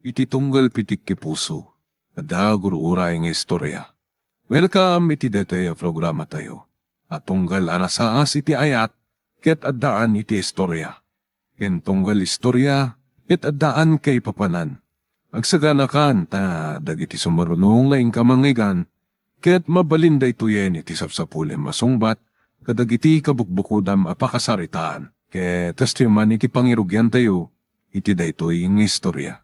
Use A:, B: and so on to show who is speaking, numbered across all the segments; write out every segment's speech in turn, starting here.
A: iti tunggal pitik ki puso, kada guruuray ng istorya. Welcome iti detay programa tayo. At tunggal anasaas iti ayat, ket addaan iti istorya. Ken tunggal istorya, ket addaan kay papanan. Agsaganakan ta dagiti sumarunong laing kamangigan, ket mabalinday tuyen iti sapsapulem masungbat, kadagiti kabukbukudam apakasaritaan. Ket testiman iti pangirugyan tayo, iti daytoy ng istorya.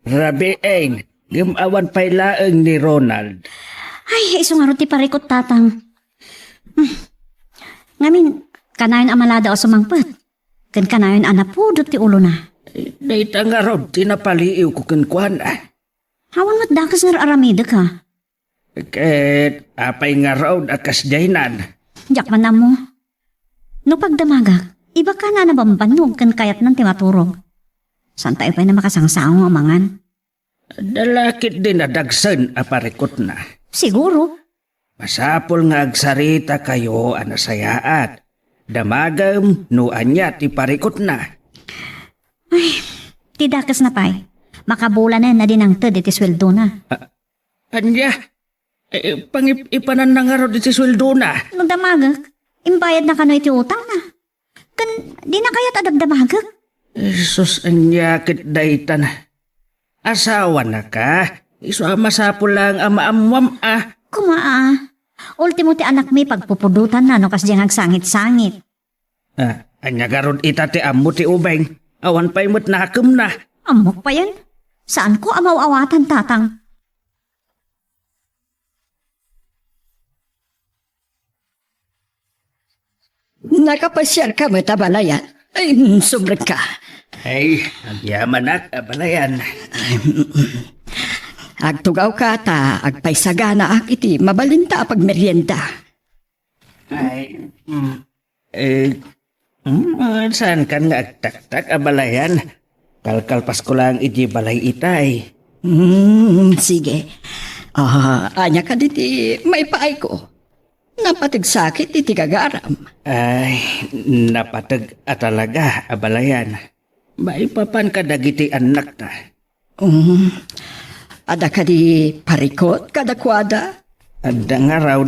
B: Rabi eng, gimawan pa'y laeng ni Ronald.
C: Ay, iso nga ron ti parikot tatang. Ngamin, kanayon amalada o sumangpet. Kan kanayon anapudot ti ulo na.
B: Dayta nga rod, tinapaliiw ko kinkwan
C: Hawan mo't dakas nga aramida ka.
B: Ket, apay nga rod akas jaynan.
C: Diyak man na mo. No pagdamagak, iba ka na nabambanog kan kayat ng timaturog. Saan tayo pa'y na makasangsaong amangan?
B: Dalakit din nadagsan aparikot na.
C: Siguro.
B: Masapol nga agsarita kayo anasayaat. Damagam no anya ti parikot na.
C: Ti dakas na pa'y. Makabulan na din ang ted iti sweldo na.
B: Anya, pangipanan na nga rod iti sweldo na.
C: No damagak, imbayad na kano iti utang na. Kan di na kaya't adagdamagak.
B: Sus, anya kit daytan. Asawa na ka? Iso masapol lang amaamwam
C: Kumaa. Ultimo ti anak may pagpupudutan na no kas diyang agsangit-sangit.
B: Anya garod ita ti ammo ti ubeng. Awan pa'y mo't nakakam na.
C: Amok pa yan. Saan ko amaw-awatan tatang?
D: Nakapasyal ka mo tabalayan. Ay, sobrang ka.
B: Ay, agyaman ak, abalayan.
D: Agtugaw ka ta, agpaysagana ak iti, mabalinta pag merienda.
B: Ay, saan kan nga agtaktak, abalayan? Kalkalpas ko lang iti balay itay.
D: Sige. Anya ka diti, may paay ko. Napatig sakit iti kagaram.
B: Ay, napatag talaga, abalayan. Maipapan ka dagiti anak na.
D: Ada ka di parikot kadakwada?
B: Ada nga raw,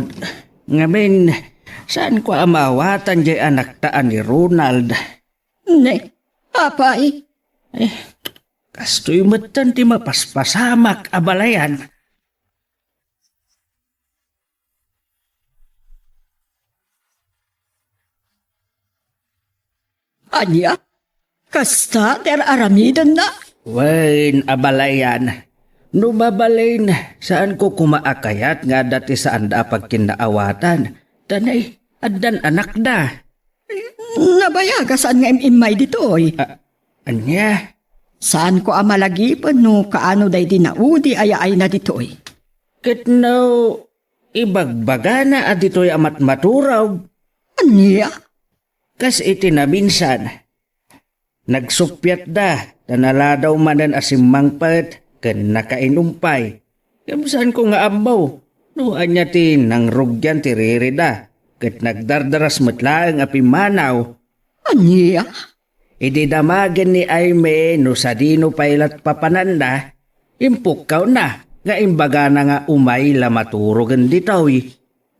B: ngamin, saan ko amawatan di anak taan ni Ronald?
D: Ne, apay.
B: Kastoy matan ti mapaspasamak, abalayan.
D: Anya? Kasta ter aramidan na?
B: Wain, abalayan. No babalain, saan ko kumaakayat nga dati saan da pagkinaawatan? Tanay, addan anak da.
D: Nabaya ka saan nga imay ditoy?
B: Anya?
D: Saan ko amalagipan no kaano day dinaudi ayaay na ditoy?
B: Ket no, ibagbaga na adito'y amat maturaw.
D: Anya?
B: Kas iti na minsan. Nagsupyat da, tanala daw manan asimangpet, ken nakainumpay. Kamsaan ko nga ambaw, no anya ti nang rugyan ti ririda, ket nagdardaras matlaang apimanaw.
D: Anya?
B: Idi damagan ni Aime no sa dino pailat papananda, impukaw na, nga imbaga na nga umay la maturogan ditoy.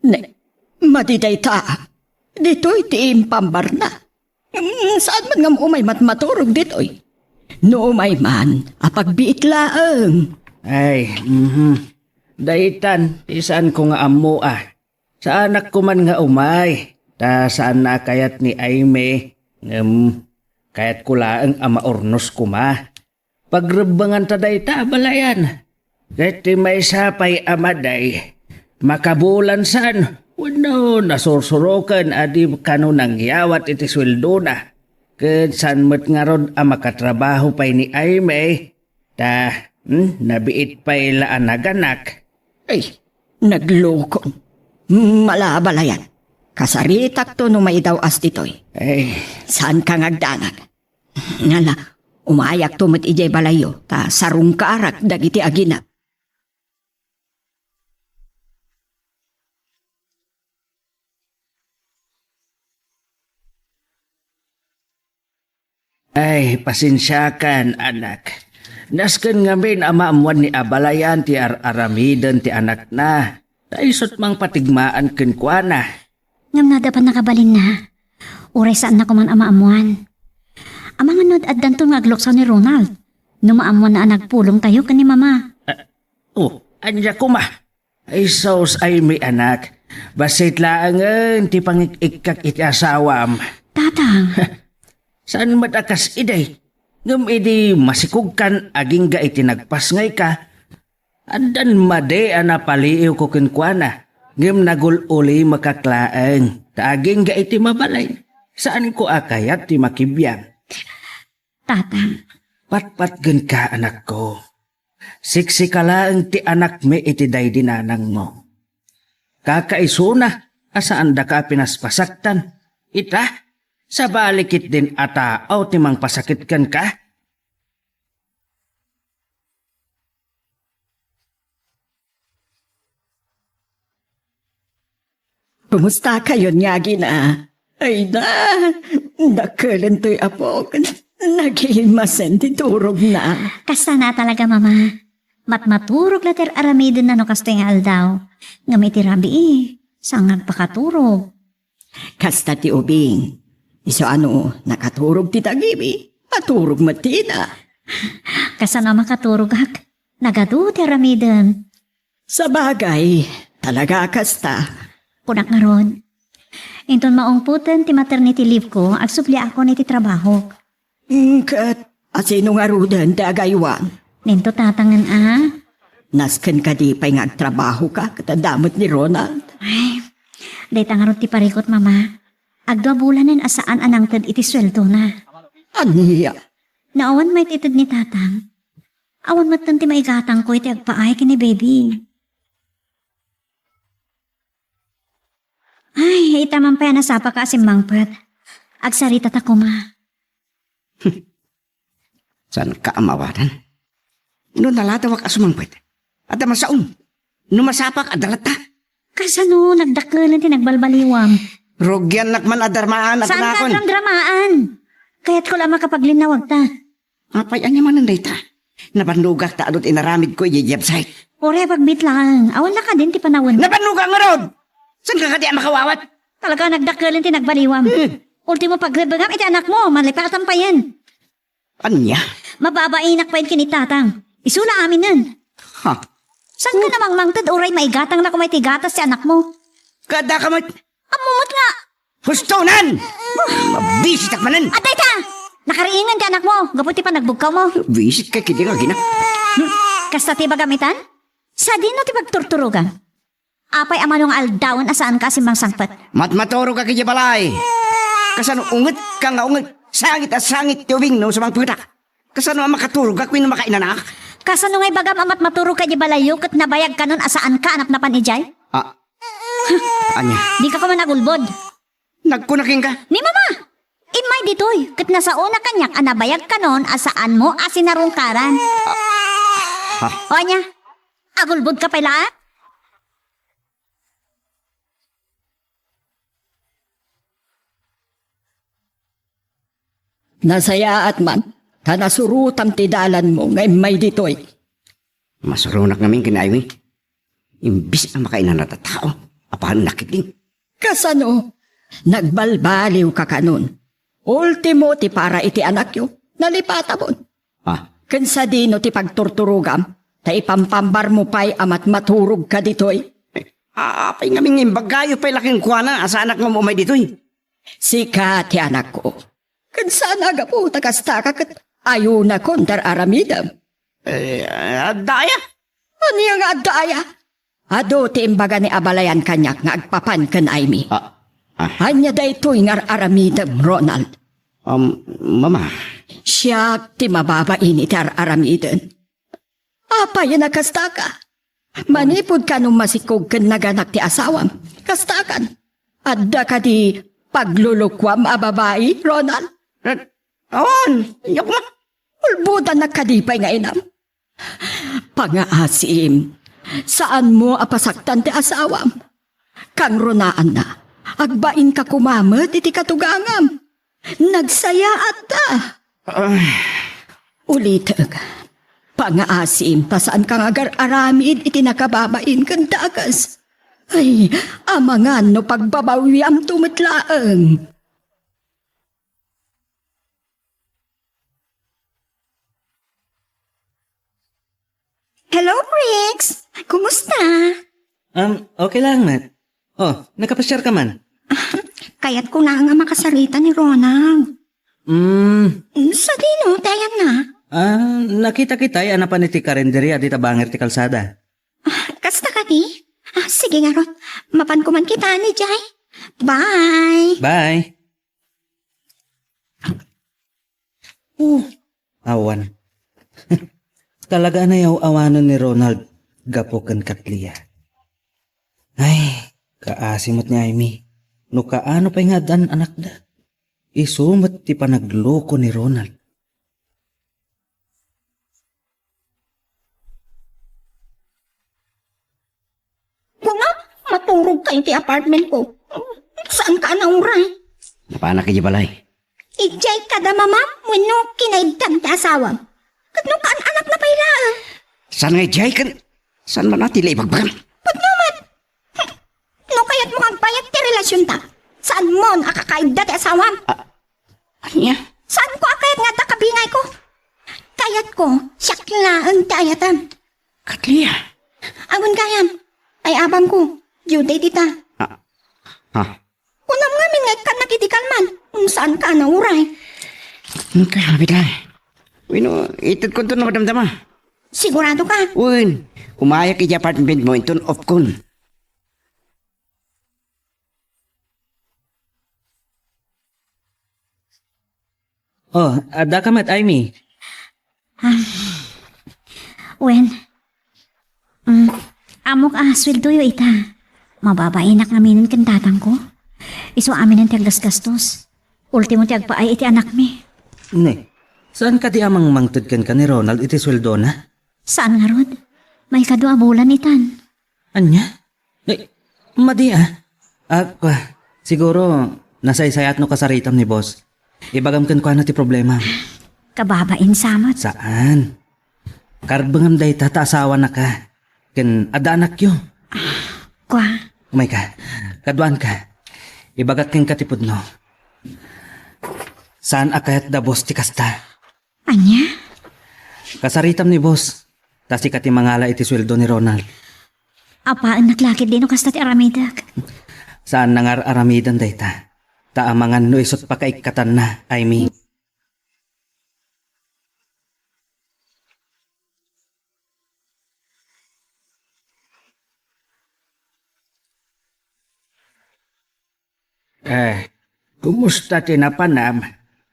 D: Ne, madiday ta. Dito'y tiim pambar na. Saan man nga umay maturog dito'y? No umay man, apagbiit laang.
B: Ay, daitan, isaan ko nga amo Sa anak ko man nga umay, ta saan na kayat ni Aime, kayat ko laang amaornos ko ma. Pagrebangan ta dayta, balayan. Kahit ti may sapay amaday, makabulan saan, wano nasursurokan adi kano nang yawat iti sweldo na. Ket san met nga rod makatrabaho pay ni Aime, ta nabiit pay laan naganak.
D: Ay, naglokong. Malabalayan. Kasaritak to no maidaw as ditoy.
B: Ay,
D: Saan ka ngagdanag? Ngala, umayak to met ijay balayo, ta sarong kaarak dagiti aginap.
B: Ay, pasensyakan, anak. Nasken ngamin amaamuan ni abalayan ti aramiden ti anak na. Taisot mang patigmaan ken kuana.
C: Ngam na dapat nakabalin na. Uray saan na kuman amaamuan. Amang anod at danton nga agloksaw ni Ronald. Numaamuan na nagpulong tayo kani mama.
B: Oh, anya ko ma. Ay sos ay may anak. Basit laangan ti pangikikak iti asawam.
C: Tatang,
B: Saan matakas iday? Ngam idi masikugkan aging ga iti nagpasngay ka. Andan made anapaliw ko kinkwana. Ngam nagululi makaklaang. Taaging ga iti mabalay. Saan ko akayat ti makibyan?
C: tatang,
B: Patpatgan ka anak ko. Siksi ka lang ti anak me iti day dinanang mo. Kakaisuna, asaan da ka pinaspasaktan? Ita, sa balikit din ataaw ti mang pasakitkan ka?
D: Kumusta kayo nga gina? Ay na, nakalan to'y apo. Naghimasen ti turog na.
C: kasta na talaga mama. Matmaturog later aramidon na no kastoy nga aldaw. Ngam iti rabi saan nagpakaturog.
D: Kasta ti ubing. Iso nakaturog ti tagibi. Maturog matina.
C: Kasa na makaturog hak. Nagadu ti aramidon.
D: Sa bagay, talaga kasta.
C: Punak nga ron. Inton maong puten ti maternity leave ko, agsupli ako ni ti trabaho.
D: Kat, asino nga rudan ti agaywan.
C: Nento tatangan
D: Nasken ka di pa'y ngagtrabaho ka katadamot ni Ronald.
C: Ay, day tangarot ti parikot mama. Agdwa bulanen asaan anang tad iti sweldo na.
D: Aniya,
C: Naawan may titid ni tatang. Awan matan ti maigatang ko iti agpaay kini baby. Ay, itaman pa yan nasapa ka asimbangpet. Agsarita ta ko ma.
E: Saan ka amawaran? No nalatawak asumangpet. At masaon. No masapak adalata.
C: Kasano, nagdakalan ti nagbalbaliwam.
E: Rogyan nakman adarmaan at
C: Saan ka
E: nakon.
C: dramaan? Kaya't ko lang makapaglinawag ta.
E: Apay anya man ang dayta. Nabanlugak ta adot inaramid ko yung website.
C: Ore, pagbit lang. Awan na ka din ti panawin.
E: Nabanlugak nga rod! Saan ka kati makawawat?
C: Talaga nagdakalan ti nagbaliwam. Ultimo pagrebagam iti anak mo, malipatan pa yan.
E: Anya?
C: Mababainak pa yun kinitatang. Isula amin nun.
E: Ha?
C: Saan ka namang mangtad oray maigatang na kumay tigatas si anak mo?
E: Kada ka mat...
C: Amumot nga!
E: Hustonan! Mabisit akmanan!
C: Atay ta! Nakariingan ti anak mo. Gaputi pa nagbugkaw mo.
E: Visit ka kiti nga gina.
C: Kasta ti bagamitan? Sa di no ti pagturturugan. Apay amanong aldawon asaan ka simbang sangpat.
E: Matmatoro ka kiti balay. Kasano unget ka nga unget. Sangit at sangit tiwing no sa mga putak. Kasano ang makaturog ako yung makainanak?
C: Kasano nga'y bagam amat maturo ka di balayo kat nabayag ka nun asaan ka anak na panijay?
E: Ah. Anya?
C: Di ka man nagulbod.
E: Nagkunaking ka?
C: Ni mama! Imay ditoy, kat nasa una kanyak anabayag ka nun asaan mo asinarungkaran. O anya, agulbod ka pala?
D: nasaya at man, tanasurutam ti dalan mo ngay may ditoy.
E: Masurunak namin kinaywi. Imbis na makainan na tao. Apahan nakiting.
D: Kasano, nagbalbaliw ka kanon. Ultimo ti para iti anak yo, nalipata mo.
E: Ah,
D: Kansa dino ti pagturturugam, ta ipampambar mo pa'y amat maturog ka ditoy.
E: apay ngamin imbagayo pa'y laking kuwana asa anak mo umay ditoy.
D: Sika ti anak ko. Kansa nagapo takasta ka kat ayaw na kontar aramidam.
E: Daya?
D: Ano yung adaya? Ado ti imbaga ni abalayan kanyak nga agpapan kan Aimee. Hanya da ito'y ngar aramidam, Ronald.
E: Mama.
D: Siya ti mababain iti aramidan. Apa yan nakasta ka? Manipod ka nung masikog kan naganak ti asawam. Kastakan. Adda ka di paglulukwam a babae, Ronald.
E: Awan, yok ma.
D: Ulbudan na kadipay nga inam. Pangaasim, saan mo apasaktan ti asawam? Kang runaan na, agbain ka kumamat iti katugangam. Nagsaya at ta. Ulitag. Pangaasim pa saan kang agar-aramid iti nakababain kang dagas. Ay, amangan no pagbabawi am tumitlaang.
C: Hello, Briggs! Kumusta?
B: Okay lang, Matt. Oh, nakapasyar ka man.
C: Kaya't ko na nga makasarita ni Ronald. Sa dino, tayan na.
B: Nakita kita ay anapan iti karinderya di tabanger ti kalsada.
C: Kasta ka di? Sige nga, Rod. Mapan ko man kita ni Jai. Bye!
B: Bye! Awan. Talaga na yaw awanan ni Ronald gapokan katliya. Ay, kaasimot niya Amy. No kaano pa nga dan anak da. Isumat ti panagloko ni Ronald.
C: Kung nga, maturog kayo ti apartment ko. Saan ka nauray?
E: Napana kay balay.
C: Ijay ka da, mama. Wano kinaidam ti asawam. Kadno kaan anak na pailaan.
E: Saan nga jay kan? Saan man natin laibagbagan?
C: Ba't naman? No kaya't mo kang payat ti relasyon ta. Saan mo nakakaida ti asawam?
E: Anya?
C: Saan ko akayat nga ta kabingay ko? Kayat ko, syakla ang tayatam.
E: Katliya.
C: Awan kayam, ay abang ko, due date ita.
E: Ha?
C: Unam nga min nga nakitikal man, saan ka nauray?
E: Kaya bigla. Wino, itad ko ito na madamdama.
C: Sigurado ka?
E: Uy, umaya kay apartment mo ito off kun.
B: Oh, ada ka Matt Amy.
C: Wen, amok sweldo yo ita. Mababainak namin kan tatang ko. Iso amin ang tiagdas-gastos. Ultimo tiagpa ay iti anak mi.
B: Ne, saan ka di amang mangtod ka ni Ronald iti sweldo na?
C: Saan nga Rod? May kadua bulan itan.
B: Anya? Madi siguro nasaysayat no kasaritam ni boss. Ibagam kan ko na ti problema.
C: Kababain samat.
B: Saan? Karbangam day tata asawa na ka. Ken ada anak yo.
C: Kwa,
B: Umay ka. Kaduan ka. Ibagat ken katipod no. Saan akayat da boss ti kasta?
C: anya?
B: Kasaritam ni boss. Tas ikati mangala iti sweldo ni Ronald.
C: Apa ang naglakid din o kasta ti aramidak?
B: Saan nangar aramidan day ta? Taamangan no isot pa kaikatan na, I mean.
E: Kumusta tinapanam?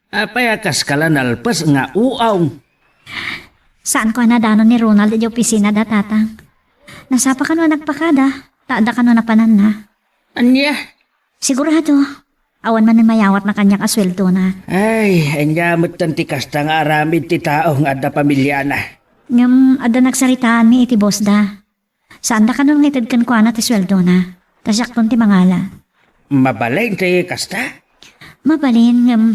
E: Apayakas kala nalpas nga uaw.
C: Saan ko nadano ni Ronald di opisina da tatang? Nasapa ka no nagpakada, taada ka no napanan na.
E: Anya?
C: Sigurado, awan man ng mayawat na kanyang asweldo na.
E: Ay, anyamot tanti kasta nga aramid ti tao nga da pamilya na.
C: Ngam, ada nagsaritaan mi iti boss da. Saan da ka no ngitid kan ko na ti sweldo na? Tasyak ti mangala.
E: Mabalay tayo kasta?
C: Mabalin,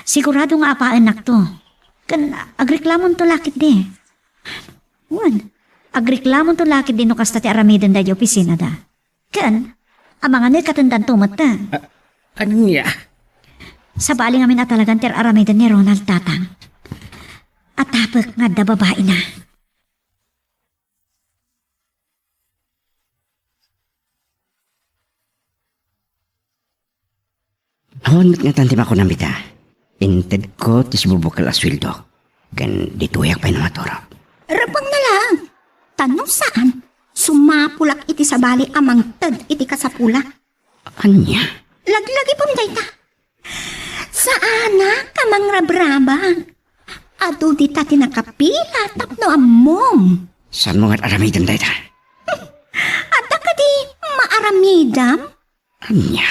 C: sigurado nga apaan nak to. Kan, agreklamon to lakit di. Wan, agreklamon to lakit di no kasta ti aramidan da di opisina da. Kan, amangan ni katandan tumata.
E: Anya?
C: Sa bali ngamin at talagang ti aramidan ni Ronald tatang. At tapag nga da babae na.
E: Honot nga tanti ako nambita. Inted ko tis bubukal aswildo. Kan dituyak pa yung matoro.
C: Rabang na lang. Tanong saan? Sumapulak iti sa bali amang tad iti kasapula.
E: Anya?
C: Laglagi pang dayta. Saan na kamang rabrabang? Ado di ta tinakapila tapno amom.
E: Saan mo nga aramidan tayo ta?
C: Ada ka di maaramidam?
E: Anya?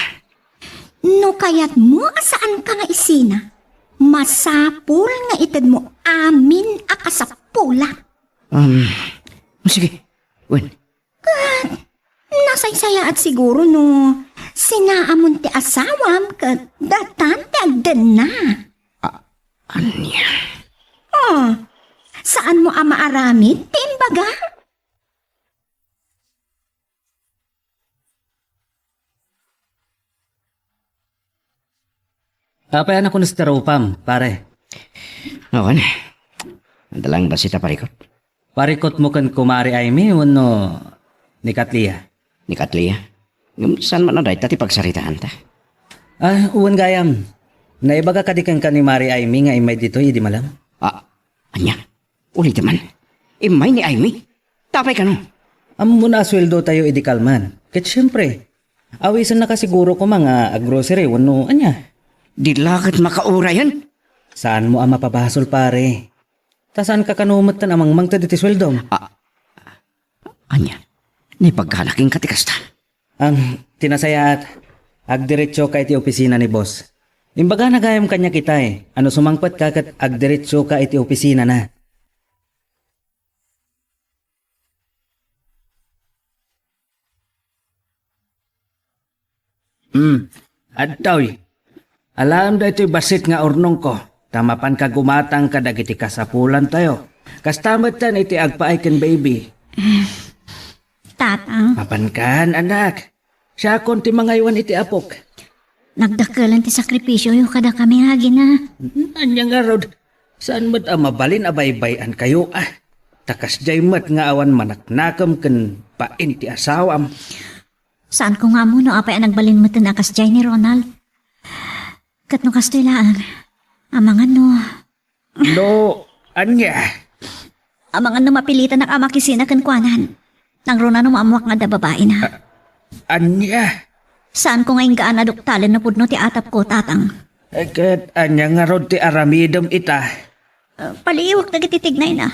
C: No kayat mo asaan ka nga isina? Masapul nga itad mo amin akasapula.
E: Sige. Wen.
C: Nasaysaya at siguro no sinaamon ti asawam kat datan ti agdan na.
E: Anya.
C: Oh, saan mo ama aramid? Timbaga?
B: Apay anak ko na sa tarupam, pare.
E: Awan. Nadalang ba sita parikot?
B: Parikot mo kan kumari Aimee, wano ni Katlia.
E: Ni Katlia. Saan man na dahi tati pagsaritaan ta?
B: Uwan gayam. Naibaga ka di kan ni Mari Aimee nga imay dito, hindi malam.
E: Anya. Ulit man. Imay ni Aimee. Tapay ka no.
B: Amo na sweldo tayo idikalman. Ket syempre, awisan na kasiguro ko mga grocery, wano anya.
E: Di lakit makaura yan.
B: Saan mo ang mapabasol pare? Ta saan ka kanumot tan amang mangta diti sweldom?
E: Anya. Ni pagkalaking katikasta.
B: Ang tinasayat, agdiretso ka iti opisina ni boss. Imbaga nagayam kanya kita eh. Ano sumangpat ka kat agdiretso ka iti opisina na. Adtoy. Alam da ito'y basit nga urnong ko. Tamapan ka gumatang ka dagiti kasapulan tayo. Kastamat tan iti agpaaiken baby.
C: Tatang,
B: Mapankan anak. Siya konti mga iwan iti apok.
C: nagdakalan ti sakripisyo yung kada kami hagi na.
B: Anya nga rod. Saan mo't mabalin abaybayan kayo Takas jay mat nga awan manaknakam kan pain ti asawam.
C: Saan ko nga mo no apay ang nagbalin mo tinakas jay ni Ronald? Kat no kastilaan. Amangan no.
B: No, anya.
C: Amangan no mapilitan ng amakisina kan kwanan. Nang Ronald no maamuak nga da babae na.
B: Anya.
C: Saan ko ngayon gaan aduktalin na pudno ti atap ko, tatang?
B: Kat anya nga rod ti aramidom ita.
C: Paliwag na kititignay na.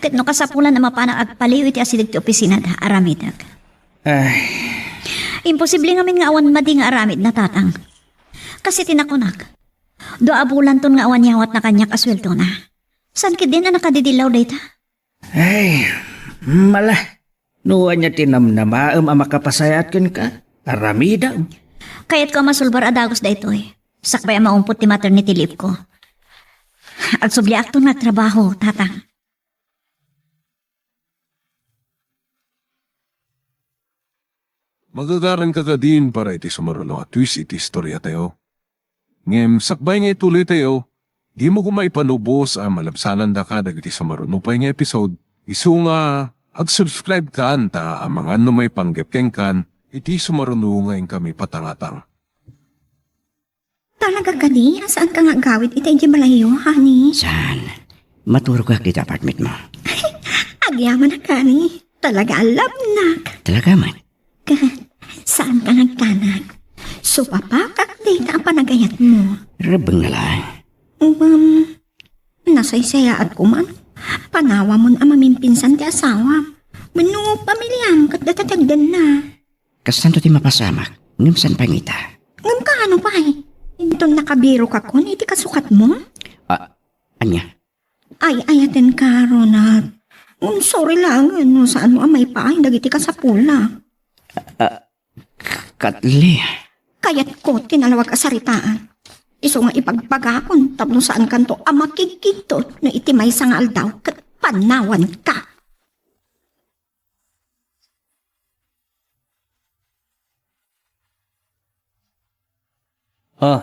C: Kat no kasapulan na mapanang agpaliw iti asidig ti opisina da, aramidag.
B: Ay,
C: Imposible ngamin nga awan madi nga aramid na tatang. Kasi tinakunak. Do abulan ton nga awan yawat na kanyak aswelto na. San kid din na nakadidilaw dayta?
B: ay, mala. Nuwan niya tinamnamaam ang makapasayat kan ka. Aramidam.
C: Kayat ko masulbar adagos daytoy. Sakbay ang maumpot ti maternity leave ko. At subli akto na trabaho, tatang.
A: Magagaran ka ka din para iti sumarulo at twist iti istorya tayo. Ngem, sakbay nga ituloy tayo, di mo kumaipanubos ang malabsanan da ka dagiti sumarulo pa nga episode. Isu nga, ag-subscribe ka anta ang mga ano may panggepkeng kan, iti sumarulo nga yung kami patangatang.
F: Talaga gani? Saan ka nga gawid? Itay di malayo, honey.
E: Saan? Maturog ka dito apartment mo.
F: Agyaman na gani. Talaga alam na.
E: Talaga man.
F: Saan ka nagtanag? So papakak dito ang panagayat mo.
E: Rabang na lang.
F: Nasaysaya at kuman. Panawa mo ang mamimpinsan ti asawa. Mano pamilyang kat datatagdan na.
E: Kasan to ti mapasamak. Ngam san pangita.
F: Ngam ka ano pa eh? Intong nakabiro ka kun, iti kasukat mo?
E: Anya.
F: Ay, ayatin ka, Ronald. Sorry lang, ano, saan mo ang may paay, dagiti ka sa pula.
E: Katli.
F: Kayat ko, tinalawag asaritaan. Iso nga ipagpagakon, tapno saan kanto ang makikito na itimay sa nga aldaw, kat panawan ka.
B: Oh,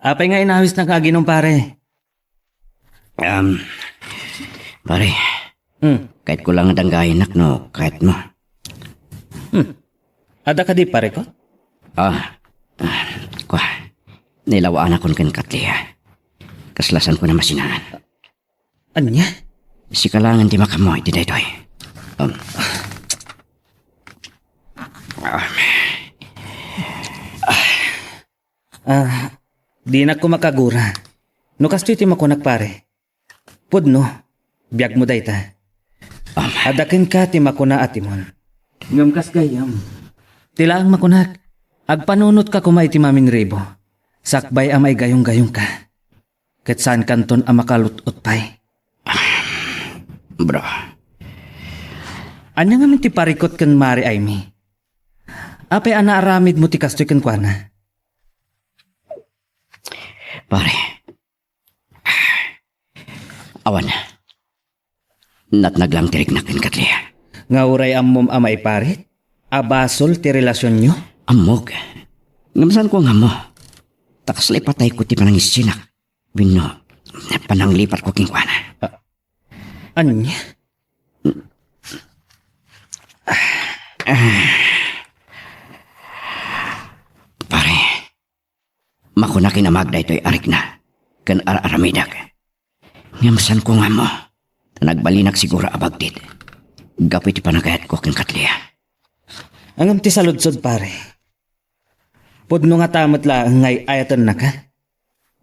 B: apay nga inawis na kaginong pare.
E: Pare. Kahit ko lang danggahinak no, kahit mo.
B: Ada ka di pare ko?
E: Kwa. Nilawaan akong kan Katli. Kaslasan ko na masinanan.
B: Anya?
E: Si kalangan di makamoy, di daytoy.
B: Di na ko makagura. No kastoy ti makunak pare. Pudno, biyag mo dayta. Adakin ka ti makuna atimon. Ngam kas gayam. Tila ang makunak. Agpanunot ka kumay ti mamin ribo. Sakbay amay gayong-gayong ka. Ket saan kanton ang makalutot pay.
E: Bro.
B: Anya nga min ti parikot kan Mari Aimee. Apay ana aramid mo ti kastoy kan kuana.
E: Pare. Awan. Natnaglang tirik na Katlia.
B: Nga uray amom amay parit? Abasol ti relasyon nyo?
E: Amog. Ngamasan ko nga mo. Takas patay ko ti panangis sinak. Wino, pananglipat ko kingkwana.
B: Anya?
E: Pare, makunakin na magda ito'y arik na. Kan aramidag. Ngamasan ko nga mo. Nagbalinak siguro abagdit. Gapit panagayat ko king Katlia.
B: Ang ti saludsod pare. Pudno nga tamat laang ngay ayatan na ka.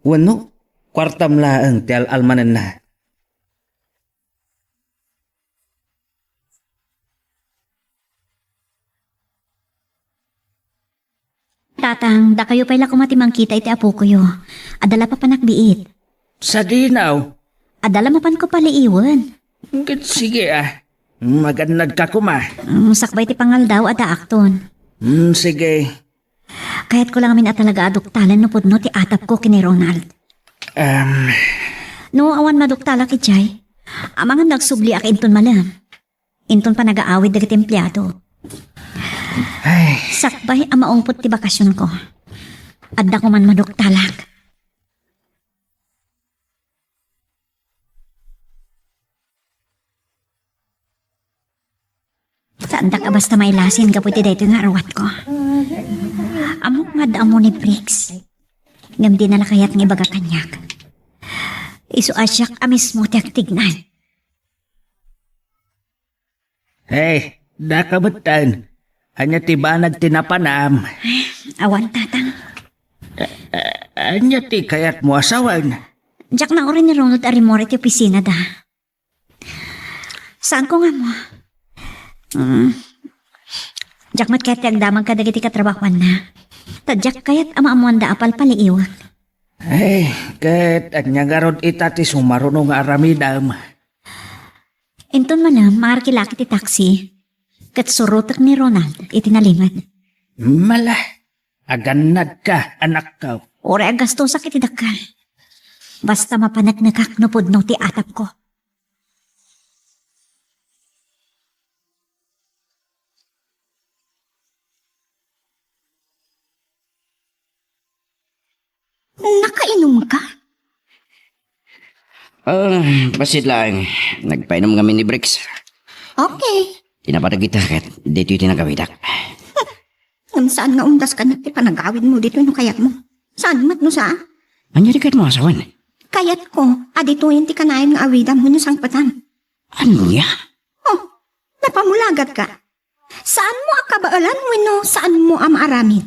B: Wano, kwartam laang ti almanan na.
C: Tatang, da kayo pala kumatimang kita iti apo ko yo. Adala pa panakbiit.
B: Sa dinaw,
C: Adala mo pan ko pala iwan.
B: sige Magandad ka kuma.
C: Sakbay ti pangaldaw ada akton.
B: Sige.
C: Kaya't ko lang amin at talaga aduktalan no pudno ti atap ko kini Ronald. No awan maduktala ki Chay. Amangan nagsubli ak inton malam. Inton pa nag-aawid dagiti empleyado. Sakbay ang maungpot ti bakasyon ko. Adda ko man maduktalak. Saan da ka basta may lasin kaputi dito nga arawat ko. Amok nga da mo ni Briggs. Ngam di nalakayat ng ibaga kanyak. Isu asyak amis mo tiyak tignan.
B: Hey, dakabetan. Hanya tiba nagtinapanam.
C: Awan tatang.
B: Anya ti kayat mo asawan.
C: Jack na orin ni Ronald Arimore ti opisina da. Saan ko nga mo? Jack mat kayat agdamag ka dagiti katrabahuan na. Tadyak kayat ama-amuan da apal paliiwag.
B: Hey, ket anya garod ita ti sumarunong nga aramidam.
C: Inton malam, maarkilaki ti taxi. Kat surutak ni Ronald, itinalingan.
B: Mala, aganad ka, anak ka.
C: Ore agasto sakit idakal. Basta mapanagnagak no pudno ti atap ko.
F: Nakainom ka?
E: Basit lang. Nagpainom kami ni Briggs.
F: Okay.
E: Tinapadag kita kat dito yung tinagawidak.
F: Ngam saan nga undas ka nagti panagawid mo dito no kayat mo? Saan mat no saan?
E: Anya di kahit mo asawan?
F: Kayat ko, adito yung ti kanayan nga awidam mo no sang patan.
E: Anya?
F: Oh, napamulagat ka. Saan mo akabaalan mo no saan mo amaramid?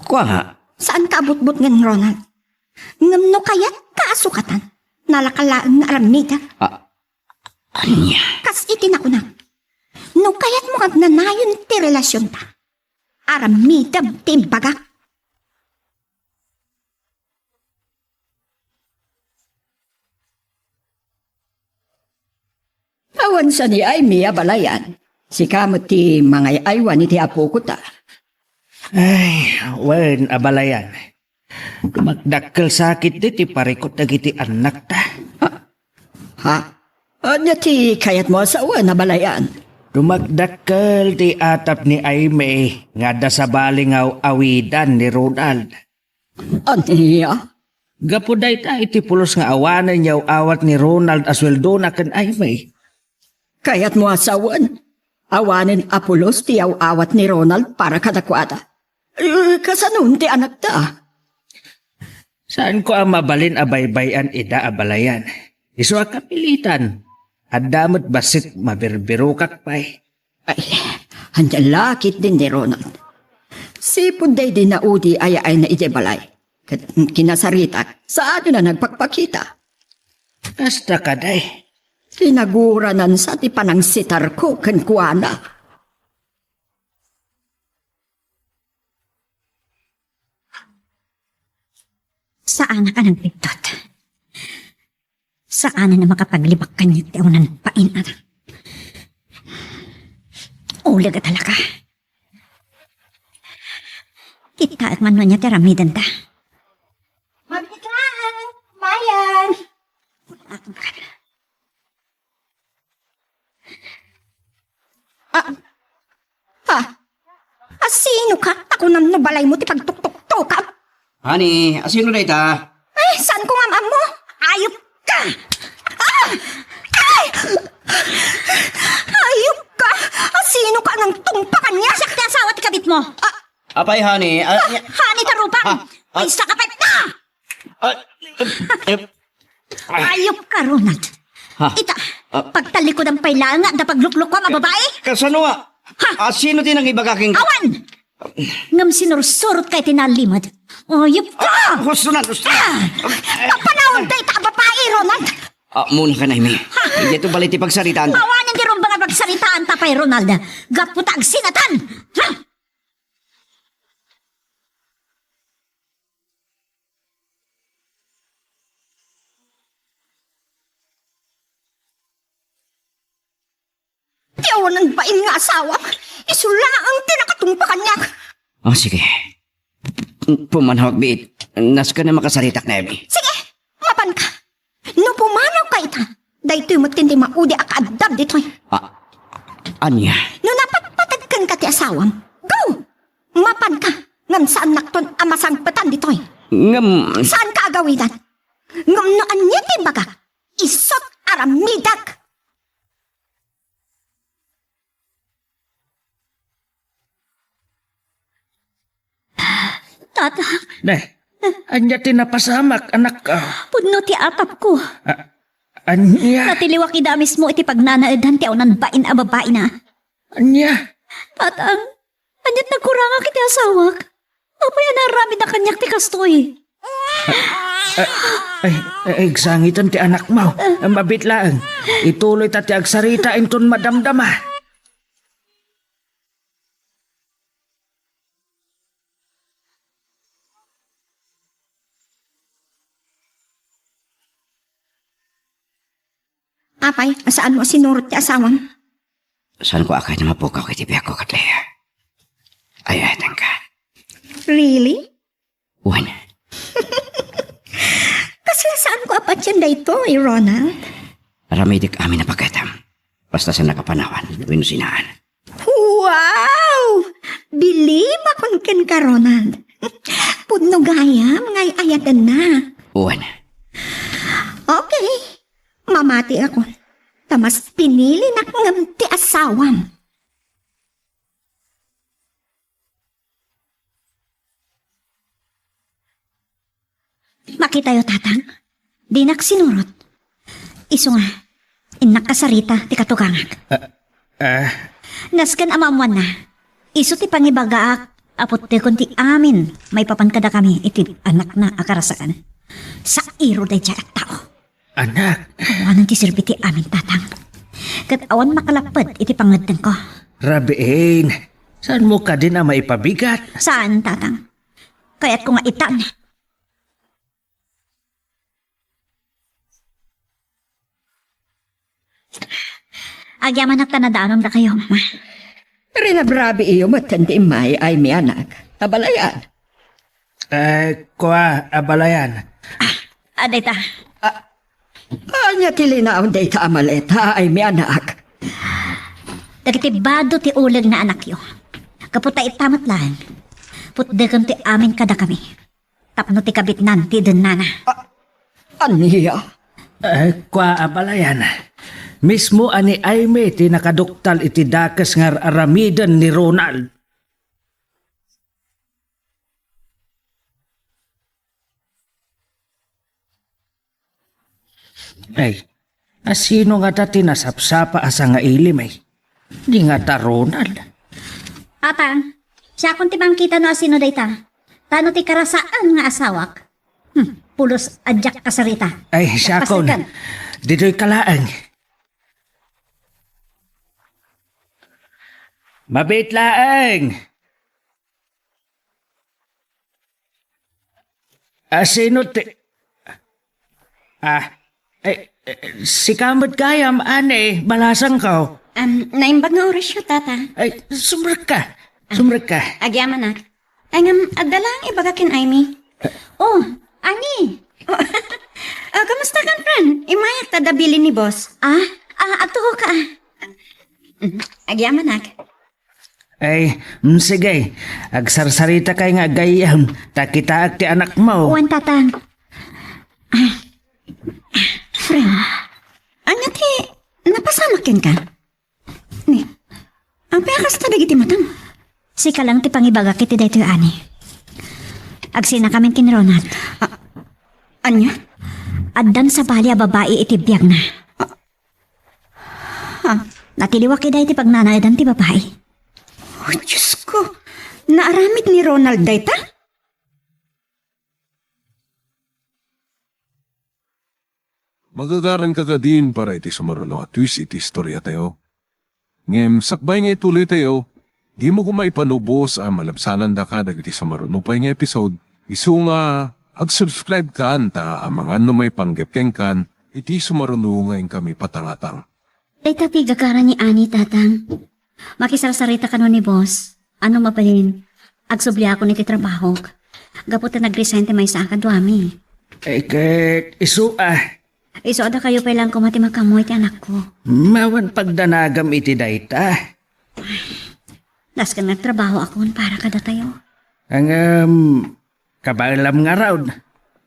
E: Kwa nga.
F: Saan ka abot-bot ng Ronald? Ngam no kayat kaasukatan. Nalakalaan nga aramida.
E: Anya?
F: Kas itinakunak. No kayat mo kag nanayon ti relasyon ta. Aramida ti bagak. Awan sa ni ay miya balayan. Si kamot ti mga aywan ni ti apo ko ta.
B: Ay, wen abalayan. Magdakkel sakit di ti parikot dagiti anak ta.
F: Ha? Anya ti kayat mo asawa na balayan?
B: Dumagdakkel ti atap ni Aimee nga da sa balingaw awidan ni Ronald.
F: Anya?
B: Gapuday ta iti pulos nga awanan niyaw awat ni Ronald asweldo na kan Aimee.
F: Kayat mo asawan? Awanin Apolos ti awat ni Ronald para kadakwada. Kasanun ti anak ta?
B: Saan ko ang mabalin abaybayan ida abalayan? Isu kapilitan. Adamot basit mabirbirukak pa'y.
F: Ay, handyan lakit din ni Ronald. Si Punday din na udi ay na ijebalay. Kinasaritak, saan na nagpagpakita?
B: Kasta ka day.
F: Tinaguranan sa ti panang sitar ko kan kuana.
C: Saan ka nang piptot? Saan na makapaglibak ka niya tiyaw pain at ulag at talaga. Kita at man niya tiramidan ta.
F: Mabitaan! Mayan! ka? Ako nam no balay mo ti pagtuktok-tok ka.
E: Honey, asino na ita?
F: Eh, saan ko nga mo? Ayop ka! Ah! Ay! Ayop ka! Sino ka nang tungpakan niya?
C: Sakti asawa ti kabit mo.
E: Apay, honey.
C: Hani tarupang. Ay sa kapit na! Ayop ka, Ronald.
E: Ha?
C: Ita, pagtalikod ang pailanga na paglukluk ka mababae?
E: Kasano nga? Sino din ang ibagaking...
C: Awan! Ngam sinursurot kay tinalimad. Ayop ka!
E: Gusto na.
C: Panahon day ta babae, Ronald.
E: Muna ka na, Amy. Hindi ito balit ipagsaritaan.
C: Awanan di ron ba nga pagsaritaan tapay, Ronald? Gaputag sinatan! Ha?
F: Tiyawan ang bain nga asawa. Isula ang tinakatungpakan niya.
E: Sige. Pumanhawag, Bit. Nas ka na makasaritak na, Amy.
F: Sige, mapan ka. No pumanaw ka ita. Dahito yung matindi maudi akaadab dito'y.
E: Anya?
F: No napatpatagkan ka ti asawam. Go! Mapan ka. Ngam saan nakton amasangpatan dito'y.
E: Ngam...
F: Saan ka agawidan? Ngam no anya ti baga. Isot aramidak.
C: Tata,
B: Anya tinapasamak, anak ka.
C: pudno ti atap ko.
B: Anya,
C: Natiliwak ida mismo iti pagnanaedan ti aunan bain a babae na.
B: anya.
C: Tatang, anyat nagkuranga kiti asawak. Apay anarami na kanyak ti kastoy.
B: Egsangitan ti anak mo. Mabitlaan. Ituloy ta ti agsarita inton madamdama.
F: Apay, saan mo sinurot ti asawam?
E: Saan ko akay na mapukaw kay tibiyak ko, Katleya? Ayatan ka.
F: Really?
E: Uwan.
F: Kasi saan ko apat yan dahito, Ronald?
E: Aramidik amin na pagkatam. Basta sa nakapanawan, winusinaan.
F: Wow! Believe akong ken ka, Ronald. Pudno gayam, ngay ayatan na.
E: Uwan.
F: Okay, mamati ako. Tamas pinili na ngam ti asawam.
C: Makita yo, tatang. Di naksinurot. Iso nga, inakasarita ti katugangak. Naskan amamuan na. Iso ti pangibagaak. Apot ti kunti amin. May papankada kami iti anak na akarasakan. Sa iro day at tao.
B: Anak,
C: Awanan ti sirbi ti amin, tatang. Kat awan makalapad iti pangaddan ko.
B: Rabiin. Saan mo ka din na maipabigat?
C: Saan, tatang? Kaya't ko nga itan. Agyaman at tanadaanom na kayo, mama.
D: Rinabrabi iyo matandi may ay mi anak. Tabalayan.
B: Kwa, abalayan.
C: Aday ta.
D: Anya tilinaw day ta amaleta ay mi anak.
C: Dagiti ti ulag na anak yo. Kaputa itamat lang. Putdegan ti amin kada kami. Tapno ti kabitnan ti nana.
D: Anya?
B: Kwa, abalayan. Mismo ani Aime ti nakaduktal iti dakas ngar aramidan ni Ronald. Ay, asino nga ta tinasapsapa asa nga ilim ay? Di nga ta Ronald.
C: Atang, siya kung tibang kita no asino day ta. Tano ti karasaan nga asawak. Pulos adyak kasarita.
B: Ay, siya kon.
C: Pasikan.
B: Dito'y kalaang. Mabit laang. Asino ti... si Kamot Kayam, ane, balasang ka.
F: Naimbag nga oras yun, tata.
B: Ay, sumrek ka. Sumrek ka.
F: Agyaman na. Ay ngam, adalang ibagakin ay mi.
C: Oh, ani.
F: Kamusta kan, Fran? Imayak tadabili ni boss.
C: Ato ka.
F: Agyaman na.
B: Ay, sige. Agsarsarita kay nga gayam. Takita at ti anak mo.
C: Uwan, tatang.
F: Friend, anya ti, napasamakin ka? Ni, ang pekas tabig iti matang.
C: Sika lang ti pangibaga kiti daytoy ani. Agsina kami kin Ronald.
F: Anya?
C: Addan sa bali a babae iti biyag na. Natiliwa kiday ti pagnanaedan ti babae.
F: Oh, Diyos ko, naaramid ni Ronald dayta?
A: Magagaran ka din para iti sumaruno at twist iti istorya tayo. Ngem, sakbay nga ituloy tayo, di mo kumaipanubos ang malabsanan da ka dagiti sumaruno pa nga episode. Isu nga, ag-subscribe ka anta ang mga may panggepkeng kan, iti sumaruno ngayon kami patangatang.
C: Dayta ti gagaran ni ani, tatang. Makisarsarita ka no ni boss. Ano mapalin? Agsubli ako niti trabaho. Gapot na nag-resign ti may sa akadwami.
B: Ay, ket isu
C: Iso ada kayo pa lang kumati makamoy ti anak ko.
B: Mawan pagdanagam iti dayta.
C: Das ka nagtrabaho akon para kada tayo.
B: Ang kabalam nga raw.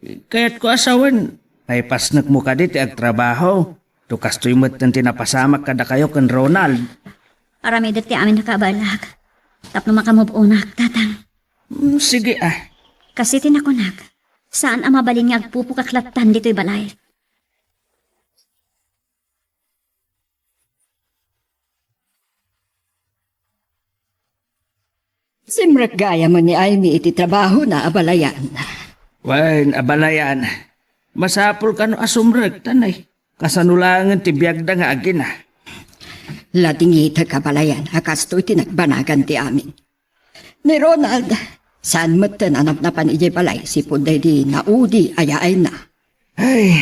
B: Kaya't ko asawan. Ay pasnak mo ka dit ag trabaho. Tukas to'y mo't tinapasamak kada kayo kan Ronald.
C: Arami ti amin nakabalag. Tapno makamubunak, tatang.
B: Sige
C: Kasi tinakunak. Saan ang mabalin nga agpupukaklatan dito'y balay?
D: Simrek gaya mo ni Amy iti trabaho na abalayan.
B: Wan, abalayan. Masapol ka no asumrek, tanay. Kasanulangan ti biyagda nga agin
D: Latingita kabalayan, akasto iti nagbanagan ti amin. Ni Ronald, saan mo't tananap-napan iti balay, si Puday di naudi ayaay na.
B: Ay,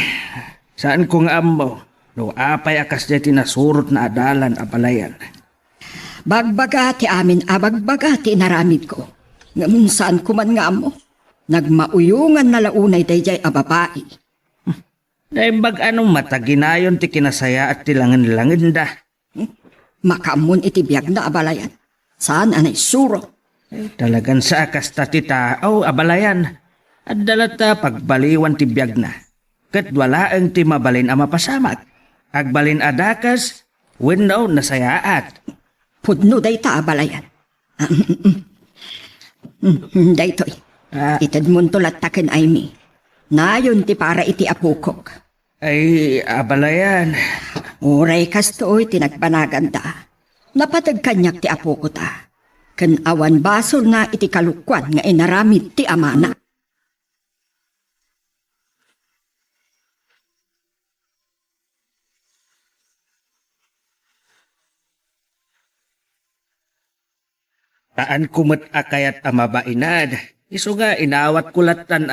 B: saan kong amo? No apay akas di tinasurot na adalan abalayan.
D: Bagbaga ti amin, abagbaga ti naramid ko. Ngamun saan kuman nga mo, nagmauyungan na launay dayjay ababae.
B: Dahil bag anong mataginayon ti kinasaya at tilangan-langin da.
D: Makamun iti biyag na abalayan. Saan anay suro?
B: Talagan sa akas ta ti tao abalayan. At dalata pagbaliwan ti biyag na. Kat wala ang ti mabalin ang mapasamak. Agbalin adakas, window na sayaat.
D: Pudno day ta abalayan. Daytoy, itad mo tulat taken ay mi. Nayon ti para iti apukok.
B: Ay, abalayan.
D: Uray kastoy tinagbanagan ta. Napatag kanyak ti apuko ta. Kan awan basol na iti kalukwan nga inaramid ti amana.
B: Taan kumot akayat amabainad. Isu nga inawat kulatan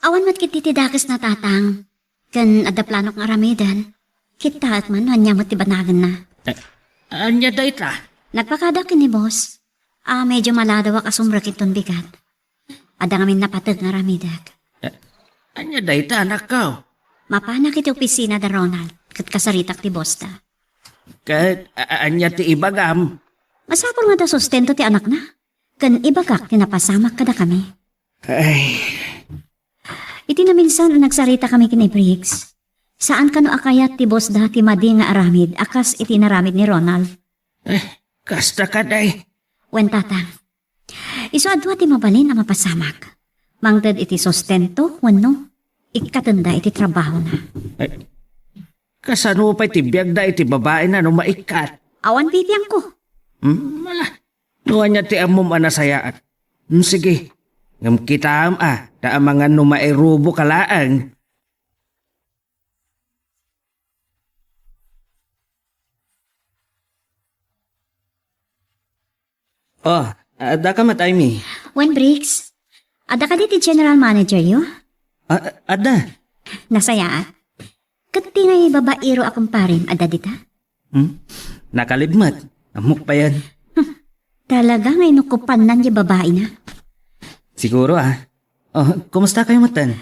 C: Awan mat kiti tidakis na tatang. Kan ada planok nga ramidan. Kita at man hanya mat tibanagan na.
B: Anya dayta?
C: Nagpakadak ni boss. Medyo maladawa kasumrak iton bigat. Ada ngamin napatag nga ramidag.
B: Anya dayta anak ka?
C: Mapanak iti opisina da Ronald. Kat kasaritak ti boss ta.
B: Kat anya ti ibagam.
C: Masapol nga da sustento ti anak na. Kan ibagak tinapasamak kada kami.
B: Ay,
C: Iti na minsan nagsarita kami kini Briggs. Saan kano akayat ti boss da ti madi nga aramid akas iti naramid ni Ronald.
B: kasta ka day.
C: Wen tatang. Isu adwa ti mabalin ang mapasamak. Mangted iti sustento wenno ikatanda iti trabaho na.
B: Kasano pa iti biyag da iti babae na no maikat.
C: Awan pipiyang ko.
B: Nuwa niya ti amom anasayaat. Sige, ngam kita da mga no mairubo kalaang. Da ka matay mi.
C: Wen Briggs. Ada ka diti general manager yo?
B: Ada.
C: Nasayaat. Kat tinay babairo akong parin ada dita.
B: Nakalibmat. Amok pa yan.
C: Talaga ngay nukupan nan yung babae na.
B: Siguro kumusta kayo matan?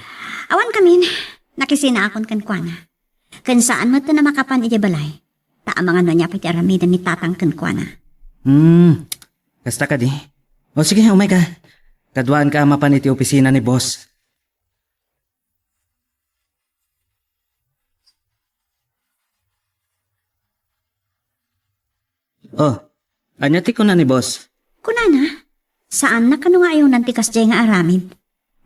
C: Awan kami, nakisina akon kan kuana. Kan saan mo na makapan iti balay. Ta mga no niya piti aramidan ni tatang kan kuana.
B: Kasta ka di. O sige, umay ka. Kadwaan ka mapan iti opisina ni boss. Oh, anyati ko na ni boss.
C: Kunana, saan na kano nga ayaw nantikas jay nga aramid?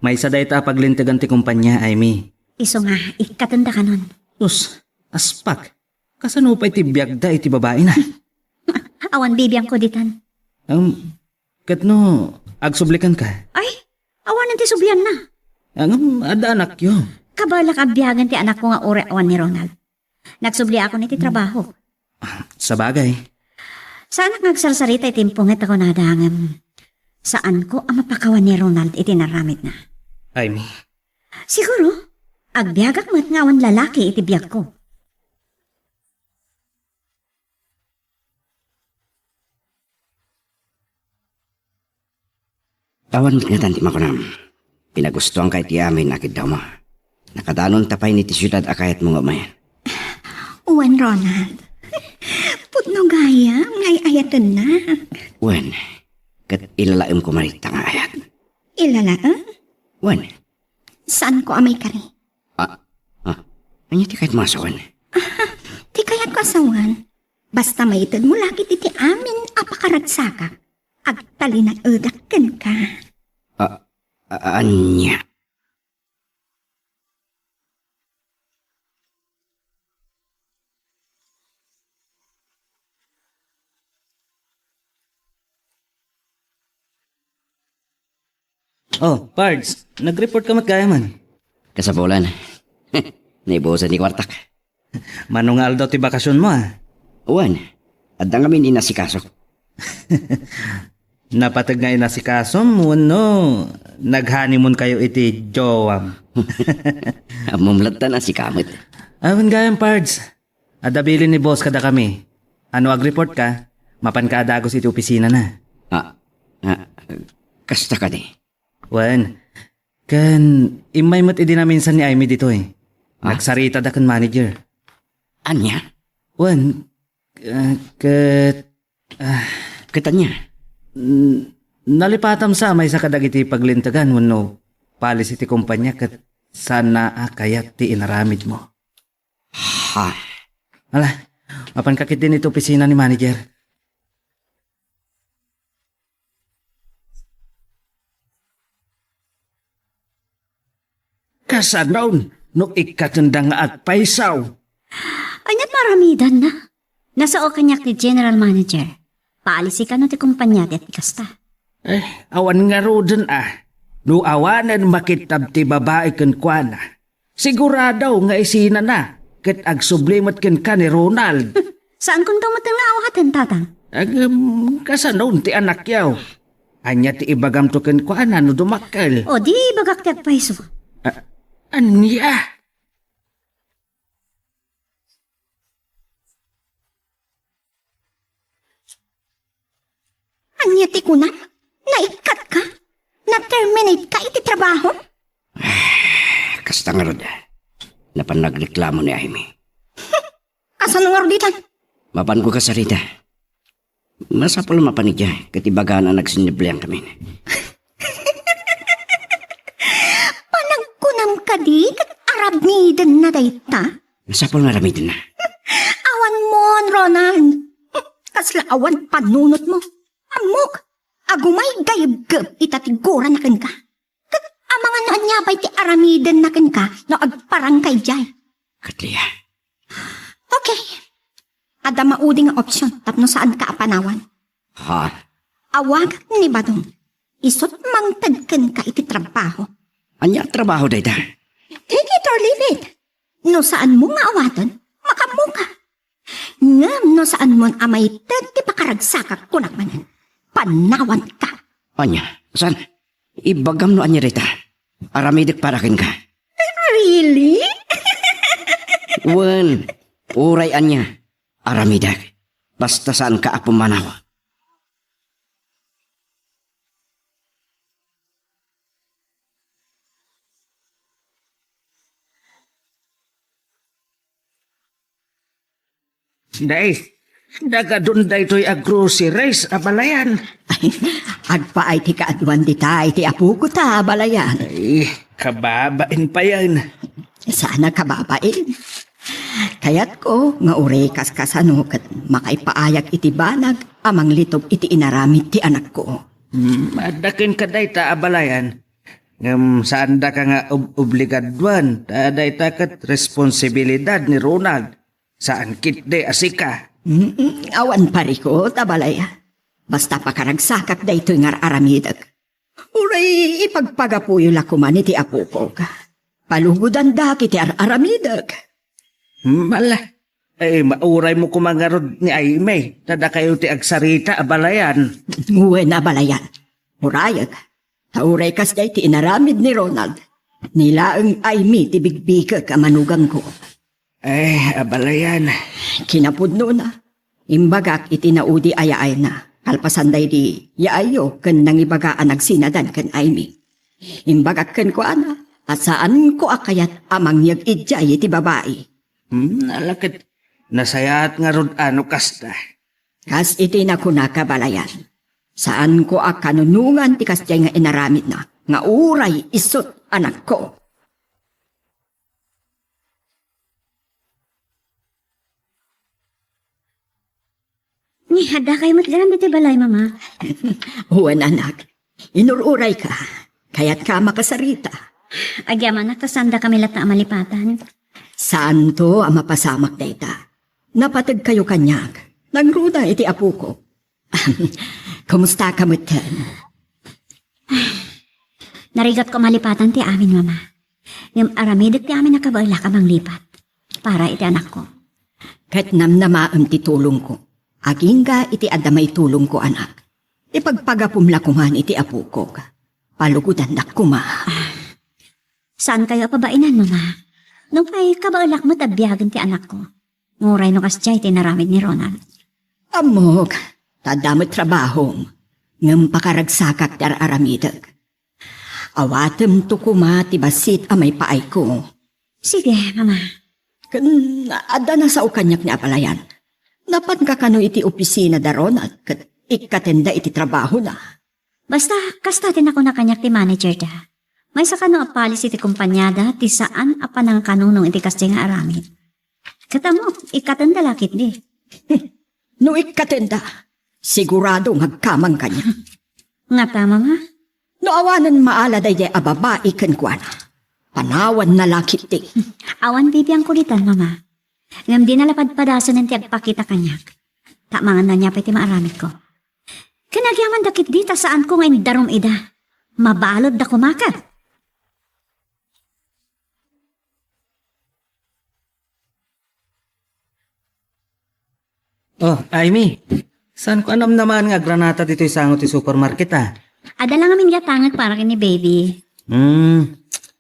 B: May isa dayta paglintigan ti kumpanya, Amy.
C: Iso nga, ikatanda ka nun.
B: Sus, aspak. Kasano pa iti biyagda iti babae na?
C: Awan bibiyang ko ditan.
B: Katno, agsublikan ka.
C: Ay, awan nanti subyan na.
B: Ada anak yo.
C: Kabalak abyagan ti anak ko nga ore awan ni Ronald. Nagsubli ako niti trabaho.
B: Sa bagay.
C: Saan nagsarsarita itimpong ako nadangam. Saan ko ang mapakawan ni Ronald itinaramid na.
B: Amy.
C: Siguro, agbyagak mo't ngawan lalaki itibiyag ko.
E: Awan nga tanti makunam. Pinagustuhan kay ti amin nakid daw mo. Nakadanon tapay ni ti syudad akayat mo nga mayan.
F: Uwan, Ronald. Putno gaya, ngay ayatan na.
E: Wen, kat ilalaim ko marita nga ayat.
F: Ilala,
E: Wen,
F: Saan ko amay kari?
E: anya ti kahit masawan.
F: Di kaya't kasawan. Basta maitad mo lakit iti amin apakaragsaka. Agtali na udakan ka.
E: Anya.
B: Oh, Pards, nag-report ka matgaya man.
E: Kasabulan. Naibusan ni kwartak.
B: Manungal daw ti bakasyon mo ah.
E: Uwan, at ang kami inasikaso.
B: Napatag nga inasikaso mo, no? Nag-honeymoon kayo iti Joam.
E: Mumlatan na si Kamot.
B: Awan gayang Pards. Adabilin ni boss kada kami. Ano ag-report ka? Mapan ka adagos iti opisina na.
E: Kasta ka di.
B: Wan, kan imay mo't idi na minsan ni Amy dito eh. Nagsarita da kan manager.
E: Anya?
B: Wan,
E: Katanya?
B: nalipatam sa may sa kadagiti paglintagan wano policy ti kumpanya kat sana kayat ti inaramid mo.
E: Ha?
B: Ala, mapan kakit din ito opisina ni manager. Kasanaon, no ikatanda nga agpaisaw.
C: Anyat maramidan na. Nasa o kanyak ni General Manager. Paalisi ka no ti kumpanya at ikasta.
B: Awan nga roden ah. No awanan makitab ti babae ken kuana. Siguradaw nga isina na. Ket agsublimot ken ka ni Ronald.
C: Saan kung kamutan nga awatan tatang?
B: Kasanaon ti anak yaw. Anya ti ibagam to ken kuana no dumakkel.
C: O di bagak ti agpaiso.
B: Anya?
F: Anya ti kuna? Naikat ka? Na-terminate ka iti trabaho?
E: Kasta nga rod. Napan nagreklamo ni Amy.
F: Asan nga roditan?
E: Mapan ko kasarita. Masapol mapanidya. Katibaga na nagsiniblihan kami.
F: Panagkunam ka di kat arabmiden na dayta?
E: Masapol nga ramidin na.
F: Awan mon, Ronald. Kasla awan panunot mo. Amok, agumay gayab-gab itatigura na ken ka. Kat amangan na anyabay ti aramiden na ken ka no agparang kay jay.
E: Katliya.
F: Okay. Ada maudi nga opsyon tapno saan ka apanawan.
E: Ha?
F: Awag ni Badong. Isot mangtagken ka iti trabaho.
E: Anya trabaho dayta?
F: Take it or leave it. No saan mo nga awaton, makamu ka. Ngam no saan mo amay ti pakaragsakak kunak manan. Panawan ka.
E: Anya? Saan? Ibagam no anya dayta. Aramidik parakin ka.
F: Really?
E: Wan. Uray anya. Aramidak. Basta saan ka apumanaw.
B: Dahil, Dagadun da ito'y groceries, abalayan.
D: Ay, agpaay ti kaadwan di tay, ti apo ko ta, balayan.
B: Ay, kababain pa yan.
D: Sana kababain. Kayat ko, nga uri kaskasano, kat makaipaayag iti banag, amang litob iti inaramid ti anak ko.
B: Madakin ka day ta, abalayan. Saan da ka nga obligadwan, day ta kat responsibilidad ni Ronald. Saan kit de asika?
D: Awan pari ko, tabalaya. Basta pakaragsakak da ito'y ngar aramidag. Uray, ipagpagapuyo lakuman iti apo ko ka. Palugudan da kiti aramidag.
B: Mala. Ay, mauray mo kumangarod ni Aimee. Tada kayo ti agsarita, abalayan.
D: Uwe na balayan. Urayag. Uray kas da iti inaramid ni Ronald. Nilaang Aimee ti bigbika kamanugang ko.
B: Ay, abalayan.
D: Kinapudno na. Imbagak iti naudi ayaay na. Kalpasanday di yaayo ken nangibagaan nagsinadan ken Aimee. Imbagak ken ko ana. At saan ko akayat amang yag idjay iti babae.
B: Nalakit. Nasayat nga rod ano kasta.
D: Kas iti na ko nakabalayan. Saan ko akanunungan ti kasjay nga inaramid na. Nga uray isot anak ko.
C: Ni, hada kayo matgaram dito balay, mama.
D: Huwan anak. Inururay ka. Kaya't ka makasarita.
C: Agyaman na kasanda kami lat na amalipatan.
D: Saan to ang mapasamak dayta? Napatag kayo kanyag. Nagruda iti apo ko. Kumusta ka mutan?
C: Narigat ko malipatan ti amin, mama. Yung aramidik ti amin nakabaila ka bang lipat. Para iti anak ko.
D: Kat namnamaam ti tulong ko. Agingga iti adamay tulong ko anak. Ipagpagapumlakuman iti apo ko. Palugudan na kuma.
C: Saan kayo pabainan, mama? Nung pa'y kabailak mo tabiyagan ti anak ko. Nguray no kasjay tinaramid ni Ronald.
D: Amok, tadamot trabahong. Ngam pakaragsakak dar aramidag. Awatem to kuma ti basit amay paay ko.
C: Sige, mama.
D: Kan ada na sa ukanyak ni apalayan. Napan ka kano iti opisina da Ronald. Kat ikatenda iti trabaho na.
C: Basta, kastatin ako na kanyak ti manager da. May sa kano apalis iti kumpanyada, ti saan apanang kanunong iti kasjay nga aramid. Katamo, ikatenda lakit di.
D: No ikatenda, sigurado magkamang kanya.
C: Nga tama, ma?
D: No awanan maala dayay ababae kan kuana. Panawan na lakit di.
C: Awan bibiyang kulitan, mama. Ngam di nalapad-padasan ng tiagpakita kanyak. Tamangan na niya pa iti maaramid ko. Kinagyaman dakit di, ta saan ko ngayon darom ida. Mabalod da kumakat.
G: Oh, Aimee, saan ko anam naman nga granata dito'y sangot ti supermarket ah?
C: Ada lang amin yatangat para kini baby.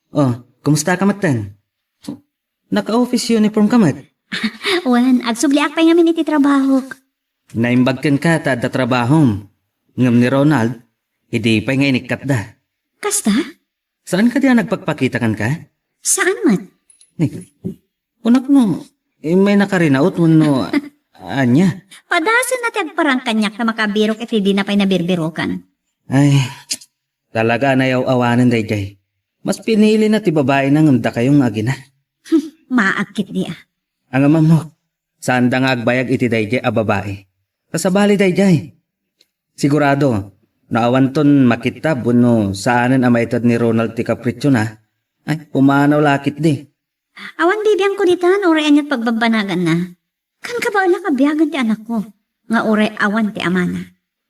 G: Oh, kumusta ka matan? Naka-office uniform ka mat?
C: Wan, agsubliak pa ngamin iti trabaho.
G: Naimbagkan ka ta da trabahom. Ngam ni Ronald, hindi pa nga inikat da.
C: Kasta?
G: Saan ka diya nagpagpakita kan ka?
C: Saan mat?
G: Unak no, may nakarinaot mo no, anya.
C: Padasan na tiagparang kanyak na makabirok if hindi na pa'y nabirbirokan.
G: Ay, talaga nayaw-awanan dayjay. Mas pinili na ti babae na ngamda kayong agina.
C: Maagkit di ah.
G: Ang amam mo, saan da nga agbayag iti dayjay a babae? Kasabali dayjay. Sigurado, naawan ton makita buno saanan amaitad ni Ronald ti Capriccio na. Ay, pumanaw lakit di.
C: Awan bibiyang kulitan, oray anyat pagbabanagan na. Kan ka ba ka biyagan ti anak ko? Nga oray awan ti amana.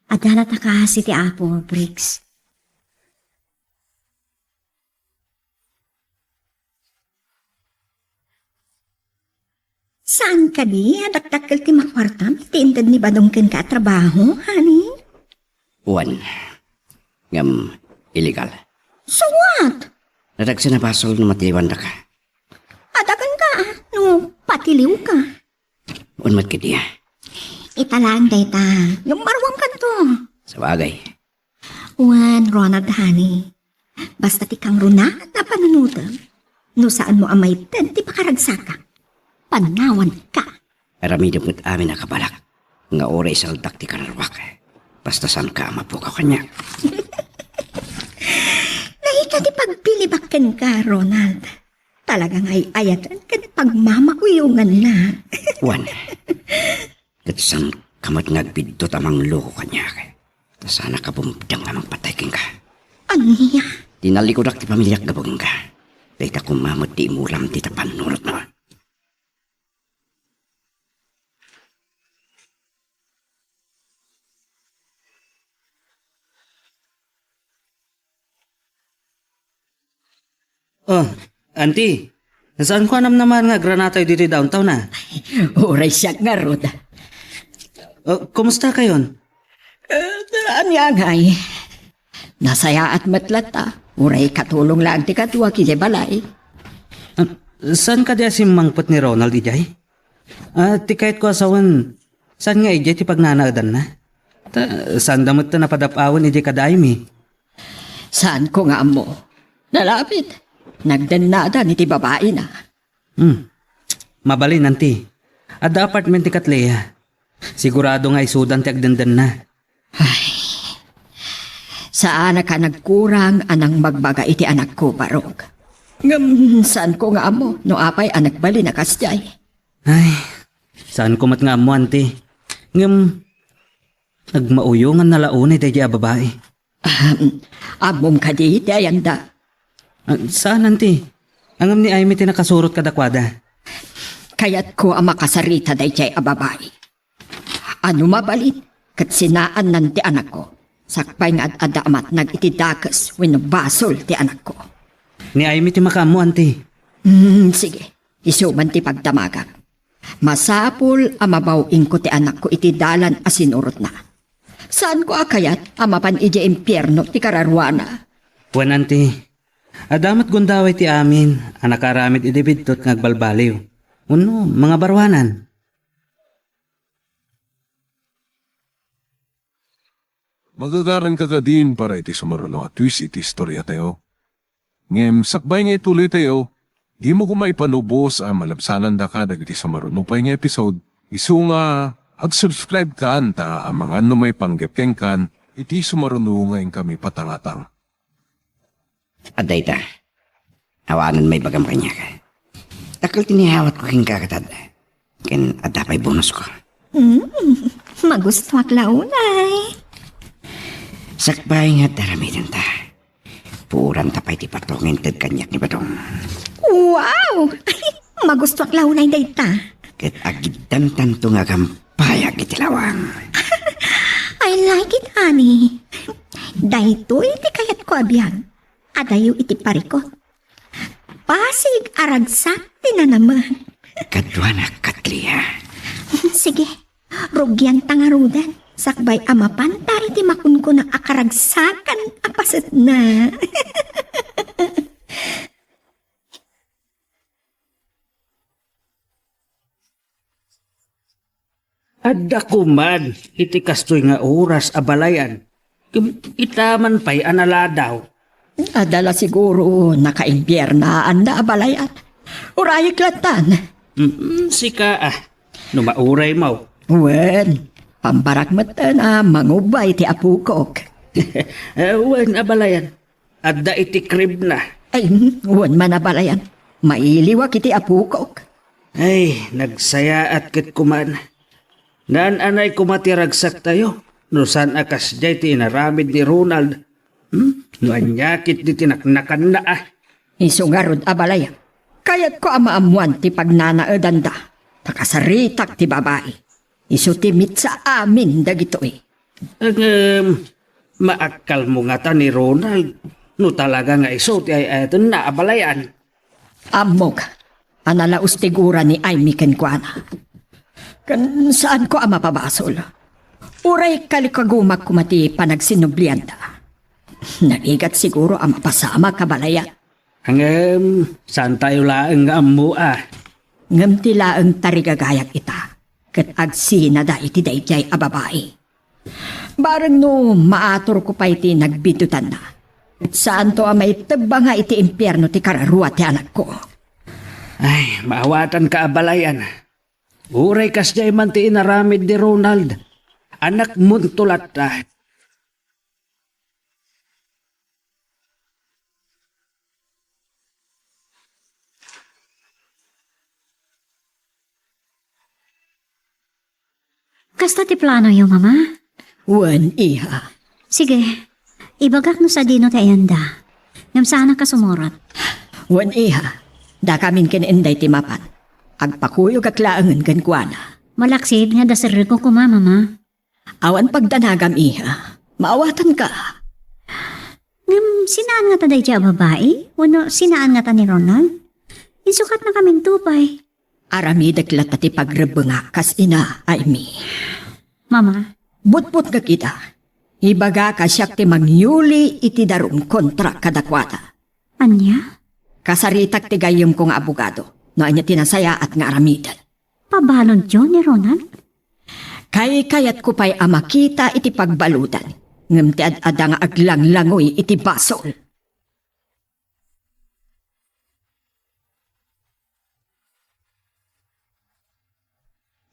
C: Adala ta kasi ti apo, Briggs.
F: Saan ka di? Adaktakal ti makwartam. Tiintad ni badongkin ka trabaho, honey?
E: Uwan. Ngam, illegal.
F: So what?
E: Natagsa na pasol na matiwan da ka.
F: Adakan ka, no patiliw ka.
E: Unmat ka diya.
F: Italaan day ta. Yung marwang ka to.
E: Sa bagay.
F: Juan, Ronald, honey. Basta ti kang runa na panunutan. No saan mo amay ten ti pakaragsaka. Panawan ka.
E: Aramidam mo't amin nakabalak. Nga oray saldak ti kararwak. Basta saan ka mapukaw kanya.
F: Nahika di pagpilibakan ka, Ronald. Talagang ay ayatan ka di pagmamakuyungan na.
E: Wan. Kat saan kamat nagbidot amang loko kanya. Sana ka bumdang amang patayking ka.
F: Ano niya?
E: Tinalikodak ti pamilyak gabong ka. Dahita kumamot di muram ti tapanunot na.
G: Oh, auntie. Nasaan ko anam naman nga granata dito downtown na?
D: Uray siya nga, Rod.
G: Oh, kumusta kayon?
D: Anya ngay. Nasaya at matlata. Uray katulong lang ti katwa kiti balay.
G: Saan ka diya si mangpot ni Ronald ijay? Ti kahit ko asawan, saan nga ijay ti pagnanaadan na? Saan damot na napadapawan ijay kadaymi?
D: Saan ko nga mo? Nalapit. Nagdanada ni ti babae na.
G: Mabalin, auntie. Ada apartment ti Katleya. Sigurado nga isudan ti agdandan na.
D: Saan ka nagkurang anang magbaga iti anak ko, Barog? Saan ko nga mo? No apay anak bali na kasjay.
G: Ay, saan ko mat nga mo, auntie? Nagmauyungan na launay tayo diya babae.
D: Amom ka di, dayanda.
G: Saan, auntie? Angam ni Aimee tinakasurot kadakwada.
D: Kaya't ko ang makasarita dayjay a babae. Ano mabalit? Kat sinaan nan ti anak ko. Sakpay nga at adamat nagitidakas when basol ti anak ko.
G: Ni Aimee ti makamo, auntie.
D: Sige, isuman ti pagdamagak. Masapul amabawing ko ti anak ko iti dalan asinurot na. Saan ko akayat amapan iti impyerno ti kararwana?
G: Wan, auntie. Adamat gundaway ti amin, anak aramid idibidtot ngagbalbaliw. Uno, mga barwanan.
A: Magagaran ka din para iti sumaruno at twist iti istorya tayo. Ngem, sakbay nga ituloy tayo, di mo kumaipanubos ang malabsanan da ka dagiti sumaruno pa yung episode. Isu nga, ag-subscribe ka anta ang mga ano may panggapkeng kan, iti sumaruno ngayon kami patangatang.
E: Aday ta. Awanan may bagam kanya ka. Takal tinihawat ko king kakatad. Ken adapay bonus ko.
F: Magusto ak launay.
E: Sakbay nga daramitan ta. Puran tapay ti patongin tad kanyak ni Badong.
F: Wow! Magusto ak launay dayta.
E: Ket agidan tanto nga kampayag iti lawang.
F: I like it, honey. Daytoy iti kayat ko abyan. Adayo iti parikot. Pasig aragsak ti na naman.
E: Kadwa na Katleya.
F: Sige, rugyan tangarudan. Sakbay amapanta iti makun ko na akaragsakan apasat na.
G: Adda kuman, iti kastoy nga oras abalayan. Itaman pa'y analadaw.
D: Adala siguro nakaimpyernaan na abalayat. Urayi klatan.
G: Sika numauray mo.
D: Wen, pambarak mata na mangubay ti apukok.
G: Wen abalayan. Adda iti krib na.
D: Ay, wen man abalayan. Mailiwak iti apukok.
G: Ay, nagsaya at kit kuman. Naan anay kumatiragsak tayo. No saan akas jay ti inaramid ni Ronald. No anyakit di tinaknakan na
D: Isungarod abalayan. Kayat ko amaamuan ti pagnanaedan da. Takasaritak ti babae. Isutimit sa amin dagito eh.
G: Maakal mo nga ta ni Ronald. No talaga nga iso ti ay eto na abalayan.
D: Amog, analaos tigura ni Aimee kenkwana. Kan saan ko ang mapabasol? Uray kalikagumag kumati panagsinublianta. Nagigat siguro ang mapasama kabalaya.
G: Saan tayo laang nga amu
D: Ngam tila ang tarigagayak ita. Kat agsina da iti dayjay a babae. Barang no maator ko pa iti nagbitutan na. Saan to ang maitaba nga iti impyerno ti kararua ti anak ko.
G: Ay, maawatan ka abalayan.
B: Uray kas jay man ti inaramid ni Ronald. Anak mo tulat na.
C: Kasta ti plano yo, mama?
D: Wan, iha.
C: Sige, ibagak no sa dino ti ayanda. Ngam sana ka sumurot.
D: Wan, iha. Da kamin kinenday ti mapan. Agpakuyog aklaangan kan kuana.
C: Malaksid nga dasar ko kuma, mama.
D: Awan pagdanagam, iha. Maawatan ka.
C: Ngam sinaan nga ta day ti a babae? Wano sinaan nga ta ni Ronald? Insukat na kaming tupay.
D: Aramidak lata ti pagrebanga kas ina ay mi.
C: Mama,
D: Butbut ka kita. Ibaga ka siyak ti mangyuli iti darum kontra kadakwata.
C: anya?
D: Kasaritak ti gayom kong abogado. No anya tinasaya at nga aramidan.
C: Pabalon yun ni Ronald?
D: Kayat ko pa'y amakita iti pagbaludan. Ngam ti ad-ada nga aglang-langoy iti basol.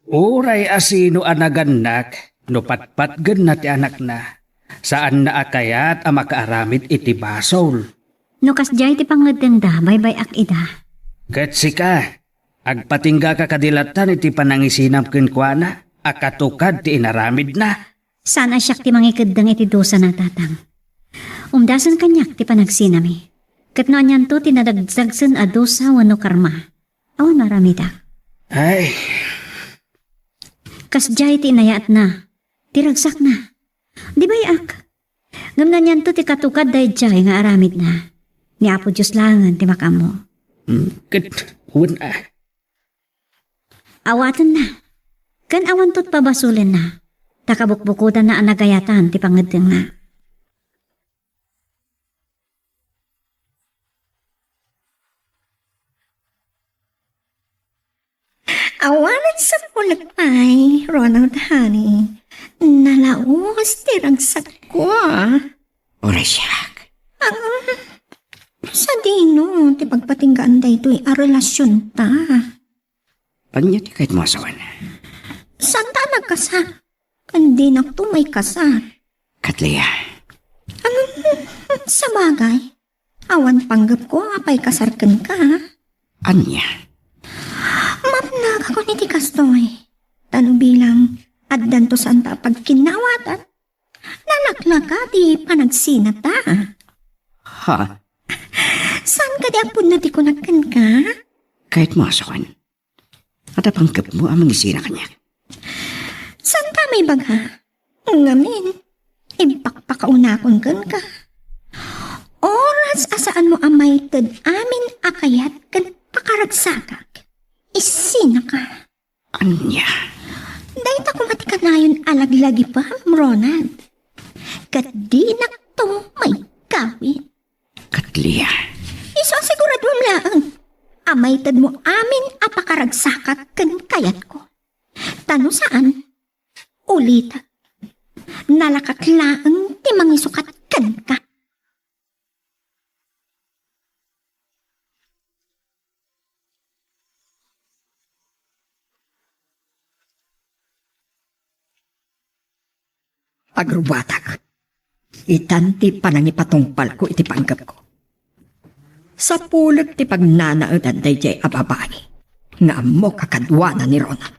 B: Uray asino anaganak, no patpatgan na ti anak na. Saan na akayat ang makaaramid iti basol.
C: No kasjay ti pangaganda, bye-bye ak ida.
B: Katsi ka, agpatingga ka kadilatan iti panangisinap kinkwana, akatukad ti inaramid na.
C: Sana siyak ti mangikadang iti dosa na tatang. Umdasan kanyak ti panagsinami. Kat no anyan to tinadagzagsan a dosa wano karma. Awan maramida.
B: Ay,
C: Kasjay ti inayat na. Tiragsak na. Di ba yak? Ngam na niyan to ti katukad dahi jay nga aramid na. Ni Apo Diyos langan ti makamo.
B: huwag ah.
C: Awatan na. Kan awan to't pabasulin na. Takabukbukutan na anagayatan ti pangadeng na.
F: Awanan sa pulagpay, Ronald honey. Nalaos tiragsak ko ah.
E: Oray siyak.
F: Sa dino, ti pagpatinggaan da ito'y a relasyon ta.
E: Panya ti kahit mo asawan.
F: Saan ta nagkasa? Kandi na to may kasa.
E: Katleya,
F: Sa bagay, awan panggap ko apay kasarkan ka.
E: anya?
F: Mapnag ako ni ti kastoy. Tanong bilang, addan to saan ta pagkinawatan. Nalaklaka di panagsinat ta.
E: Ha?
F: Saan ka di apod na ti kunakan ka?
E: Kahit mo asawan. At apangkap mo ang mangisina kanya.
F: Saan ta may baga? Ngamin, ipakpakaunakon kan ka. Oras asaan mo amay tad amin akayat kan pakaragsakak. Isina ka.
E: Anya?
F: Dahil ako matikanayon alaglagi pa, Ronald. Kadinak to may gawin.
E: Katleya,
F: Iso sigurado mo lang. Amay tad mo amin apakaragsakat kan kayat ko. Tano saan? Ulita. Nalakaklaan ti mangisukat kan ka.
D: Agrubatak. Itanti panangipatungpal ko iti panggap ko. Sa pulag ti pagnanaudan day jay ababay. Nga mo kakadwana ni Ronald.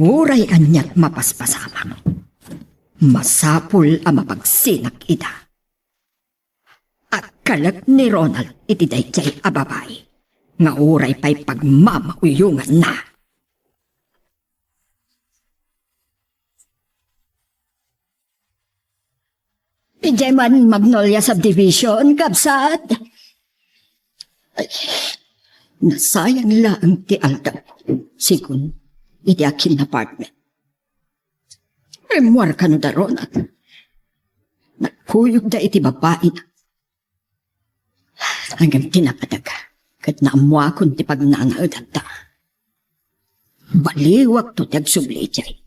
D: Uray anyat mapaspasamang. Masapul ang mapagsinak ida. At kalag ni Ronald iti day jay ababay. Nga uray pa'y pagmamauyungan na. Ijay man Magnolia Subdivision, kapsat. Ay, nasayang lang ti Alda. Sigun, iti akin apartment. Remuar ka no daron at nagkuyog da iti babae na. Hanggang tinapadag, kat naamwa kon ti pagnanaodan ta. Baliwag to tagsubli jay.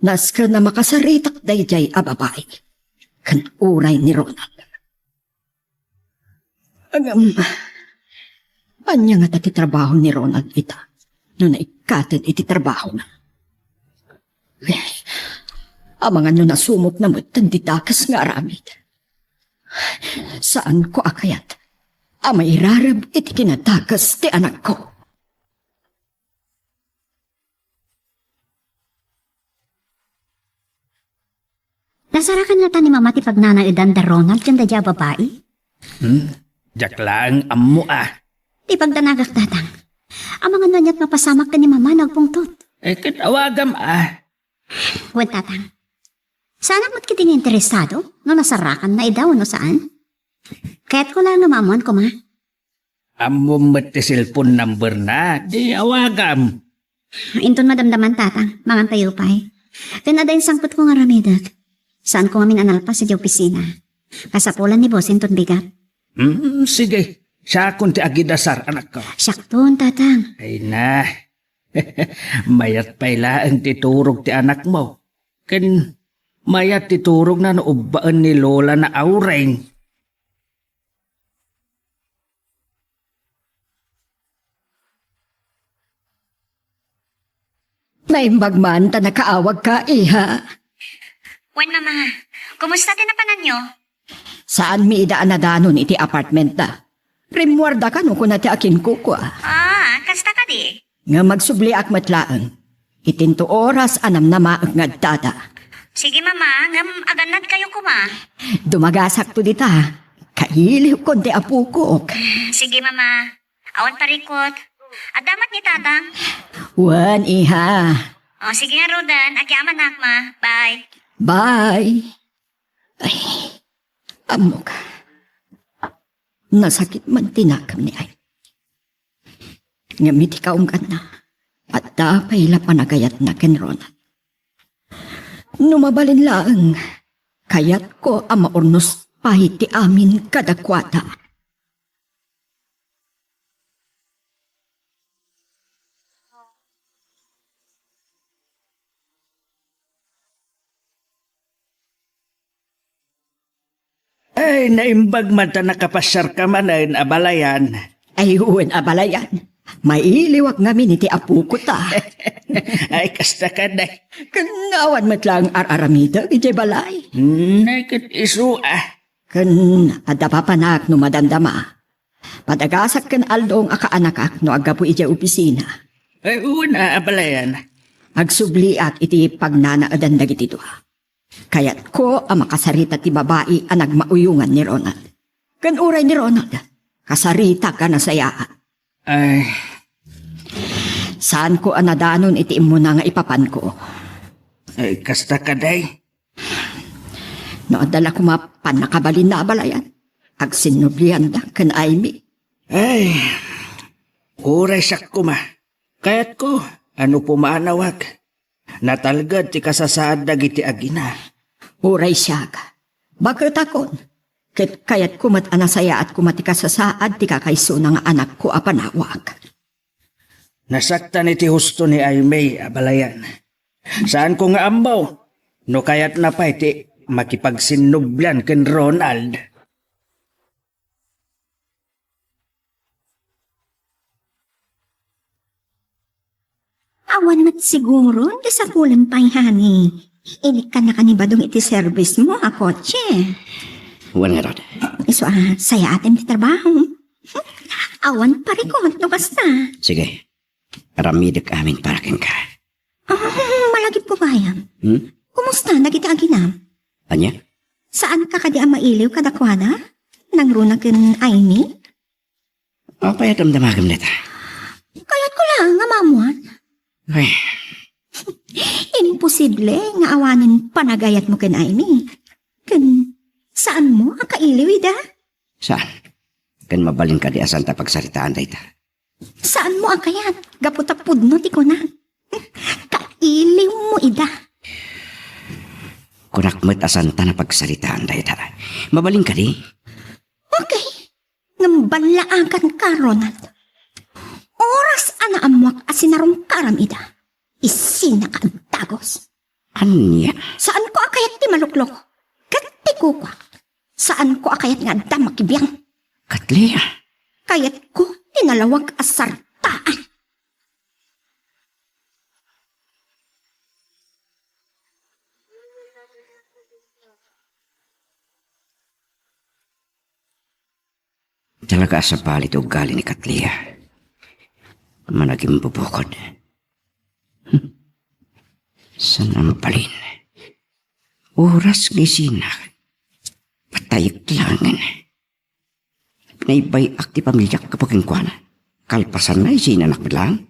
D: Naska na makasaritak day jay a babae. Kan uray ni Ronald. Anya nga tati trabaho ni Ronald ita. no naikatan iti trabaho na. Amangan no nasumok na mo't tanditakas nga aramid. Saan ko akayat? Amay irarab iti kinatakas ti anak ko.
C: Nasarakan na ta ni mama ti pagnanaidan da Ronald kan dadya babae?
B: Diyak lang ammo
C: Ti pagdanagak tatang. Ang mga nanyat mapasamak ka ni mama nagpungtot.
B: Katawagam
C: Wen tatang. Saan mo't kiting interesado? No nasarakan na idaw no saan? Kaya't ko lang namamuan ko ma.
B: Ammo met ti cellphone number na. Di awagam.
C: Inton madamdaman tatang, mangan tayo pa'y. Kanadayin sangkot ko nga ramidag. Saan ko nga minanalpas sa di opisina? Kasapulan ni boss inton bigat.
B: Sige. Siya kung ti agidasar anak ko.
C: Sakton tatang.
B: Ay na. Mayat pala ang titurog ti anak mo. Kan mayat titurog na naubaan ni Lola na aureng.
D: Naimbag man ta nakaawag ka, iha.
C: Wen mama, kumusta tinapanan nyo?
D: Saan mi idaan na danon iti apartment na? Primwarda ka no kung nati akin kukwa.
C: Kasta ka di.
D: Nga magsubli ak matlaan. Itinto oras anam na maag ngadtada.
C: Sige mama, ngam aganad kayo kuma.
D: Dumagasak to dita. Kailiw konti apukok.
C: Sige mama, awan parikot. Adamat ni tatang.
D: Wan, iha.
C: O sige nga Rodan, aki amanak ma. Bye.
D: Bye. Ay, amok. Nasakit man tinakam ni ay. Ngamit ikaw ka na. At tapay la panagayat na ken Ronald. Numabalin lang. Kayat ko ang maurnos pahiti amin kadakwata.
B: Ay, naimbag man ta nakapasyar ka man ay abalayan.
D: Ay huwen abalayan. Mailiwag ngamin iti apu ko ta.
B: Ay, kasta ka na.
D: Kanawan matlang araramida, iti balay.
B: Nakit isu
D: Kan adapapanak no madandama. Padagasak kan aldong akaanakak no agapu iti opisina.
B: Ay, una abalayan.
D: Agsubliak iti pagnanaadan dagiti duha. Kayat ko ang makasarita ti babae ang nagmauyungan ni Ronald. Kan uray ni Ronald, kasarita ka na sayaan.
B: Ay,
D: Saan ko anadanon iti imo na nga ipapan ko.
B: ay kasta ka day.
D: Naadala ko mapan nakabalin na abalayan. Agsinublihan da kan Aimee.
B: Ay, uray sak ko ma. Kayat ko, ano pumanawag. Natalgad ti kasasaad dagiti agina.
D: Uray siya ka. Bakit akon? Kayat kumat anasaya at kumati kasasaad ti kakaiso nga anak ko apanawag.
B: Nasaktan iti husto ni Aimee abalayan. Saan ko nga ambaw? No kayat na pa iti makipagsinublan ken Ronald.
F: Awan mat siguro, di sa kulang pa'y hani. Inik ka na kanibadong iti service mo, a kotse.
E: Wan nga rod.
F: Iso saya atin ti trabaho. Awan parikot, no basta.
E: Sige. Ramidik amin para ken ka.
F: Malagip po bayam.
E: Hmm?
F: Kumusta, nagita aginam?
E: Anya?
F: Saan ka kadi ang mailiw kadakwana? Nang runa ken Aimee?
E: O payat ang damagam neta.
F: Kayat ko lang nga mamuan.
E: Ay,
F: Imposible nga awanin panagayat mo ken Aimee. Ken, saan mo ang kailiw, ida?
E: saan? Kan mabalin ka di asan ta pagsaritaan dayta.
F: Saan mo ang kayat? Gaputapud no ti ko na. Kailiw mo, ida.
E: Kunakmet asan ta na pagsaritaan dayta. Mabalin ka di?
F: Okay. Ngambalaakan ka, Ronald. Oras anaamuak asinarong karam, ida. Isina ka ang tagos.
E: Anya?
F: Saan ko akayat ti maluklok? Kati ko kwa. Saan ko akayat nga damakibiyang?
E: Katlia.
F: Kayat ko tinalawag asartaan.
E: Talaga sa palit o gali ni Katlia. Managing bubukod. San ang palin? Oras ni Sina. Patayag langan. Pinaibay akti pamilya kapag ang kuwan. Kalpasan na isinanak lang.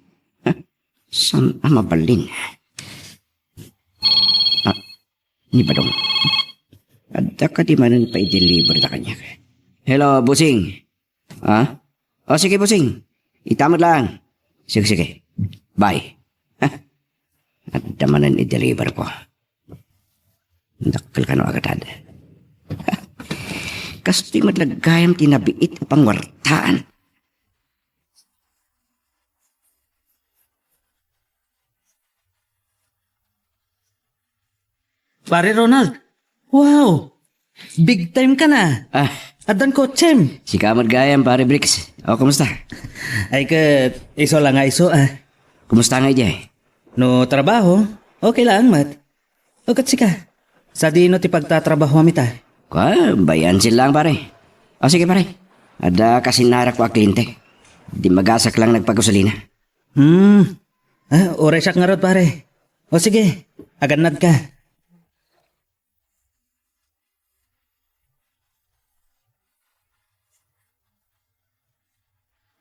E: San ang mabalin? Ni Badong. Adda ka di manan pa i-deliver na kanya. Hello, busing. O sige, busing. Itamad lang. Sige. Bye. Adda manan i-deliver ko. Dakal ka no agatad. Kasto'y madlagayam tinabiit upang wartaan.
G: Pare Ronald, wow! Big time ka na. Adan ko, Chem.
E: Si Kamad Gayam, pare Bricks. O, kumusta?
G: Ay iso lang nga iso
E: Kumusta nga ijay?
G: No trabaho, okay lang mat. O sika, sa dino ti pagtatrabaho amita.
E: Bayan lang pare. O sige pare. Ada kasinarak ko kliyente. Di magasak lang nagpagasolina.
G: Oray siyak nga rod pare. O sige, aganad ka.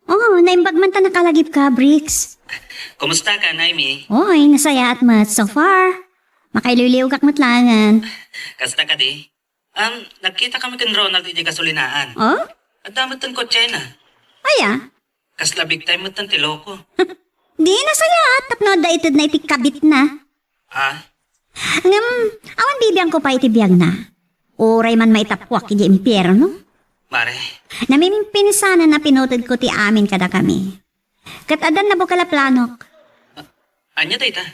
C: Oh, naimbag man ta nakalagip ka, Bricks.
G: Kumusta ka, Naimi?
C: Oy, nasaya at mat so far. Makaililiw kak matlangan.
G: Kasta ka di? Nagkita kami kan Ronald di kasulinaan.
C: Oh?
G: At damat ang kotse na.
C: Aya?
G: Kasla big time mo tan tiloko.
C: Di nasaya at tapno da itid na itikabit na. Awan bibiyang ko pa itibiyag na. Oray man maitapwak iti impyerno.
G: Mare.
C: Namimimpinsanan na pinutod ko ti amin kada kami. Katadan na bukala planok.
G: Anya dayta?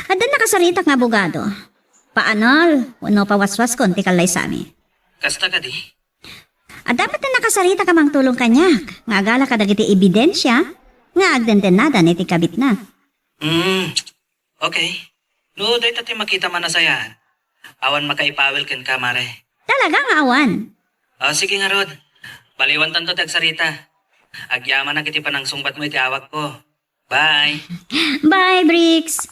C: Adan nakasarita nga abogado. Paanol, uno pawaswas konti kalay sa amin.
G: Kasta ka di?
C: At dapat na nakasarita ka mang tulong kanyak. Nga agala ka dagiti ebidensya. Nga agdenden na dan iti kabit na.
G: Okay. No, dayta ti makita man na saya. Awan makaipawil ken ka, mare.
C: Talaga nga awan.
G: Sige nga, Rod. Baliwan tanto tagsarita. Agyaman na kiti panang sungbat mo iti awak ko. Bye.
C: Bye, Bricks.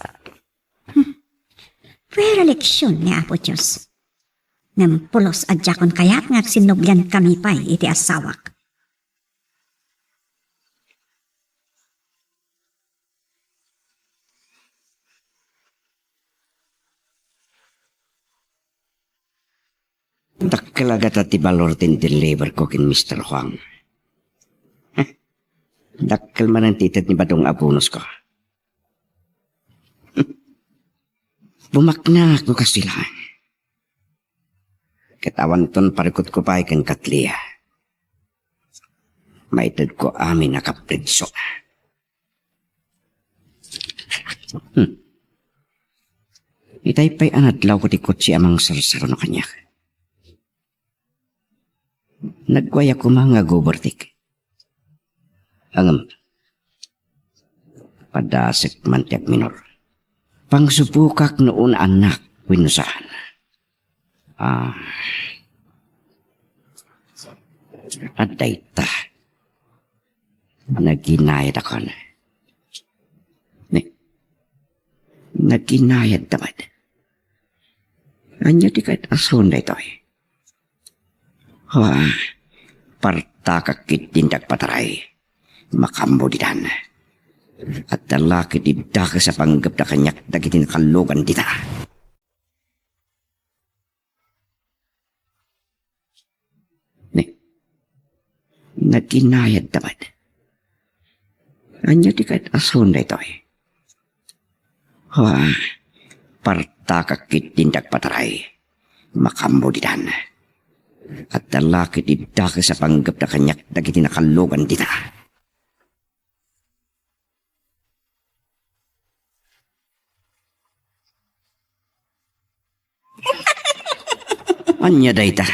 C: Pwera leksyon ni Apo Diyos. Ngam pulos adjakon kaya't nga sinubyan kami pa'y iti asawak.
E: Dakkalagat at ibalor tin deliver ko kin Mr. Huang. Dakkal man ang titat ni Badong abunos ko. Bumakna ako kasila. Katawan ton parikot ko pa ikan Katlia. Maitad ko amin nakapredso. Itay pa'y anadlaw ko ti kotsi amang sarsaro na kanya. Nagwaya ko mga gubertik. Padasik mantiak minor. Pangsupukak noon anak winusahan. At dayta. Naginayad ako na. Naginayad tamad. Anya di kahit asun na ito eh. Parta kakit tindak pataray. Makambo ditan. At talaki dibda ka sa panggap na kanyak dagitin kalugan dita. Naginayad tamad. Anya di kahit asun na ito eh. Parta kakit tindak pataray. Makambo ditan. At talaki dibda ka sa panggap na kanyak dagitin kalugan dita. Anya dayta.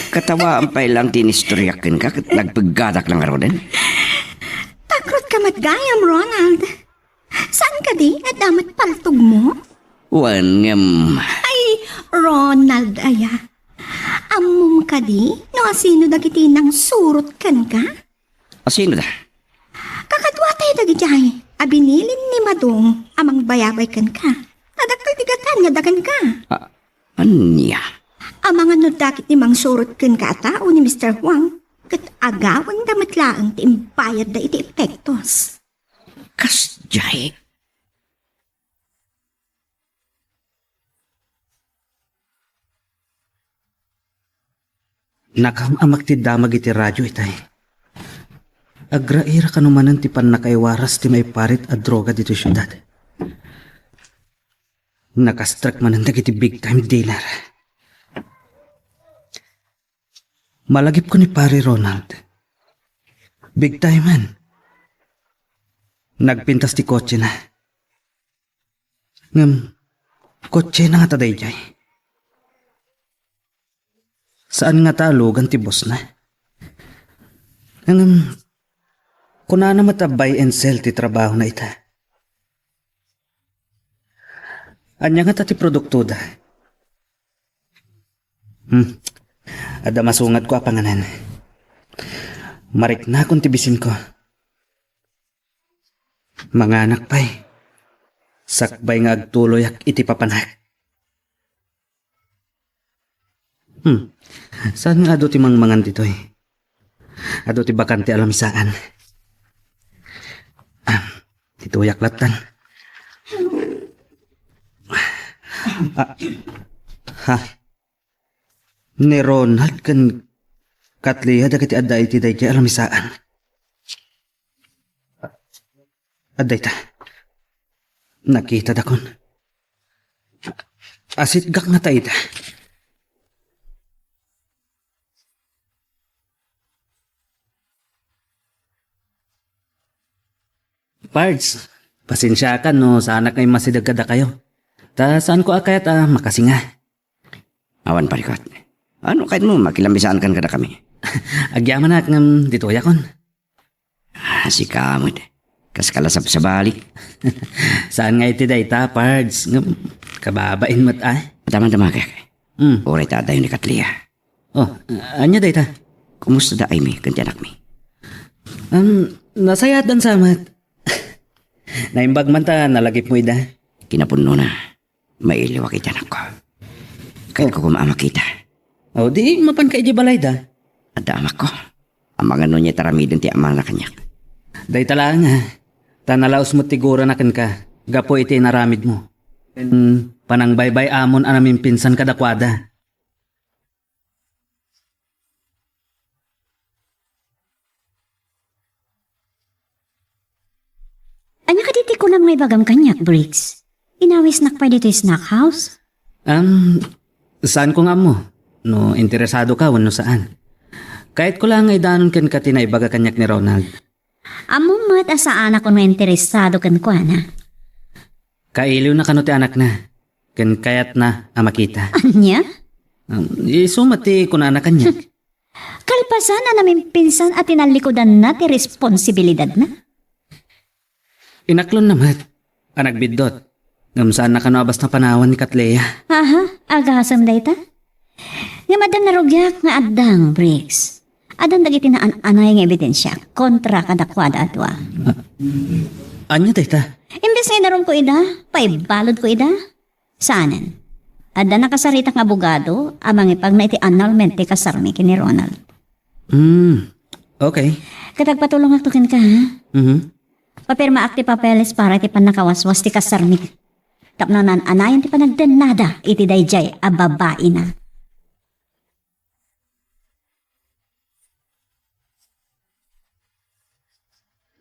E: Katawaan pa ilang tinistoryakin ka kat nagpagadak lang araw din.
F: Takrot ka matgayam, Ronald. Saan ka di? At damat paltog mo?
E: Wangam.
F: Ay, Ronald, aya. Amom ka di? No asino dagiti nang surot kan ka?
E: Sino da?
F: Kakadwa tayo dagijay. Abinilin ni Madong amang bayabay kan ka. Nadakal tigatan nga dagan ka.
E: Anya?
F: Amang ano dakit ni mang surot kan ka tao ni Mr. Huang. Kat agawan damat laang ti imbayad da iti epektos.
E: Kasjay?
G: Nakamamak ti damag iti radyo itay. Agraira ka numanan ti pan nakaiwaras ti may parit a droga dito syudad. Nakastrak manan dagiti big time dealer. Malagip ko ni pare Ronald. Big time man. Nagpintas ti kotse na. Kotse na nga taday jay. Saan nga talugan ti boss na? Kuna na mata buy and sell ti trabaho na ita. Anya nga ta ti produkto da. Ada masungat ko apanganan. Marik na akong tibisin ko. Mga anak pa'y. Sakbay nga agtuloy ak iti papanak. Saan nga ado ti mangmangan ditoy? Ado ti bakante alam saan. Tituyak latan. Ni Ronald kan katliya dagiti adda iti day alam saan. Adday ta. Nakita dakon. Asit gak nga tayo ta. Pards, pasensya ka no, sana kayo masidagkada kayo. Ta saan ko akayat makasinga.
E: Awan parikot. Ano kahit mo, makilambisaan kan kada kami.
G: Agyaman na ng dito yakon.
E: Si kamot. Kas kalasap sa balik.
G: Saan nga iti day ta, Pards? Kababain mo't
E: Tama-tama kaya. Oray ta dayo ni Katlia.
G: Oh, anya day ta?
E: Kumusta da ay mi, kanti anak mi?
G: Nasayat dan samat. Naimbag man ta, nalagip mo ida.
E: Kinapuno na. Mailiwa kita anak ko. Kahit ko kumaama kita.
G: O di, mapan ka iji balay da.
E: Ada amak ko. Ang mga nunya taramidin ti ama na kanyak.
G: Day tala nga. Tanalaos mo tigura na kan ka. Gapo iti naramid mo. Panang baybay amon anamin pinsan kadakwada.
C: Anya ka diti ko lang may bagam kanyak, Briggs. Inawis nakpay dito yung snack house?
G: Saan ko nga mo? No, interesado ka, wano saan? Kahit ko lang ay danon kan katinay baga kanyak ni Ronald.
C: Amo mat asaan ako no interesado kan ko, ana?
G: Kailiw na kano ti anak na. Kan kayat na amakita.
C: Anya?
G: Isumati ko na anak kanyak.
C: Kalpasan na namin pinsan at tinalikodan na ti responsibilidad na.
G: Inaklon namat. Anak bidot. Saan na kanabas na panawan ni Katleya.
C: Aha, agasam day ta? Nga madan narugyak nga addang, Briggs. Adan dagiti na anay nga ebidensya kontra kadakwada atwa.
G: Anya tayta?
C: Imbes nga naroon ko ida, paibalod ko ida. Saanan? Adan nakasaritak nga abogado, amang ipag na iti annulment ti kasarmi kini Ronald.
G: Okay.
C: Katagpatulong aktukin ka, ha? Papirma akti papeles para iti panakawaswas ti kasarmi. Tapno nan anayan ti panagdenada iti dayjay a babae na.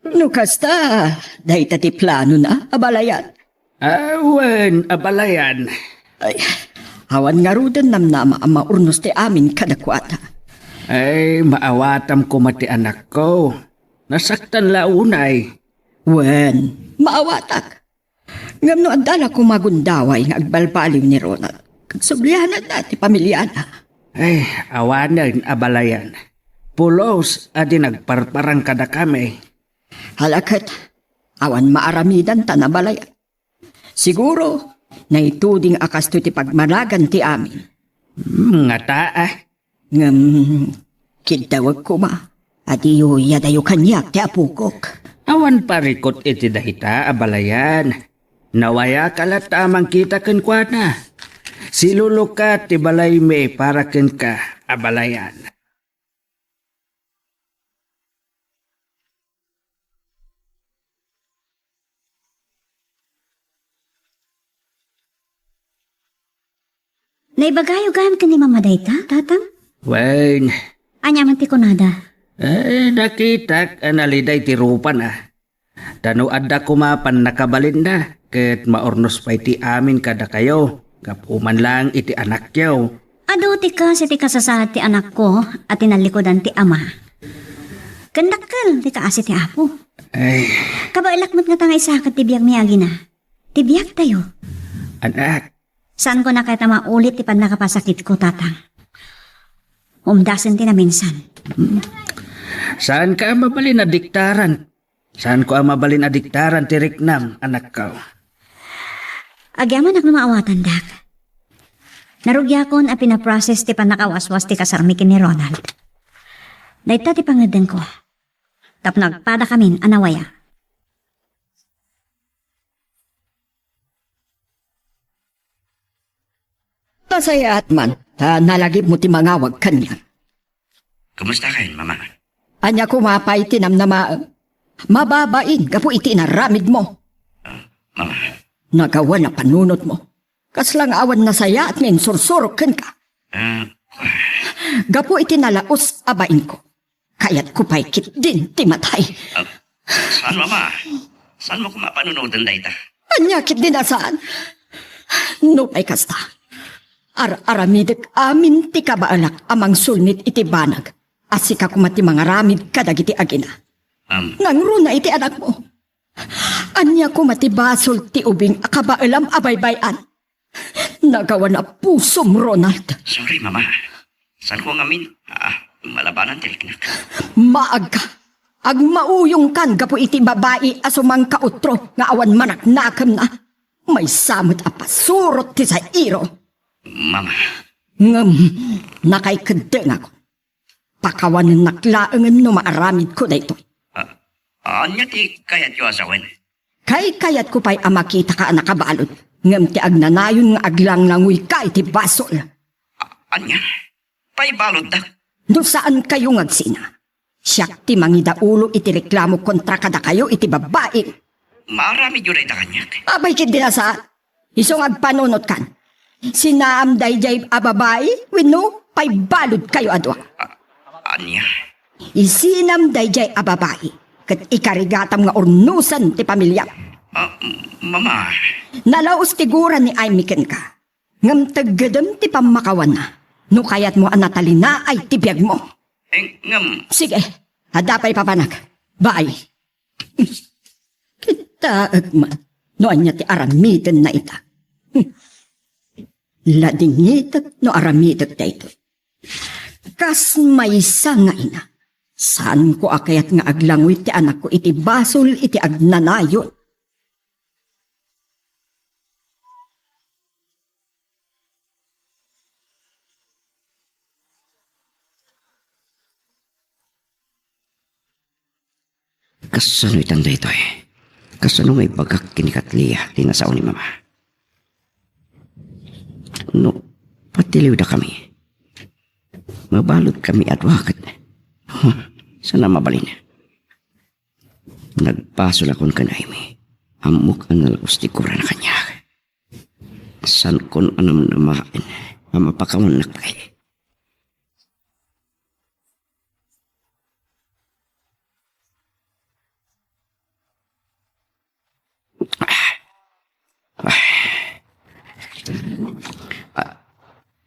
D: No kasta, dahi ti plano na, abalayan.
G: Awan, abalayan.
D: Ay, awan nga rudan namnama ang maurnos ti amin kadakwata.
G: Ay, maawatam ko mati anak ko. Nasaktan launay.
D: Wen, maawatak. Ngam no andala ko magundaway nga agbalbaliw ni Ronald. Kagsublihanan na ti pamilyana.
G: Ay, awanan abalayan. Pulos adi nagparparang kada kami.
D: Halakat, awan maaramidan tanabalayan. Siguro, naituding akas to ti pagmalagan ti amin.
G: Nga taa,
D: Kidawag ko ma. At iyo yadayo kanyak ti apukok.
B: Awan parikot iti dahita abalayan. Nawaya kalat tamang kita ken kuana. Silulukat ti balay me para ken ka abalayan.
C: Naibagayo gam ka ni Mama Dayta, tatang?
B: Wen,
C: Anya man ti kunada.
B: nakitak analiday ti rupan Tano adda kumapan nakabalin na. Ket maornos pa iti amin kada kayo. Kapuman lang iti anak yaw.
C: Ado ti ka si ti kasasaad ti anak ko at tinalikodan ti ama. Kandakkel ti kaasi ti apo.
B: Ay,
C: Kabailakmat nga tanga isakat ti biyag mi agina. Ti biyag tayo.
B: anak,
C: Saan ko na kaya maulit ti pan nakapasakit ko, tatang? Umdasan ti na minsan.
B: saan ka mabalin na diktaran? Saan ko ang mabalin na diktaran ti Riknam, anak ko?
C: Agyaman ak numaawatan, dak. Narugyakon a pinaprocess ti panakawaswas ti kasarmikin ni Ronald. Dayta ti pangadan ko. Tap nagpada kamin anawaya.
D: Tasaya at man, nalagip mo ti mangawag kanya.
E: Kumusta kayo, mama?
D: Anya kumapay tinamnama. Mababain, kapo iti naramid mo.
E: Mama,
D: Nagawa na panunot mo. Kaslang awan na saya at ngayon sursurok ka. Gapo iti nalaos abain ko. Kaya't kupaykit din ti matay.
E: saan, mama? Saan mo kumapanunodan na ita?
D: Anyakit din asaan. No ay kasta. Aramidik amin ti kabaalak amang sulnit iti banag. Asika kumati mga ramid kadagiti agina. Nangruna iti anak mo. Anya kumati basol ti ubing akabaalam abaybayan. Nagawa na pusom, Ronald.
E: Sorry, mama. Saan ko ngamin? Malabanan tiliknak.
D: Maag ka. Ag mauyong kan gapo iti babae asumang kautro nga awan manak nakam na. May samot apasurot ti sa iro.
E: Mama,
D: Nakaikadeng ako. Pakawanan naklaangan no maaramid ko dayto.
E: anya ti kayat yo asawen?
D: Kayat ko pa'y amakita ka nakabalod. Ngam ti agnanayon nga aglang langoy ka iti basol.
E: Anya? Paibalod da.
D: Do saan kayo ngagsina? Siyak ti mangida ulo iti reklamo kontra kada kayo iti babae.
E: Marami yun da kanyak.
D: Abay kid din sa isong agpanunot kan. Sinaam dayjay ababay, wino, pa'y balod kayo adwa.
E: Anya?
D: Isinam dayjay ababay, kat ikarigatam nga ornusan ti pamilya.
E: Mama,
D: Nalaos tiguran ni Aimiken ka. Ngam taggadam ti pamakawan na. No kayat mo anatalina ay tibiyag mo.
E: ngam,
D: Sige, hadapay papanak. Bye. Kita agman. No anya ti aramiden na ita. Ladingitat no aramidat da ito. Kas may isa nga ina. Saan ko akayat nga aglangoy ti anak ko iti basol iti agnanayon.
E: kasano itanda ito eh? Kasano may bagak kinikatliya tinasaw ni mama? No, patiliw da kami. Mabalot kami at wakit. Sana mabalin. Nagpasol akong kanaymi. Amok ang nalakos ti kura na kanya. San kon anam namain. Mamapakawan nakay.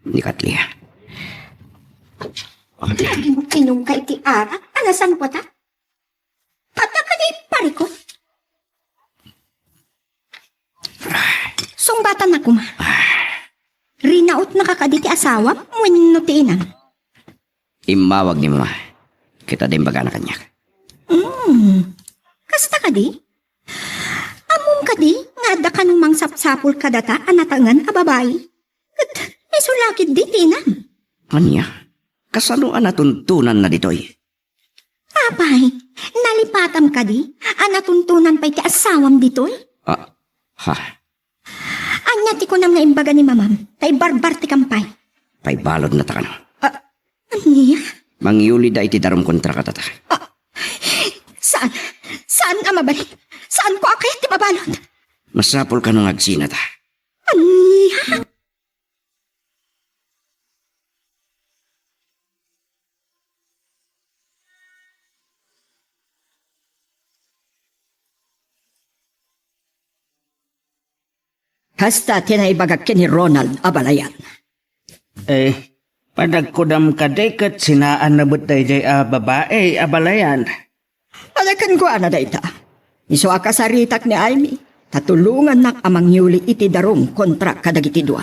E: Ni Katlia.
F: Inom ka iti ara? Alasan ko ta? Pata ka di pariko? Sungbatan na kuma. Rinaot na kakaditi asawa, muwin no ti inang.
E: Imawag ni mama. Kita din baga na kanya.
F: Kasta ka di? Among ka di, nga da ka nung mang sapsapul ka data, anatangan a babae. At isulakit di tinang.
E: Anya? Kasanuan na tuntunan na ditoy.
F: Apay, nalipatam ka di? Natuntunan pa iti asawam ditoy?
E: Ha?
F: Anya ti ko nam na imbaga ni mamam, tay barbar ti kampay.
E: Paibalod na takano.
F: Anya?
E: Mangyuli da iti darom kontra katata.
F: Saan? Saan mabalik? Saan ko akit ti mabalot?
E: Masapol ka nung agsinata.
F: Anya?
D: Hasta tinaibagak ni Ronald abalayan.
G: Padagkudam kadekat sinaan na butay jay babae abalayan.
D: Alakan ko ana dayta. Iso akasaritak ni Amy. Tatulungan nak amang yuli iti darom kontra kadagiti dua.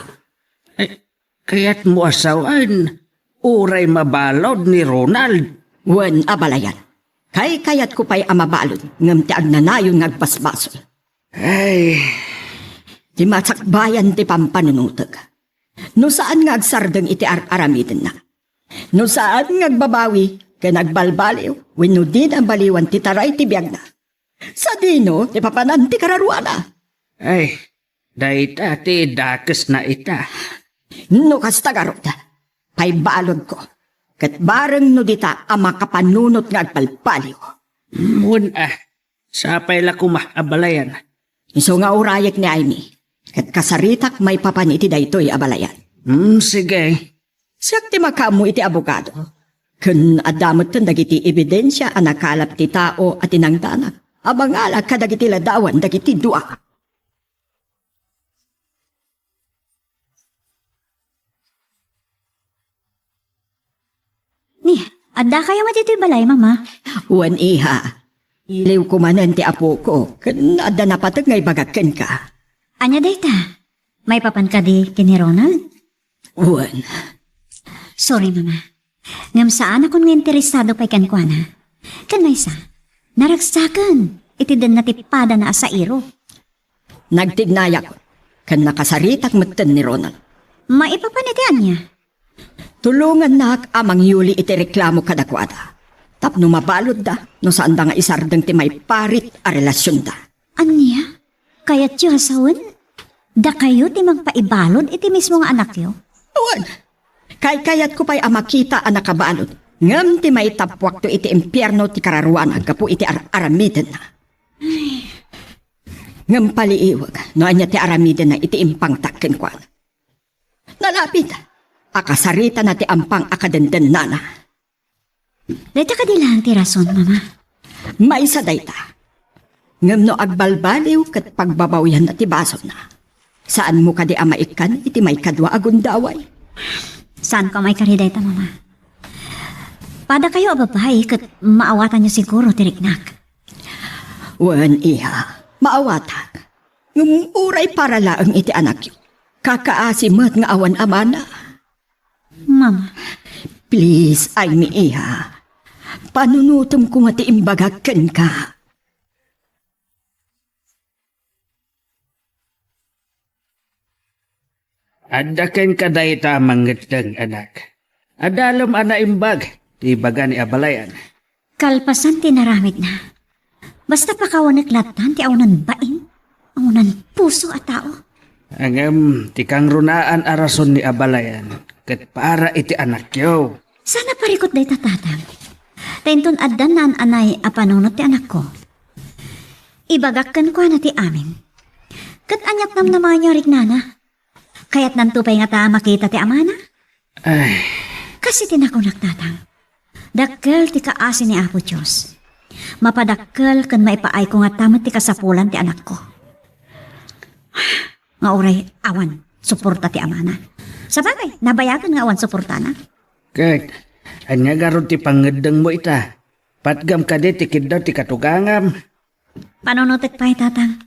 G: Kaya't mo asawan, uray mabalod ni Ronald.
D: Wen abalayan. Kayat ko pa'y amabalod ngam ti agnanayon ngagpasbasol. Ti matsakbayan ti pampanunutag. No saan nga agsardeng iti aramiden na. No saan nga agbabawi kaya nagbalbaliw wenno din ang baliwan ti taray ti biyag na. Sa dino ti papanan ti kararuana.
G: Dayta ti dakes na ita.
D: No kastagarot, pay balod ko. Kat bareng no dita ang makapanunot nga agpalpaliw.
G: Sapay la kumah abalayan.
D: Iso nga urayek ni Amy. Kat kasaritak may papaniti daytoy abalayan.
G: Sige.
D: Siyak ti makamu iti abogado. Kun adamot ten dagiti ebidensya ang nakalap ti tao at tinangtanak. Abangala kadagiti ladawan dagiti dua.
C: Ni, adda kayo matito'y balay, mama.
D: Wan iha. Iliw ko manen ti apo ko. Kun adda napatag ngay bagakken ka.
C: Anya dayta? May papan ka di kini Ronald?
D: Wan.
C: Sorry, mama. Ngam saan akong interesado pa'y kankwana. Kan may sa, naragsakan. Iti din natipada na asa iro.
D: Nagtignaya ko. Kan nakasaritak matan ni Ronald.
C: Maipapanitian niya.
D: Tulungan nak amang yuli iti reklamo kadakwada. Tapno mabalod da, no saan da nga isardeng ti may parit a relasyon da.
C: Anya? Kaya't yu hasawan? Da kayo ti magpaibalod iti mismo nga anak yo?
D: Awan, kayat ko pa'y amakita ang nakabalod. Ngam ti may tapwak to iti impyerno ti kararuan agapu iti aramiden na. Ngam paliiwag, no anya ti aramiden na iti impang takken kwa. Nalapit, akasarita na ti ampang akadenden nana.
C: Dayta ka dilang ti rason, mama.
D: May sa dayta. Ngam no agbalbaliw kat pagbabawyan na ti baso na. Saan mo ka di amaikan iti may kadwa agundaway?
C: Saan ka may karidayta, mama? Pada kayo ababay kat maawatan niyo siguro tiriknak.
D: Wan iha, maawatag. Ngumuray para laang iti anak yu. Kakaasimot nga awan amana.
C: Mama,
D: Please, ay mi iha. Panunutom ko nga ti imbagaken ka.
G: Adaken ka dayta mangetdang anak. Adalom ana imbag. Ti baga ni abalayan.
C: kalpasan tinaramid na. Basta pakawanak latan ti aunan bain, aunan puso at tao.
G: Angam, tikang runaan arason ni abalayan. Kat para iti anak yo.
C: Sana parikot day tatatang. Tainton addan naan anay apanunot ti anak ko. Ibagakkan ko na ti amin. Kat anyak nam naman nyo nana. Kaya't nantupay nga ta makita ti amana.
G: Ay,
C: Kasi tinakunak tatang. Dakkel ti kaasin ni Apo Diyos. Mapadakkel kan maipaay ko nga tamat ti kasapulan ti anak ko. Nga oray, awan, suporta ti amana. Sa bagay, nabayagan nga awan suporta na.
G: kat, anya garod ti pangedeng mo ita. Patgam ka di tikid daw ti katugangam.
C: Panunutek pa tatang.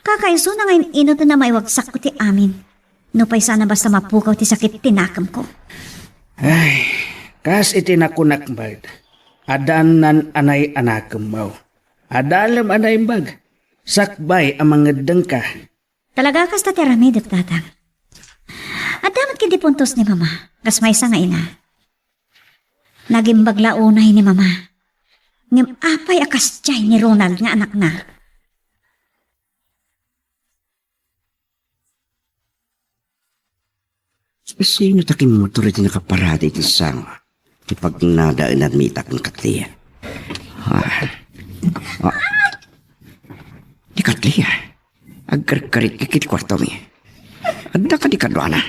C: Kakaiso na ngayon inot na maiwagsak ko ti amin. No pa'y sana basta mapukaw ti sakit tinakam ko.
G: Ay, kas iti nakunakbad. Adanan anay anakam mo. Adalam anay bag. Sakbay ang mangedeng ka.
C: Talaga kas ta tiramidot tatang. At damat kiti puntos ni mama. Kas may nga ina. Naging baglaunay ni mama. Ngem apay akas tiyay ni Ronald nga anak na.
E: Sino taking motor iti nakaparada iti sang? Ipag nadaan at mitak ng Katliya. Di Katliya. Agkarkarit kikit kwarto mi. Adda ka di kadwana.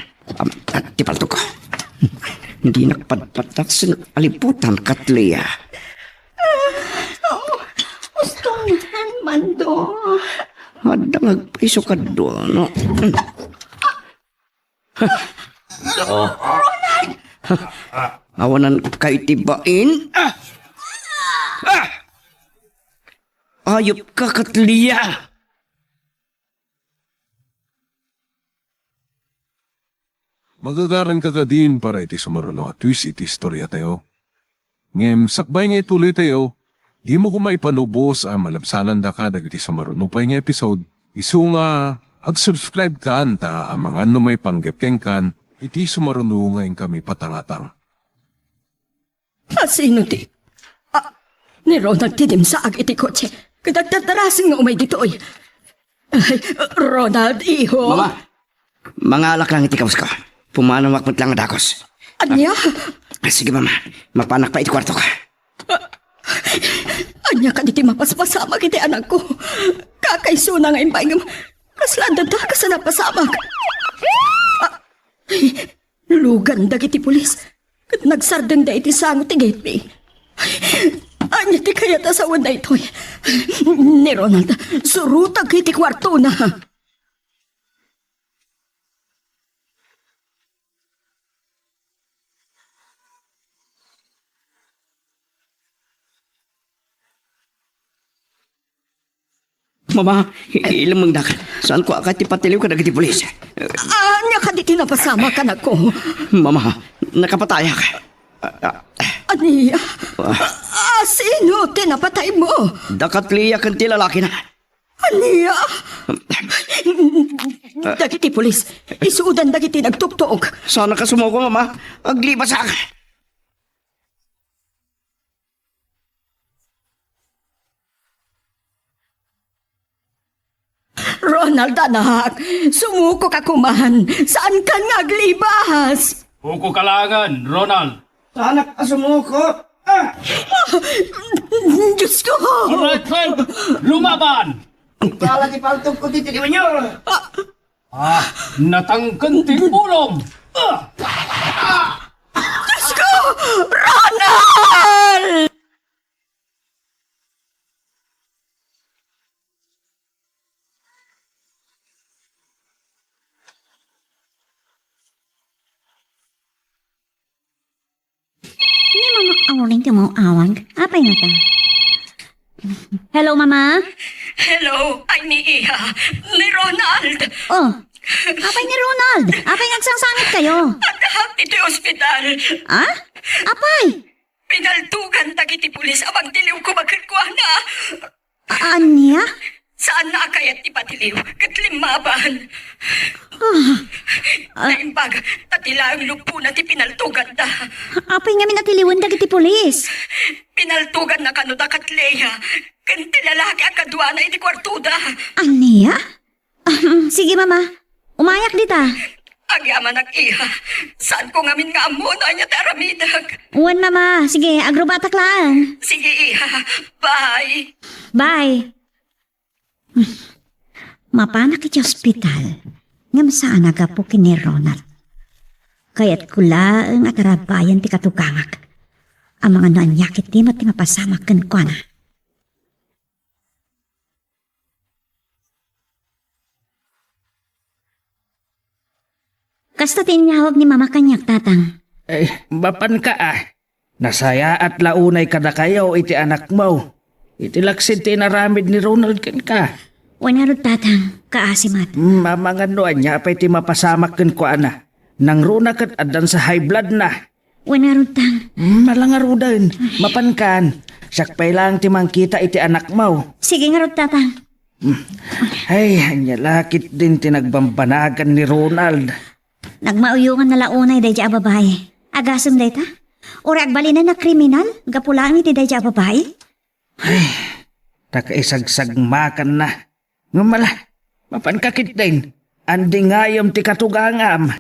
E: At tipalto ko. Hindi nakpadpatak sa aliputan, Katliya.
F: Gustong man do.
E: Adda ngagpiso ka doon, no? Awanan kay tibain. Ayop ka, Katliya.
A: Magagaran ka ka din para iti sumaruno at twist iti istorya tayo. Ngem, sakbay nga ituloy tayo, di mo ko maipanubos ang malabsanan da ka dagiti sumaruno pa nga episode. Isu nga, ag-subscribe ka ta ang mga ano may panggepkeng kan, iti sumaruno ngayon kami patangatang.
D: Sino ti? Ni Ronald tinim sa ag iti kotse. Kadagdadarasing nga umay dito ay. Ronald, iho.
E: Mama, mga alak lang iti kawas ko. Pumanamak mo't lang adakos.
D: Anya?
E: Sige, Mama. Mapanak pa iti kwarto ka.
D: Anya ka diti mapaspasamag iti anak ko. Kakaiso na nga impay nga. Kaslanda da ka sa napasamag. Lugan dagiti pulis. Kat nagsardeng da iti sangot ti gateway. Anya ti kaya tasawan na ito'y. Ni Ronald, surutag iti kwarto na.
E: Mama, ilang mong dakal. Saan ko akati patiliw ka dagiti pulis?
D: Anya ka diti napasama ka na ko.
E: Mama, nakapataya ka.
D: Aniya? Sino tinapatay mo?
E: Dakatliya kan ti lalaki na.
D: Aniya? Dagiti pulis, isuudan dagiti nagtuktok.
E: Sana ka sumuko, Mama. Aglibas ka.
D: Ronald, anak, sumuko ka kumahan. Saan ka naglibas?
H: Huko kalangan, Ronald.
E: Sana ka sumuko.
D: Diyos ko!
H: Alright, friend. Lumaban!
E: Kala ti paltog ko titiliwan niyo.
H: Natangkan ti ulom.
D: Diyos ko! Ronald!
C: Ni mga awling ti mo awag. Apay na ta? Hello, Mama?
D: Hello, ay ni Iha, ni Ronald.
C: Oh, apay ni Ronald. Apay nagsangsangit kayo.
D: Adahak dito ospital.
C: Ah? Apay?
D: Pinaltugan dagiti pulis abang tiliw ko magkakwana.
C: Anya?
D: Saan na kayat ipatiliw? Katlimaban. Naimbag, tatila ang lupo na ti pinaltugan da.
C: Apay nga minatiliwan dagiti pulis.
D: Pinaltugan na kano da Katleya. Kanti lalaki ang kadwa na iti kwartuda.
C: Anya? Sige, Mama. Umayak dita.
D: Agyaman ang iha. Saan ko ngamin nga amo na niya taramidag?
C: Uwan, Mama. Sige, agrobatak lang.
D: Sige iha, bye.
C: Bye. Mapanak iti ospital. Ngam saan nagapukin ni Ronald. Kaya't kulaang at arabayan ti katukangak. Ang mga naanyakit di mo ti mapasamak kan kwa na. Kasta tinyawag ni Mama kanyak tatang.
G: Bapan ka Nasaya at launay kada kayo iti anak mo. Iti laksid ti naramid ni Ronald ken ka.
C: Wanarod tatang, kaasimat.
G: Mamangan noan niya apay ti mapasamak ken ko Nang runa kat adan sa high blood na.
C: Wanarod tang.
G: Malangarudan, mapankan. Sakpay lang ti mangkita iti anak mo.
C: Sige nga rod tatang.
G: Ay, anyalakit din tinagbambanagan ni Ronald.
C: Nagmauyungan na launay day a babae. Agasam day ta? Uri agbalinan na kriminal, gapulaan iti day siya babae.
G: Takaisagsag makan na. Ngumala, mapankakit din. Andi ngayom ti katugangam.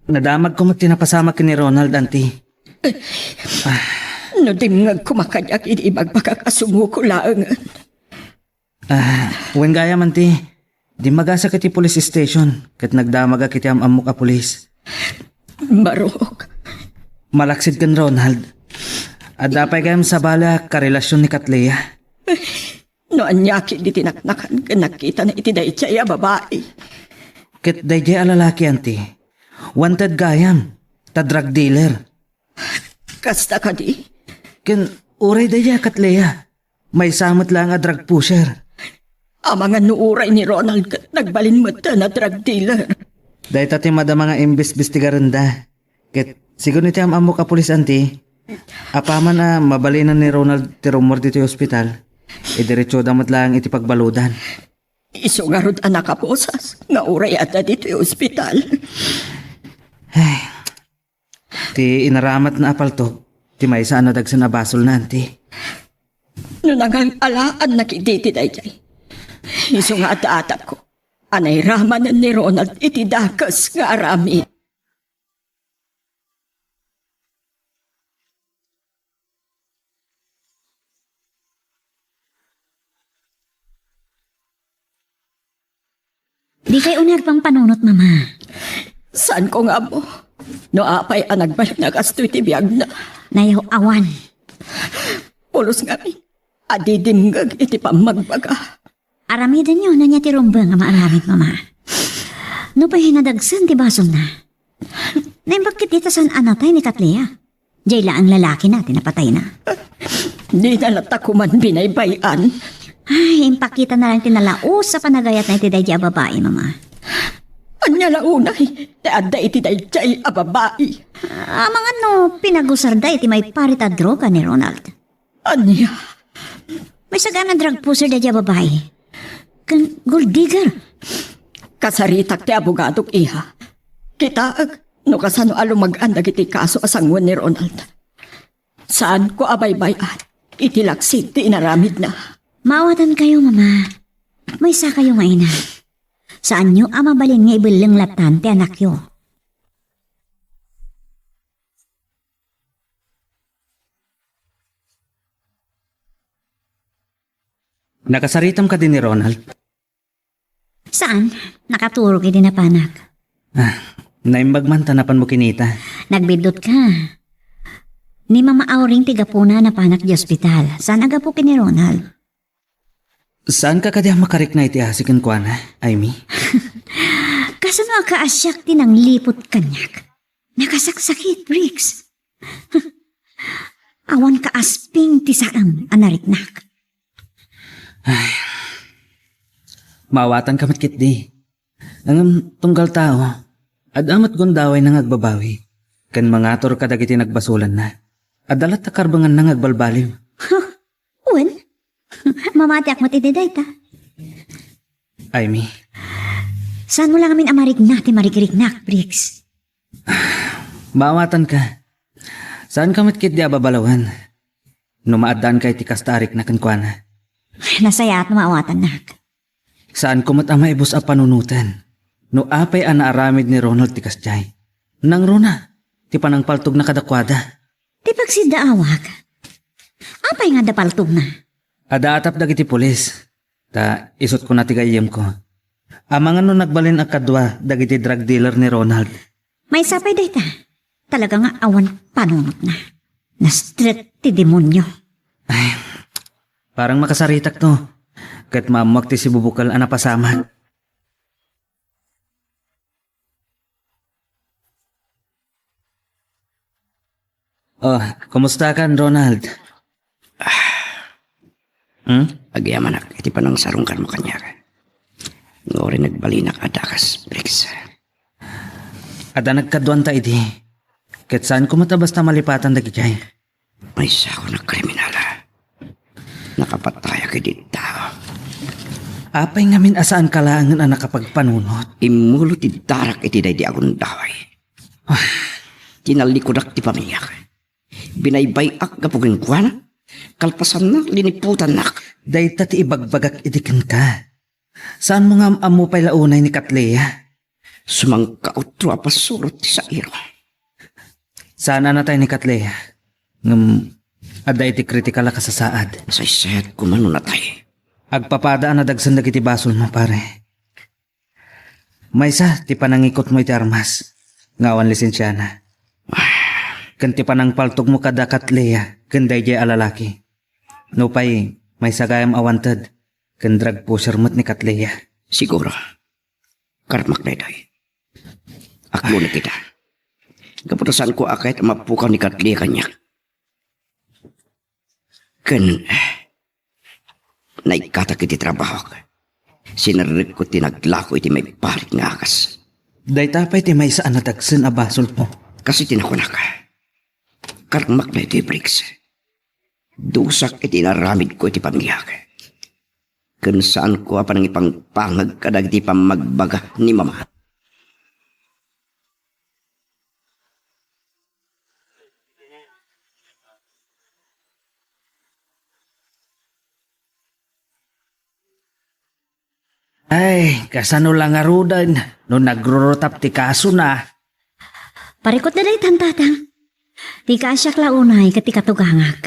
G: Nadamag ko tinapasama ki ni Ronald, Auntie.
D: No dimngag kumakayak iti magpakakasumuko laang.
G: Wen gaya man ti. Di magasa kiti police station. Kat nagdamaga kiti amok a pulis.
D: Marok.
G: Malaksid kan Ronald. Adapay kayam sa bala karelasyon ni Katlea.
D: No anyaki di tinaknakan ka nakita na iti day siya babae.
G: Kat dayjay alalaki, Auntie. Wanted gayam. Ta drug dealer.
D: Kasta ka di.
G: Ken uray dayjay Katlea. May samot lang a drug pusher.
D: Ang mga nuuray ni Ronald kat nagbalin mo na drug dealer.
G: Dahil tati madama nga imbestigaran da. Ket siguro niti amok a pulis, Auntie. Apaman na mabalinan ni Ronald ti rumor dito yung ospital. Diretso damat lang iti pagbaludan.
D: Iso nga rod anak kaposas. Nga uray at dito yung ospital.
G: Ti inaramat na apalto. Ti may saan na dagsan na basol na, Auntie.
D: No nangang alaan nakiditi day jay. Iso nga at ko. Anay ramanan ni Ronald iti dakas nga arami.
C: Di kay unag pang panunot, Mama.
D: Saan ko nga mo? No apay ang nagbalik na kastoy ti biyag na.
C: Nayaw awan.
D: Pulos nga mi. Adidimgag iti pamagbaga.
C: Aramidan nyo na niya ti rumbang nga maaramid, Mama. No pa hinadagsan ti basong na. Naimbag kitita san anatay ni Katlea. Jayla ang lalaki natin napatay na.
D: Di na latakuman binaybayan.
C: Ay, impakita na lang tinalaos sa panagayat na itidayjay a babae, Mama.
D: Anya launay. Te adda iti dayjay a babae.
C: Mga no, pinagusarda iti may parit a droga ni Ronald.
D: Anya.
C: May sagana drug pusher dayjay a babae. Kan gold digger.
D: Kasaritak ti abogadok iha. Kitaag. No kasano alumagan dagiti kaso asangwan ni Ronald. Saan ko abaybayan? Itilaksid ti inaramid na.
C: Maawatan kayo, Mama. May isa kayo nga ina. Saan nyo amabalin nga ibilang latan ti anak yo?
G: Nakasaritam ka din ni Ronald.
C: Saan? Nakaturog din na panak.
G: Naimbag man tanapan mo kinita.
C: Nagbidot ka. Ni Mama Auring tigapuna na panak di ospital. Saan agapo ni Ronald?
G: Saan ka kadya makarik na iti asikan ko na, Amy?
C: Kasano ka asyak din ang lipot kanyak? Nakasaksakit, Briggs. Awan ka asping ti saam anariknak.
G: Maawatan ka matkit di. Ang tunggal tao, adamat gundaway nang agbabawi. Kan mangator ka dagiti nagbasulan na. Adalat takarbangan nang agbalbaliw.
C: Uwan? Mamati ak matididay ta.
G: Amy,
C: Saan mo lang amin amarignak ti marigirignak, Briggs?
G: maawatan ka. Saan ka matkit di ababalawan? Numaadaan ka iti kastarik na kankwana.
C: Nasaya at maawatan nak.
G: Saan ko matamaibos a panunutan? No apay ang naaramid ni Ronald ti kasjay. Nang Rona, ti panangpaltog na kadakwada.
C: Ti pagsidda awag. Apay nga dapaltog na.
G: Adaatap dagiti pulis. Ta isot ko na ti gayem ko. Amangan no nagbalin ang kadwa dagiti drug dealer ni Ronald.
C: May sapay day ta. Talaga nga awan panunot na. Na-straight ti demonyo.
G: Ay, parang makasaritak to. Kat mamuak ti si bubukal ang napasama. Oh, kumusta ka, Ronald?
E: Agyaman ak, iti panang sarungkan mo kanya ka. Ngori nagbalinak adakas, Briggs.
G: Ada nagkaduan ta iti. Kat saan ko matabas na malipatan dagi jay?
E: May isa ko na kriminala. Nakapataya ka din tao.
G: Apay ngamin asaan kalangan ang nakapagpanunot.
E: Imulo ti darak iti day di akong daway. Tinalikudak ti pamilyak. Binaybayak kapugin kwan. Kalpasan na, liniputan nak.
G: Dayta ti ibagbagak idikan ka. Saan mo nga amupay launay ni Katleya?
E: Sumangkautro apasurot ti sa iro.
G: Sana na tayo ni Katleya. Aday ti kritikal ka sa saad.
E: Sa isayat kumano na tayo.
G: Agpapadaan na dagsan dagiti basol mo pare. Maysa ti panangikot mo iti armas. Ngawan lisensyana. Kan ti panang paltog mo kada Katleya. Kanday jay alalaki. No pay, may sagayam awantad. Kan drug pusher mo't ni Katleya.
E: Siguro. Karmak na ito. Aklo na kita. Kaputasan ko akit mapukaw ni Katleya kanya. Kan naikatak iti trabaho ka. Sinarik ko tinaglako iti may parik nga akas.
G: Dayta pa'y ti may saan natagsan a basol mo.
E: Kasi tinakuna ka. Karmak na iti bricks. Dusak iti naramid ko iti pamilya ka. Kan saan ko apan ang ipangpangag kadag iti pamagbaga ni mama.
G: Ay, kasano lang arudan. No nagrurotap ti kaso na.
C: Parikot na day tatang. Di ka asyak launay kati katugangag.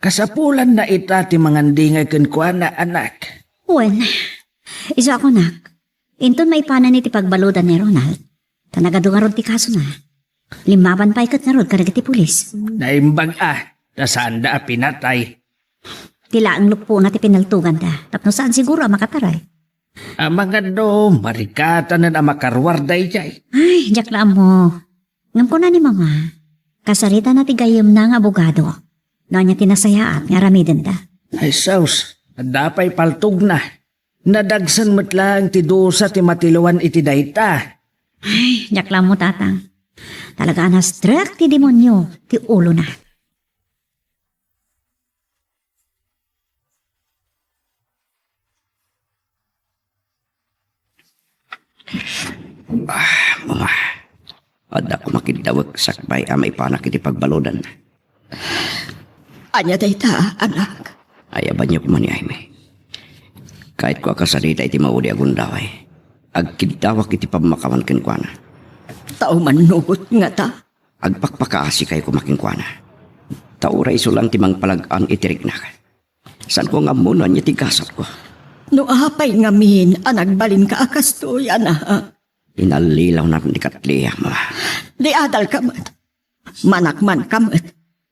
G: Kasapulan na ita ti mangandingay kuan na anak.
C: Wen, iso ako nak. Inton may panan iti pagbaludan ni Ronald. Tanagadungarod ti kaso na. Limaban pa ikat narod karag ti pulis.
G: Naimbag nasaan da pinatay.
C: Tila ang lupo na ti pinaltugan da. Tapno saan siguro makataray.
G: Ang mga do, marikata na makarwarday jay.
C: Ay, jak lang mo. Ngam ko na ni mama. Kasarita na ti gayem na nga abogado. No niya tinasayaan nga ramiden da.
G: Ay saus, dapay paltog na. Nadagsan mo't lang ti dosa ti matiluan iti dayta.
C: Ay, jak lang mo tatang. Talaga na-struck ti demonyo, ti ulo na.
E: Mama. At ako makidawag sakbay amay panak iti pagbalodan.
D: Anya dayta, anak.
E: Ayaban niyo kumani Jaime. Kahit ko akasarita iti maudi agundaway. Agkidawak iti pamakawan kenkwana.
D: Tao manubot nga ta.
E: Agpakpakaasi kayo kumakinkwana. Tauray sulang timang palagaan itirignak. San ko nga muna niya tigasat ko.
D: No apay ngamin, anagbalin ka akas to, yana.
E: Inalilaw na ni Katleya, ma.
D: Di adal kamat. Manakman kamat.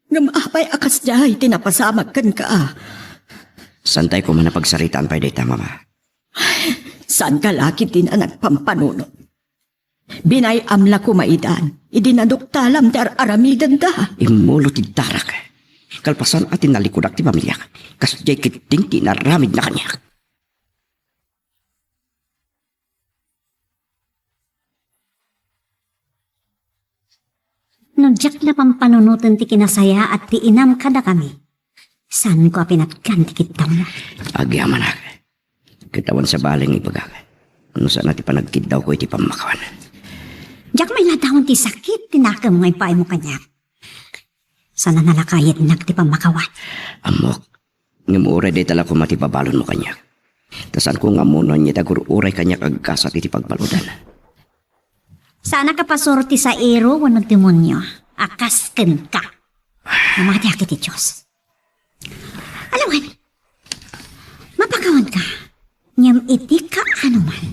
D: Ngam apay akas jay, tinapasamag kan ka.
E: Santay ko man napagsaritaan pa dayta, mama.
D: Saan ka laki din anak pampanuno? Binay amla ko maidan. Idinaduktalam dar aramidan da.
E: Imulo ti darak. Kalpasan atin nalikudak ti pamilya. Kasjay kiting tinaramid na kanya.
C: No jak na pampanunutan ti kinasaya at ti inam kada kami. San ko pinatkan ti kita mo?
E: Agyaman ak. Kitawan sa baling ibagak. Ano saan natin panagkidaw ko iti pamakawan.
C: Jak may ladawon ti sakit, tinakam ngay paay mo kanya. Sana nalakayat nag ti pamakawan.
E: Amok. Ngamuray day tala ko matipabalon mo kanya. Tasan ko nga muna niya tagururay kanya kagkasat iti pagbaludan.
C: Sana ka pasorti sa ero wanag demonyo. Akasken ka. Namati akit ti Diyos. Alawan, mapakawan ka. Ngam iti ka ano man.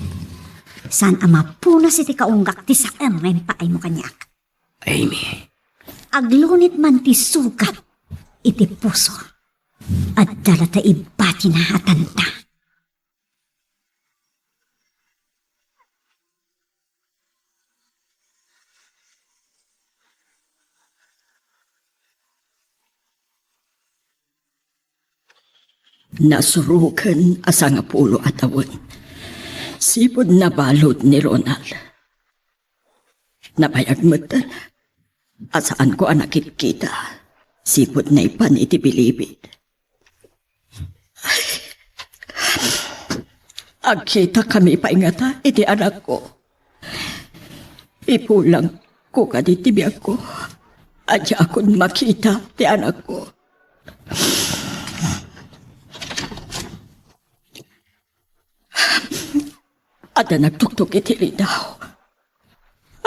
C: San ama punas iti kaunggak ti sa ngayon paay mo kanyak.
E: Amy.
C: Aglunit man ti sugat iti puso. At dalata ibati na atanta.
D: Nasurukan asang apulo at awan. Sipod na balod ni Ronald. Napayag matan. Asaan ko ang nakikita. Sipod na ipan iti bilibid. Agkita kami paingata, iti anak ko. Ipulang ko kaditibiyag ko. Adya akong makita, ti anak ko. Ada nagtuktok iti ridaw.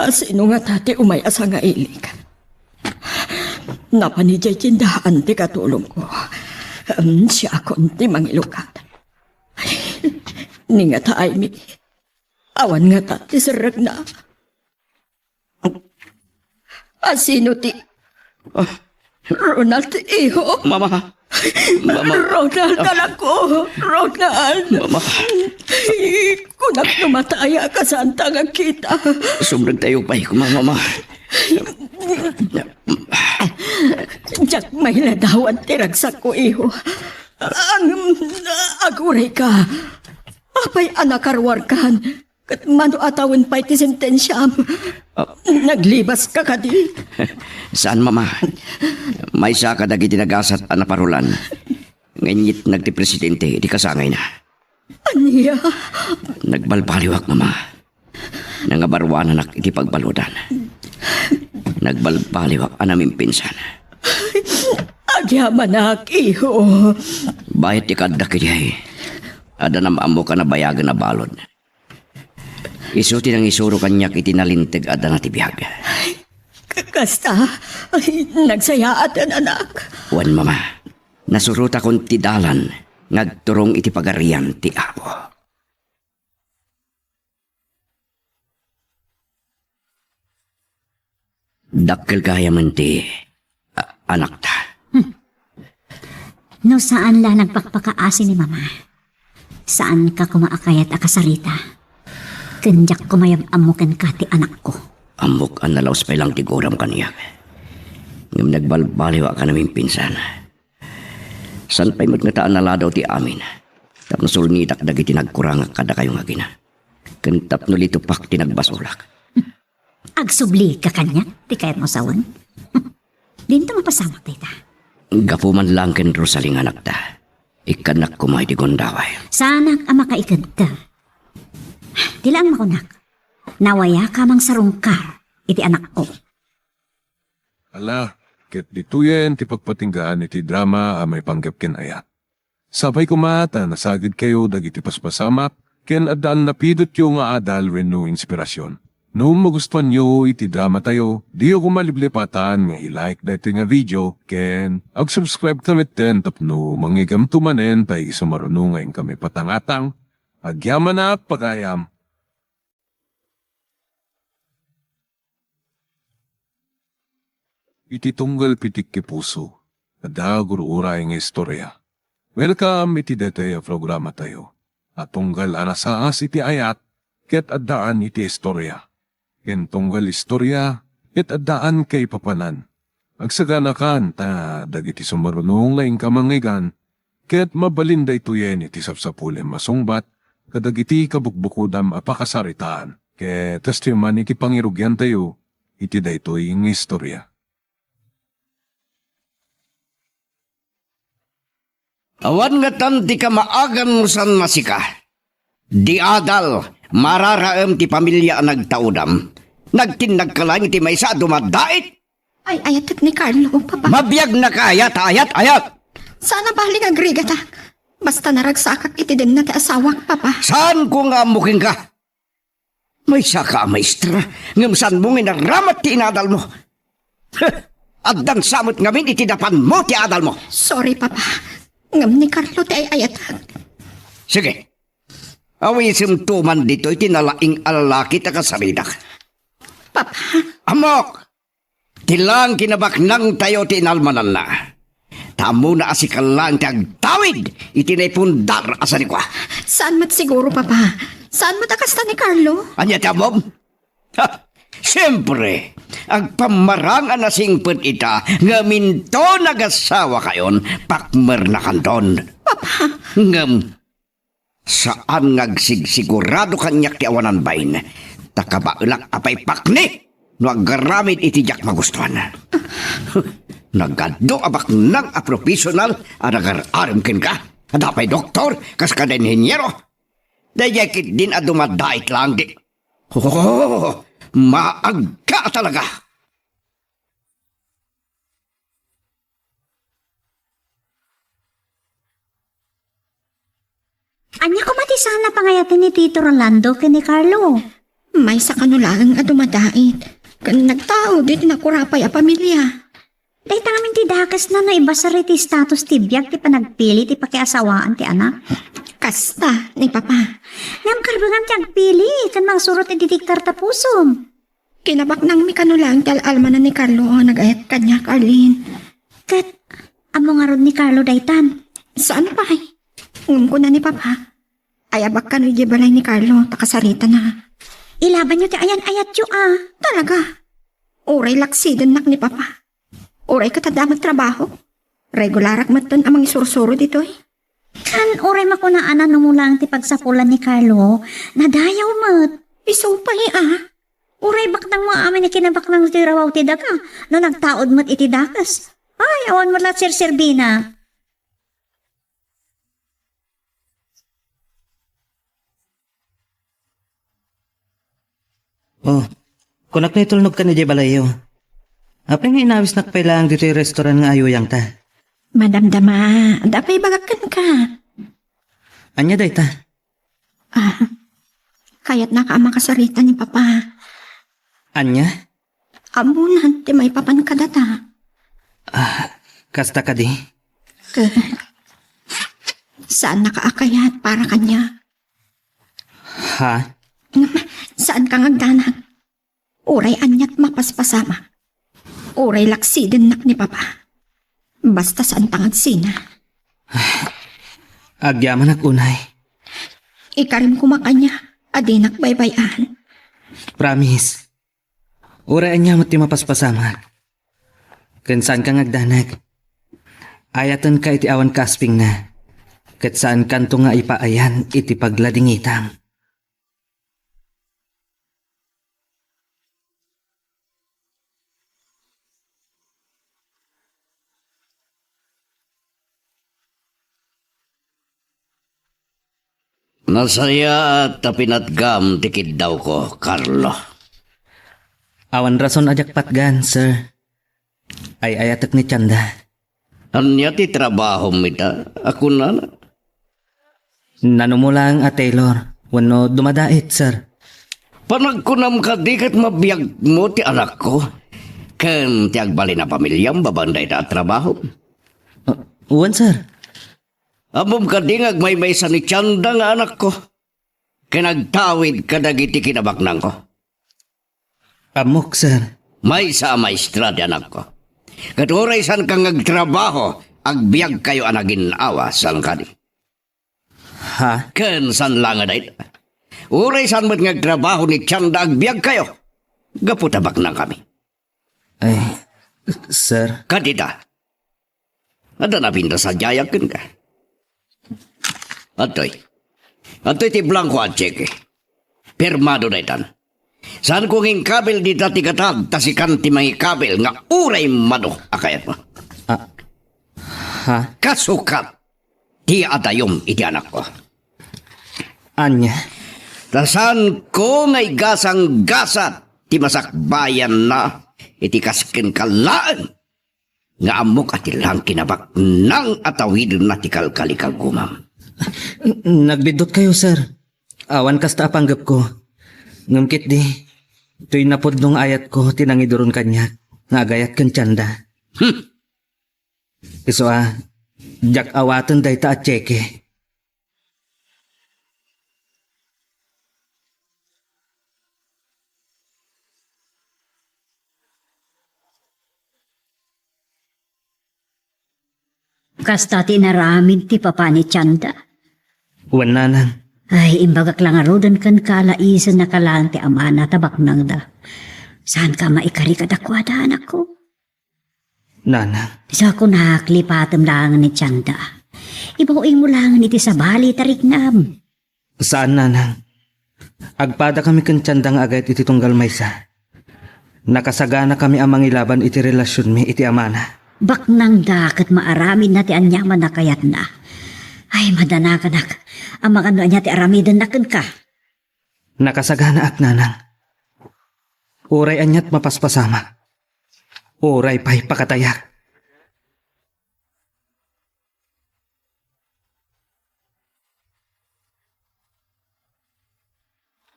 D: Asino nga tate umayasa nga ilik. Napanijay tindahan ti katulong ko. Siya akong ti mangilukat. Ni nga ta ay mi. Awan nga ta ti sarag na. Asino ti? Ronald iho.
E: Mama. Mama.
D: Ronald anak ko. Ronald.
E: Mama.
D: Kunak numataya ka sa antang kita.
E: Sobrang tayo pa ko, mama.
D: Diyak may ladawan tiragsak ko iho. Aguray ka. Apay anakarwar kan. Kat mano atawin pa'y ti sentensyam. Naglibas ka kadi.
E: Saan, mama? May sa kadagi tinagasat anaparulan. Nganyit nagti-presidente, di kasangay na.
D: Aniya.
E: Nagbalbaliwak, mama. Nangabarwanan ak iti pagbaludan. Nagbalbaliwak anaming pinsan.
D: Agyaman ak iho.
E: Bayat ikadak iti ada namamo ka na bayagan na balod. Isuti ng isuro kanyak itinalintig ada na tibiyag.
D: Kasta, nagsaya atan anak.
E: Wan, mama. Nasuruta kong tidalan ngagturong iti pagarian ti apo. Dakkel kaya man ti anak ta.
C: No saan la nagpakpakaasi ni mama? Saan ka kumaakayat akasarita? Kenjak kumayab amukan ka ti anak ko.
E: Amok ang nalaos pa lang tiguram kaniyak. Ngam nagbalbaliwa ka namin pinsan. San pa'y magnataan na ladaw ti amin. Tapno sulnitak dagiti nagkurang kada kayong agina. Kentap no litupak ti nagbasulak.
C: Agsubli ka kanya, ti kayat mo sawan. Dinto mapasamak tita.
E: Gapuman lang ken Rosaling anak ta. Ikanak kumay di gondaway.
C: Sanak ang makaikad ka. Dila ang makunak. Nawaya ka mang sarungkar, iti anak ko.
A: Ala, ket dituyen ti pagpatinggaan iti drama a may panggap ken ayat. Sabay kumata nasagid kayo dagiti paspasamak ken addaan napidot yo nga adal wenno inspirasyon. No magustuhan nyo iti drama tayo, di ako maliblipatan nga i-like dati nga video ken ag-subscribe kami ten tapno mangigam tumanen tay sumarunungayin kami patangatang agyaman na pagayam. Iti tunggal pitik ki puso, adagur uray nga istorya. Welcome iti dete programa tayo. At tunggal anasaas iti ayat, ket addaan iti istorya. Ken tunggal istorya, ket addaan kay papanan. Agsaganakan ta dagiti sumarunong laing kamangigan, ket mabalinday tuyen iti sapsapulem masungbat, kadagiti kabukbukudam apakasaritaan. Ket testimony ki pangirugyan tayo, iti daytoy ng istorya.
E: Awan nga tan ti kamaagan mo san masika. Di adal, mararaem ti pamilya nagtaudam. Nagtinag ka lang ti may sa dumadait.
F: Ay, ayatak ni Carlo, papa.
E: Mabiyag na ka ayat.
F: Sana baling agrigata. Basta naragsakak iti din na ti asawak, papa.
E: Saan ko nga muking ka? May saka maestra, ngam saan mo nginaramat ti inadal mo. Addan samot ngamin iti dapan mo ti adal mo.
F: Sorry, papa. Ngam ni Carlo ti ay ayatak.
E: Sige. Awisim tuman dito iti nalaing alalaki ta kasaridak.
F: Papa,
E: Amok! Tilang kinabaknang tayo ti inalmanan na. Tamo na asikal lang ti agtawid iti naipundar asani kwa.
F: saan mat siguro, papa? Saan mat akasta ni Carlo?
E: Anya ti amom? Ha! Siyempre, agpamarangan na singpet ita nga minto nagasawa kayon pakmer na kanton.
F: Papa,
E: Ngam, saan ngagsigsigurado kanyak ti awanan bain, takabaulak apay pakni, no agaramid iti jak magustuhan. Nagado abak nang a profesional anagar-arim ken ka, adapay doktor, kas kada inhenyero. Dayakit din at dumadait lang di. Oh, maagka talaga.
C: Anya ko mati sana pangayatin ni Tito Rolando ken ni Carlo.
F: May sa kanulang at dumadait. Kan nagtao dit nakurapay a pamilya.
C: Dahil tangamin ti dakas na no iba sa riti status ti biyag ti panagpili ti pakiasawaan ti anak.
F: Kasta ni Papa.
C: Ngam karbangan ti agpili kan mga surot ti didiktar tapusom.
F: Kinabak nang mi kanulang tal almanan ni Carlo nagayat kanya Carlin.
C: Kat, amo nga rod ni Carlo daytan.
F: Saan pa ay? Ngum ko na ni Papa. Ay abak ka no balay ni Carlo takasarita na.
C: Ilaban nyo ti ayan-ayat yo
F: Talaga. Uray laksiden nak ni Papa. Uray katadamat trabaho. Regularak maton amang isursuro dito eh.
C: Kan oray makunaanan numulang ti pagsapulan ni Carlo, nadayaw mat.
F: Iso pa eh
C: Uray baknang mo amin ni kinabaknang ti rawaw ti daga, no nagtaod mat iti dakas. Ay, awan mo lang sir-serbina.
G: Oh, kunak na itulnog ka ni Jay Balayo. Apay nga inawis na kapailangan dito yung restaurant nga ayuyang ta.
F: Madamdama, dapay bagakan ka.
G: Anya day ta?
F: Kaya't nakaama kasarita ni Papa.
G: Anya?
F: Amunan, ti may papan ka data.
G: Kasta ka di?
F: Saan nakaakayat para kanya?
G: Ha?
F: Saan kang agdanag? Uray anyat mapaspasama. Uray laksiden nak ni Papa. Basta saan tangad sina.
G: Agyaman ak unay.
F: Ikarim kumakanya, adinak baybayan.
G: Promise. Uraan niya mati mapaspasama. Kansan kang agdanag. Ayatan ka iti awan kasping na. Kat saan kanto nga ipaayan iti pagladingitang.
E: Nasaya at pinatgam tikid daw ko, Carlo.
G: Awan rason ajak patgan, sir. Ay ayatak ni Chanda.
E: Anya ti trabaho mita, ako na.
G: Nanumulang a Taylor. Wano dumadait, sir.
E: Panagkunam ka di kat mabiyag mo ti anak ko. Ken ti agbali na pamilyam babanday ta trabaho.
G: Uwan, sir.
E: Amom ka di ngagmaymay sa ni Chanda nga anak ko. Kinagtawid ka dagiti kinabaknang ko.
G: Amok, sir.
E: May sa maestra di anak ko. Katuray san kang agtrabaho, agbiag kayo anagin awa san kadi.
G: Ha?
E: Ken san lang dait. Uray san mo't ngagtrabaho ni Chanda agbiag kayo. Gaputabak nang kami.
G: Ay, sir.
E: Kadita. Ada na pinta sa jayakin ka. Atoy ti blanco at cheque. Pirmado na itan. Saan kong yung kabel di tati katag, tasikan ti may kabel nga uray mado akayat mo.
G: Ha?
E: Kasukat, ti atayom iti anak ko.
G: Anya?
E: Tasan ko ngay gasang gasat, ti masakbayan na, iti kaskin kalaan. Nga amok at ilang kinabak nang atawid na ti kalkalikagumam.
G: Nagbidot kayo, sir. Awan kasta panggap ko. Ngamkit di. Ito'y napod nung ayat ko, tinangiduron kanya. Nagayat kan Chanda. Iso jak awatan day ta at cheque.
C: Kasta ti naramid ti Papa ni Chanda.
G: Uwan nanang.
C: Ay, imbagak lang arodan kan kalaisan na kalaan ti amana tabak nang da. Saan ka maikari kadakwada, anak ko?
G: Nanang.
C: Sa ako nakaklipatam lang ni Chanda. Ibawin mo lang iti sa bali tariknam.
G: Saan, nanang? Agpada kami kan Chanda nga agad iti tunggal maysa. Nakasagana kami amang ilaban iti relasyon mi iti amana.
C: Bak nang dakat maaramin na ti anyaman na kayat na. Ay, madanagan ang mga ano niya ti aramidan nakan ka.
G: Nakasagana ak nanang. Uray anyat mapaspasama. Uray pa'y pakatayak.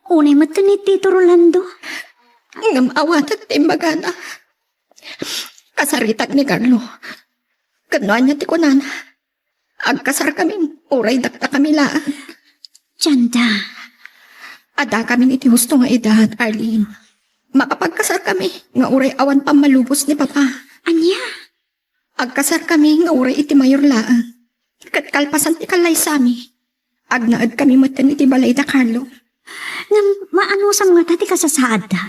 C: Unay mat ka ni Tito Rolando.
D: Ngam awatag timbagana. Kasaritak ni Carlo. Kanuan niya ti kunana. Agkasar kami, uray dakta kami laan.
C: Tiyanda.
D: Ada kami iti husto nga edad, Arlene. Makapagkasar kami, nga uray awan pa malubos ni Papa.
C: Anya?
D: Agkasar kami, nga uray iti mayor laan. Katkalpasan ti kalay sami. Agnaad kami matan iti balay da Carlo.
C: Nga maano sa mga tati kasasaad da.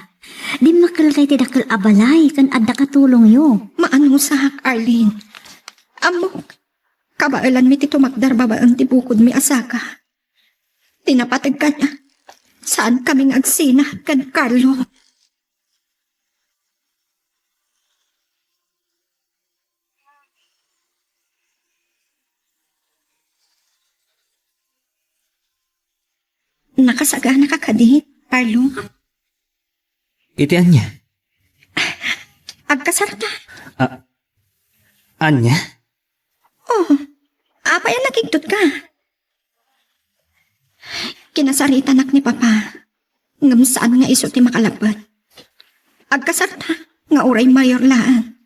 C: Di makalkay ti dakal abalay kan adda katulong yo.
D: Maano sa Arlene? Amok, kabailan mi ti tumakdar babaan ti bukod mi asaka. Tinapatag ka niya. Saan kaming agsina kan Carlo? Nakasagana ka kadit, Carlo.
G: Iti anya?
D: Agkasar ta.
G: Anya?
D: Oh, apa yan nagigdot ka? Kinasarita nak ni Papa. Ngam saan nga iso ti makalapad. Agkasar ta, nga uray mayor laan.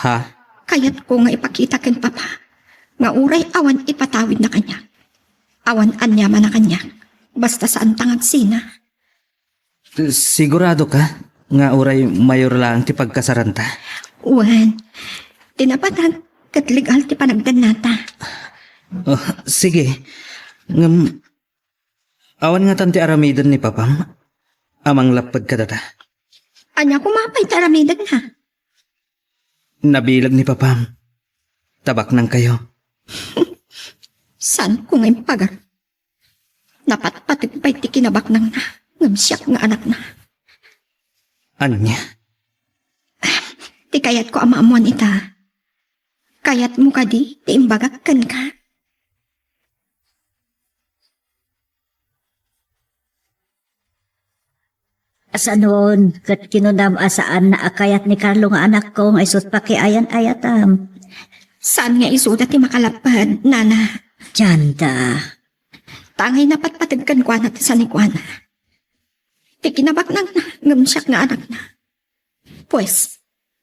G: Ha?
D: Kayat ko nga ipakita ken Papa. Nga uray awan ipatawid na kanya. Awan anyaman na kanya. Basta saan tangag sina.
G: Sigurado ka? Nga uray mayor lang ti pagkasaranta?
D: Uwan, tinapatan kat legal ti panagdan nata.
G: Oh, sige. Awan nga tanti aramidan ni Papam. Amang lapad ka data.
D: Anya kumapay taramidan na.
G: Nabilag ni Papam. Tabak nang kayo.
D: San ko ngayon pagar? Napatpatig pa'y ti kinabak nang na. Ngamsyak nga anak na.
G: Anya?
D: Ti kayat ko amaamuan ita. Kayat mo ka di, ti imbagak kan ka.
C: Asanon, kat kinunam asaan na akayat ni Carlo nga anak ko nga isot pa ayatam.
D: Saan nga isuda ti makalapad, nana?
C: Tiyanda.
D: Tangay na patpatagkan kwa na ti sanikwana. Ti kinabak nang na, ngamsyak nga anak na. Pues,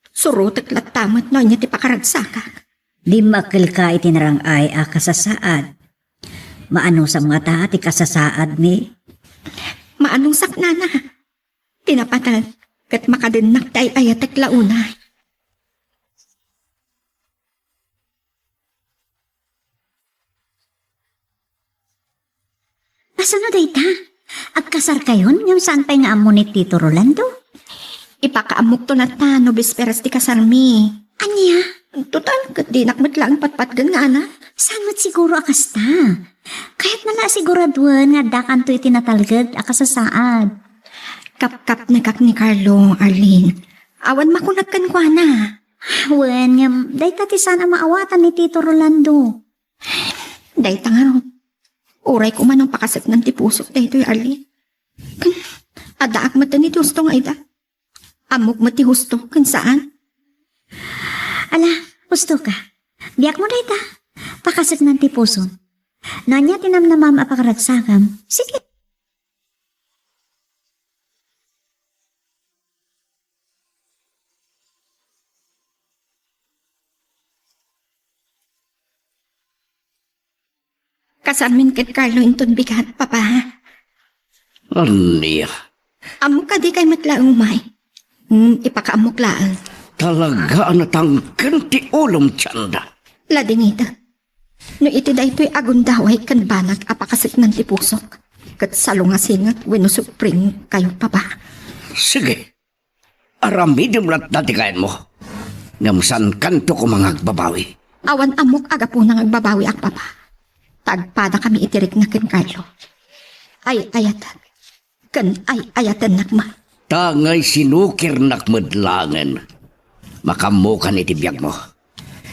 D: surutek latamat no niya ti pakaragsaka.
C: Di makil ka itinarang ay kasasaad. Maano sa mga ta ti kasasaad ni?
D: Maanong sakna na? Tinapatan, kat makadinak tay ayatek launa.
C: Asa na dayta? Agkasar kayon? Yung saan pa nga amo ni Tito Rolando?
D: Ipakaamok to na ta, no bisperas ti kasarmi.
C: Anya?
D: Total, kat di nakmat lang patpatgan nga na.
C: Saan mo't siguro akasta? Kahit na siguraduan nga dakan to itinatalgad akasasaad.
D: Kap-kap na kak ni Carlo, Arlene. Awan makunagkan kwa na.
C: Wen, nga, dayta ti sana maawatan ni Tito Rolando.
D: Dayta nga ro. Uray ko manong pakasat ng tipusok daytoy, Arlene. Adaak mata ni husto nga ida. Amok mati husto, kan saan?
C: Ala, gusto ka. Biyak mo dayta. Pakasat ng tipuson. Nanya tinamnamam apakaragsakam. Sige.
D: Kasarmin kat Carlo inton bigat, Papa.
E: Aniya,
D: Amok ka di kay matlaang umay. Ipakaamok laan.
E: talaga na tangkan ti ulom tiyanda.
D: Lading ita. No iti daytoy agundaway kan banag apakasit ng tipusok. Kat salungasin at winusupring kayo, Papa.
E: Sige, aramidim lat natikain mo. Ngamsan kanto ko mga agbabawi.
D: Awan amok aga po nang agbabawi ak, Papa. Tagpada kami itirik na ken Carlo. Ay ayatan. Ken ay ayatan nakma.
E: Tangay sinukir nakmadlangan. Makamukan iti biyag mo.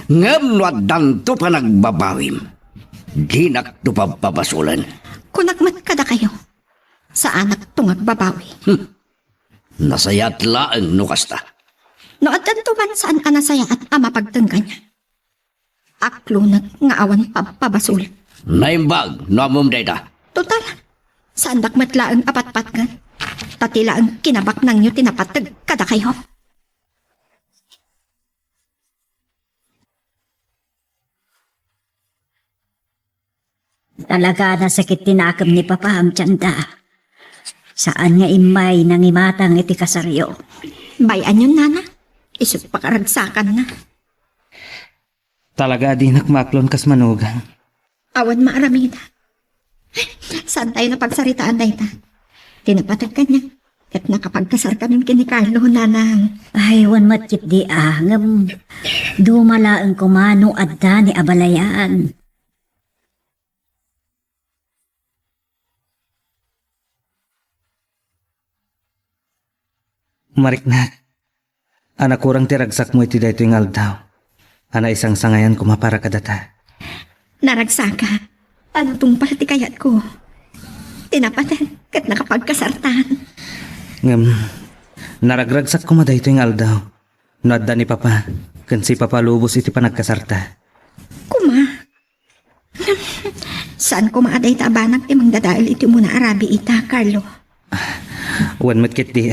E: Ngam no danto pa nagbabawim. Ginak to papapasulan.
F: Kunagmat kada kayo. Sa anak tungag babawi.
E: Nasayat laang no kasta.
F: No at man saan anasaya at ama pagtengga niya. Aklunag nga awan pabasul.
E: Naimbag, no amom dayta.
F: Total, saan dakmatla ang apat-patgan. Tatila ang kinabak nang nyo tinapatag kada kayo.
C: Talaga na sakit tinakam ni Papa ang tiyanda. Saan nga imay nang imatang iti kasaryo?
F: Bayan yun, nana. Isip pakaragsakan na.
G: Talaga di nakmaklon kas manugang.
F: Awan maaramida. Saan tayo napagsaritaan na ita? Tinapatag ka niya. At nakapagkasar kami kini Carlo, nanang.
C: Ay, wan matkit di ngam. Dumala ang kumano adda ni Abalayan.
G: Marik na. Anak kurang tiragsak mo iti dayto yung aldaw. Ana isang sangayan kumapara kadata.
F: Naragsaka. Ano tong palti kayat ko? Tinapatag kat nakapagkasartan.
G: Ngam, naragragsak ko maday ito yung aldaw. Nadda ni Papa, kan si Papa lubos iti panagkasarta.
F: Kuma. Saan ko maaday tabanak ti mangdadail iti muna arabi ita, Carlo?
G: Wan matkit di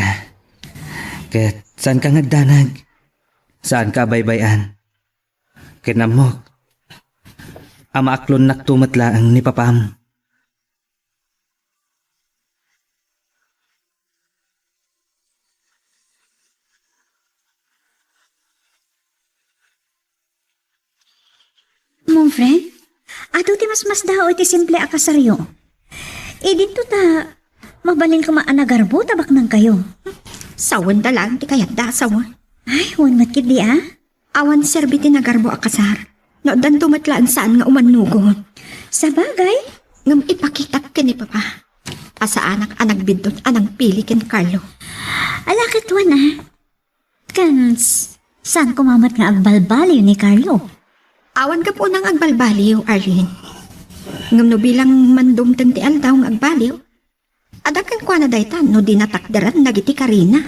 G: Ket saan ka ngagdanag? Saan ka baybayan? Kinamok. Ama aklon naktumatlaang ni Papam.
C: Mong friend, ato ti mas dao iti simple akasaryo. Dito ta, mabalin ka maanagarbo tabak nang kayo.
F: Sawan da lang ti kayat da sawan.
C: Ay, wan matkit di
F: Awan serbiti nagarbo akasar. No dan tumatlaan saan nga umanugon.
C: Sa bagay,
F: Ngam ipakita ka ni Papa. Asa anak bidot anang pili ken Carlo.
C: alakit wan Kan, saan kumamat nga agbalbaliw ni Carlo?
F: Awan ka po nang agbalbaliw, Arlene. Ngam no bilang mandumten ti aldaw nga agbaliw. Adakan kwa na daytan no di natakdaran nagiti Karina.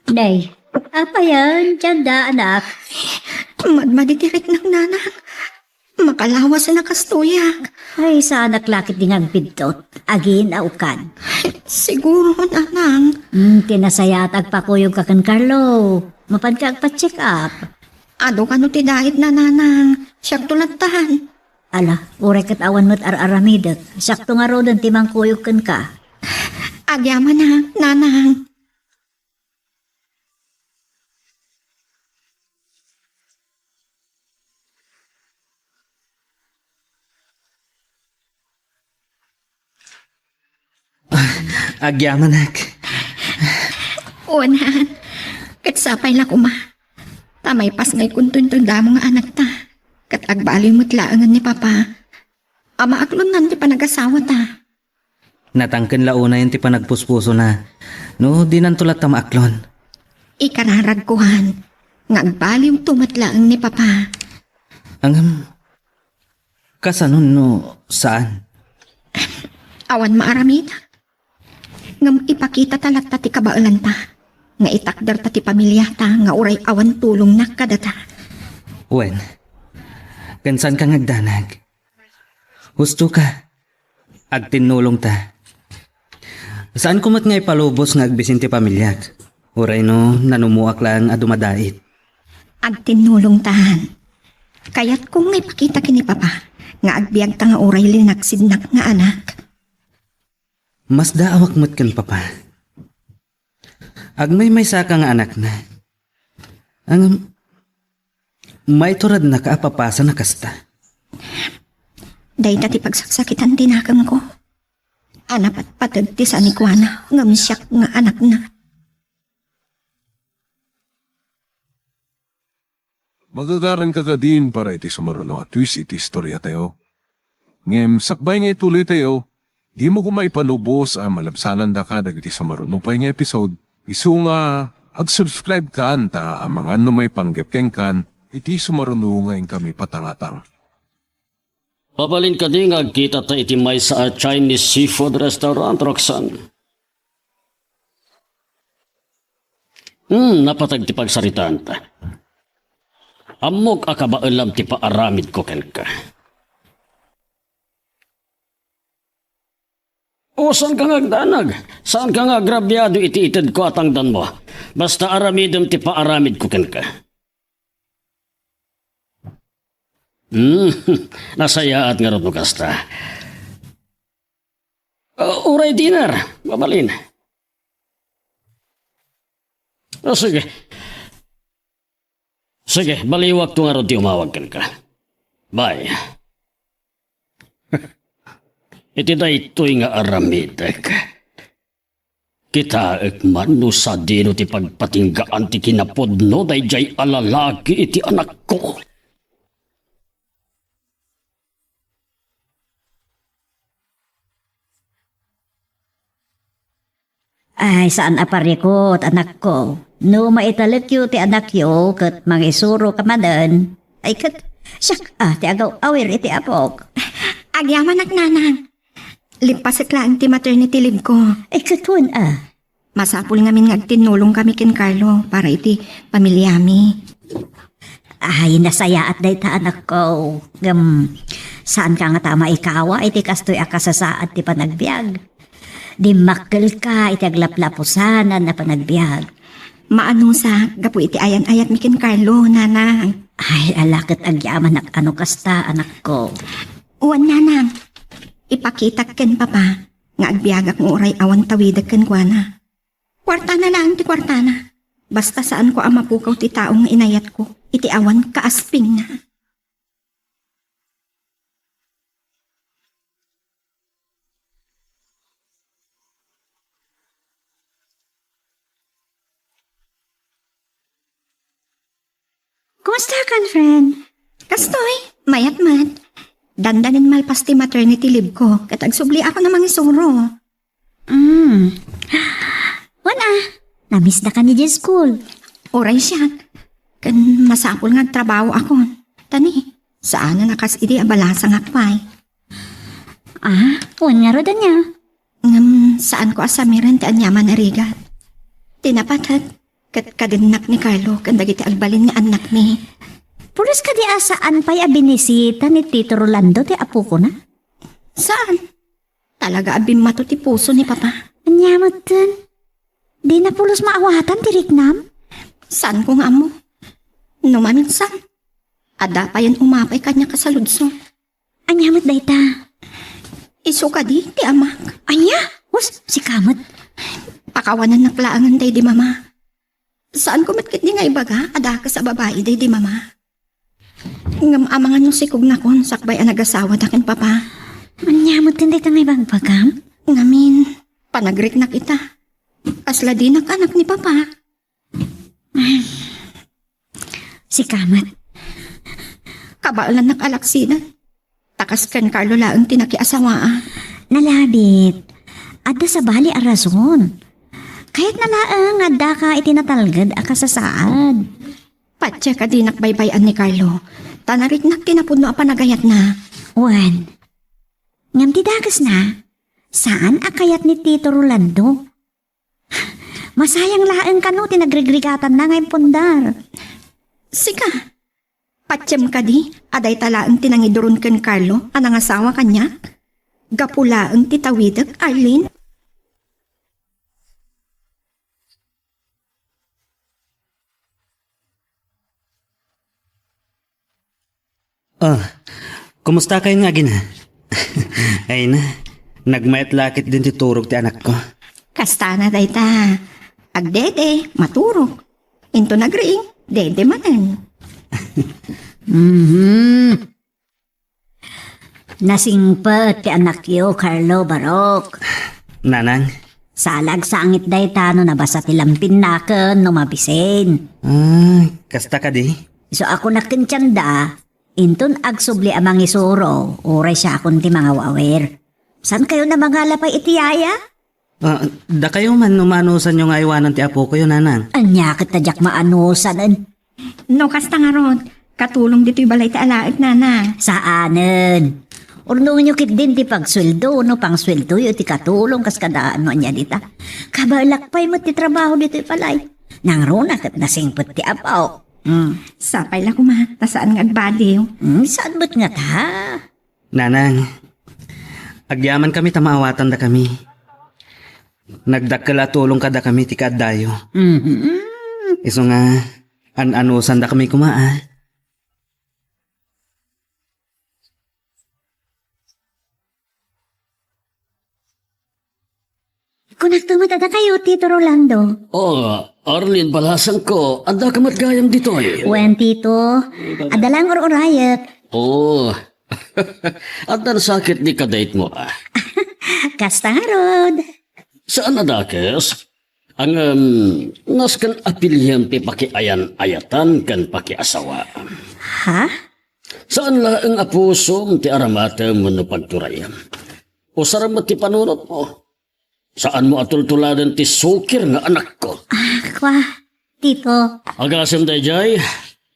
C: Day, apa yan? Tiyanda, anak.
F: Madmaditirik ng nanang. Makalawas na kastuyak.
C: Ay, sa anak lakit din ang bidot. Agin, aukan.
F: Siguro, nanang.
C: Tinasayat agpakuyog ka kan Carlo. Mapan ka agpa-check up.
F: Ado ka no ti dahit na nanang. Siyak tulatahan.
C: Ala, urek at awan mo't ar-aramidat. Sakto nga ro doon timang kuyog kan ka.
F: Agyaman na, nanang.
G: Agyaman
F: Unahan. Katsapay la kuma. Tamay pas ngay kuntun da mga anak ta. Kat agbaliw mo't laangan ni Papa. Ama aklon nan ti panagasawa ta.
G: Natangken launa yung ti panagpuspuso na. No, di nantulat ta maaklon.
F: Ikararagkuhan. Nga agbaliw tumatlaang ni Papa.
G: Ang kasanon no saan?
F: Awan maaramid. Ngam ipakita talat ta ti kabailan ta. Nga itakder ta ti pamilya ta. Nga uray awan tulong na kadata.
G: Wen, kansan ka ngagdanag? Husto ka. Agtinulong ta. Saan kumat nga ipalubos nga agbisin ti pamilyat? Uray no, nanumuak lang adumadait.
F: Agtinulong tahan. Kaya't kung ipakita kini Papa. Nga agbiag ta nga uray linaksidnak nga anak.
G: Mas daawak mo't kan Papa. Agmay may saka nga anak na. Ang may turad na kaapapasa na kasta.
F: Day dati pagsaksakitan tinakang ko. Anapat patag ti sa nikwana. Ngamsyak nga anak na.
A: Magagaran ka din para iti sumaruno at twis iti istorya tayo. Ngem sakbay nga ituloy tayo. Di mo ko maipanubos ang malabsanan da ka dagiti sa marunupay nga episode. Isu nga, ag-subscribe ka ta ang mga ano may panggepkeng kan, iti sumarunungayin kami patangatang.
I: Pabalin ka di nga kita ta iti may sa Chinese seafood restaurant, Roxanne. Napatag ti pagsaritaan ta. Amok akabaalam ti paaramid ko ken ka. O saan ka nga agdanag? Saan ka nga agrabyado iti ited ko at angdan mo? Basta aramidem ti paaramid ko ken ka. Nasayaat nga ron mo kasta. Uray dinner, babalin. Sige. Sige, baliwag to nga ron ti umawag ken ka. Bye. Iti daytoy nga aramidek. Kita ekman no sa dino ti pagpatinggaan ti kinapodno dayjay alalaki iti anak ko.
C: Ay, saan aparikot, anak ko? No maitalit yu ti anak yu, kat mangisuro ka madan. Ay, kat, siyak, ti agaw awir iti apok.
F: Agyaman ak nanang. Limpasit lang ti maternity leave ko.
C: Ay, katun,
F: Masapul ngamin nga tinulong kami kin Carlo para iti pamilyami.
C: Ay, nasaya at day ta anak ko. Saan ka nga tama ikawa, iti kastoy akasasaat ti panagbiag. Di makkel ka, iti aglaplapusanan na panagbiag.
F: Maano sa gapu iti ayan-ayat mi kin Carlo, nanang.
C: Ay, alakit agyaman ak ano kasta, anak ko.
F: Uwan nanang. Ipakita ken papa nga agbiagak ng uray awan tawidag ken kuana. Kwarta na lang ti kwarta na. Basta saan ko ang mapukaw ti taong nga inayat ko, iti awan kaasping na.
C: Kumusta kan, friend?
F: Kastoy, mayat-mat. Dandanin malpas ti maternity leave ko, kat agsubli ako ng mga isuro.
C: Wala, namiss na ka ni Jen school.
F: Oray siya. Kan masapul nga trabaho ako. Tani, saan na nakas iti abalasang akpay.
C: Huwag nga roda niya.
F: Saan ko asamiran ti anyaman arigat. Tinapatat, kat kadinak ni Carlo, kan dagiti agbalin nga anak ni.
C: Pulis ka di asaan pa'y abinisita ni Tito Rolando ti apo ko na?
F: Saan? Talaga abim mato ti puso ni papa.
C: Anyamot dun. Di na pulos maawatan ti Riknam?
F: Saan ko nga mo? Numaminsan. Ada pa yan umapay kanya kasaludso.
C: Anyamot day ta.
F: Iso ka di, ti amak.
C: Anya? Us, si Kamot.
F: Pakawanan na klaangan day di mama. Saan ko matkit di nga ibaga? Ada ka sa babae day di mama. Ngam amangan yung sikog na kon, sakbay ang nag-asawa dakin papa.
C: Anyamot din day ta may bagpagam?
F: Ngamin, panagrik na kita. Kasla din ang anak ni papa.
C: Si Kamot.
F: Kabaalan nakalaksidan. Takas kan Carlo laang tinakiasawaan.
C: Nalabit. Adda sa bali a rason. Kahit nalaang adda ka itinatalgad a kasasaad.
F: Patya ka din nakbaybayan ni Carlo. Tanarik na tinapudno a panagayat na.
C: Juan, ngam ti dagas na, saan akayat ni Tito Rolando? Masayang laang kano tinagregrigatan na ngay pundar.
F: Sika, patyam ka di, aday talaang tinangiduron ken Carlo, anang asawa kanya. Gapulaang titawidag, Arlene.
G: Kumusta kayo nga gina? Ay na, nagmayat lakit din ti turog ti anak ko.
F: Kastana day ta. Agdede, maturok. Into nagriing, dede manen.
C: Nasingpet ti anak yo, Carlo Barok.
G: Nanang?
C: Salag sangit day ta no nabasa ti lampin naken no mabisen.
G: Kasta ka di?
C: So ako nakentyanda, inton agsubli amang isuro, oray siya akon ti mga wawer. Saan kayo na mga lapay itiyaya?
G: Da kayo man numanusan yung iwanan ti apo ko yun, nanang.
C: Anya kitadyak maanusan.
F: No, kasta nga ron. Katulong dito'y balay ta alaag, nana.
C: Saanen? Urno nyo kit din ti pagsweldo, no pang sweldo yung ti katulong kas kadaan no anya dita. Kabalakpay mo ti trabaho dito palay. Nang rona kat nasingpot ti apaw.
F: Sapay lang kumata saan nga agbaliw.
C: Saan ba't nga ta?
G: Nanang, agyaman kami tamawatan da kami. Nagdakala tulong kada kami ti kadayo. Iso nga, anusan da kami kumaa.
C: Kung nagtumatada kayo, Tito Rolando.
I: Arlene, balasan ko. Anda ka matgayam dito eh.
C: Wen, Tito. Adalang or-orayat.
I: At ang sakit ni kadate mo ah.
C: Kasta nga, Rod.
I: Saan adakes? Ang naskan apilyan ti pakiayan-ayatan kan pakiasawa.
C: Ha?
I: Saan la ang apusom ti aramata mo no pagturayan? O saramat ti panunot mo? Saan mo atultuladan ti sukir nga anak ko?
C: Kwa, Tito.
I: Agasem dayjay,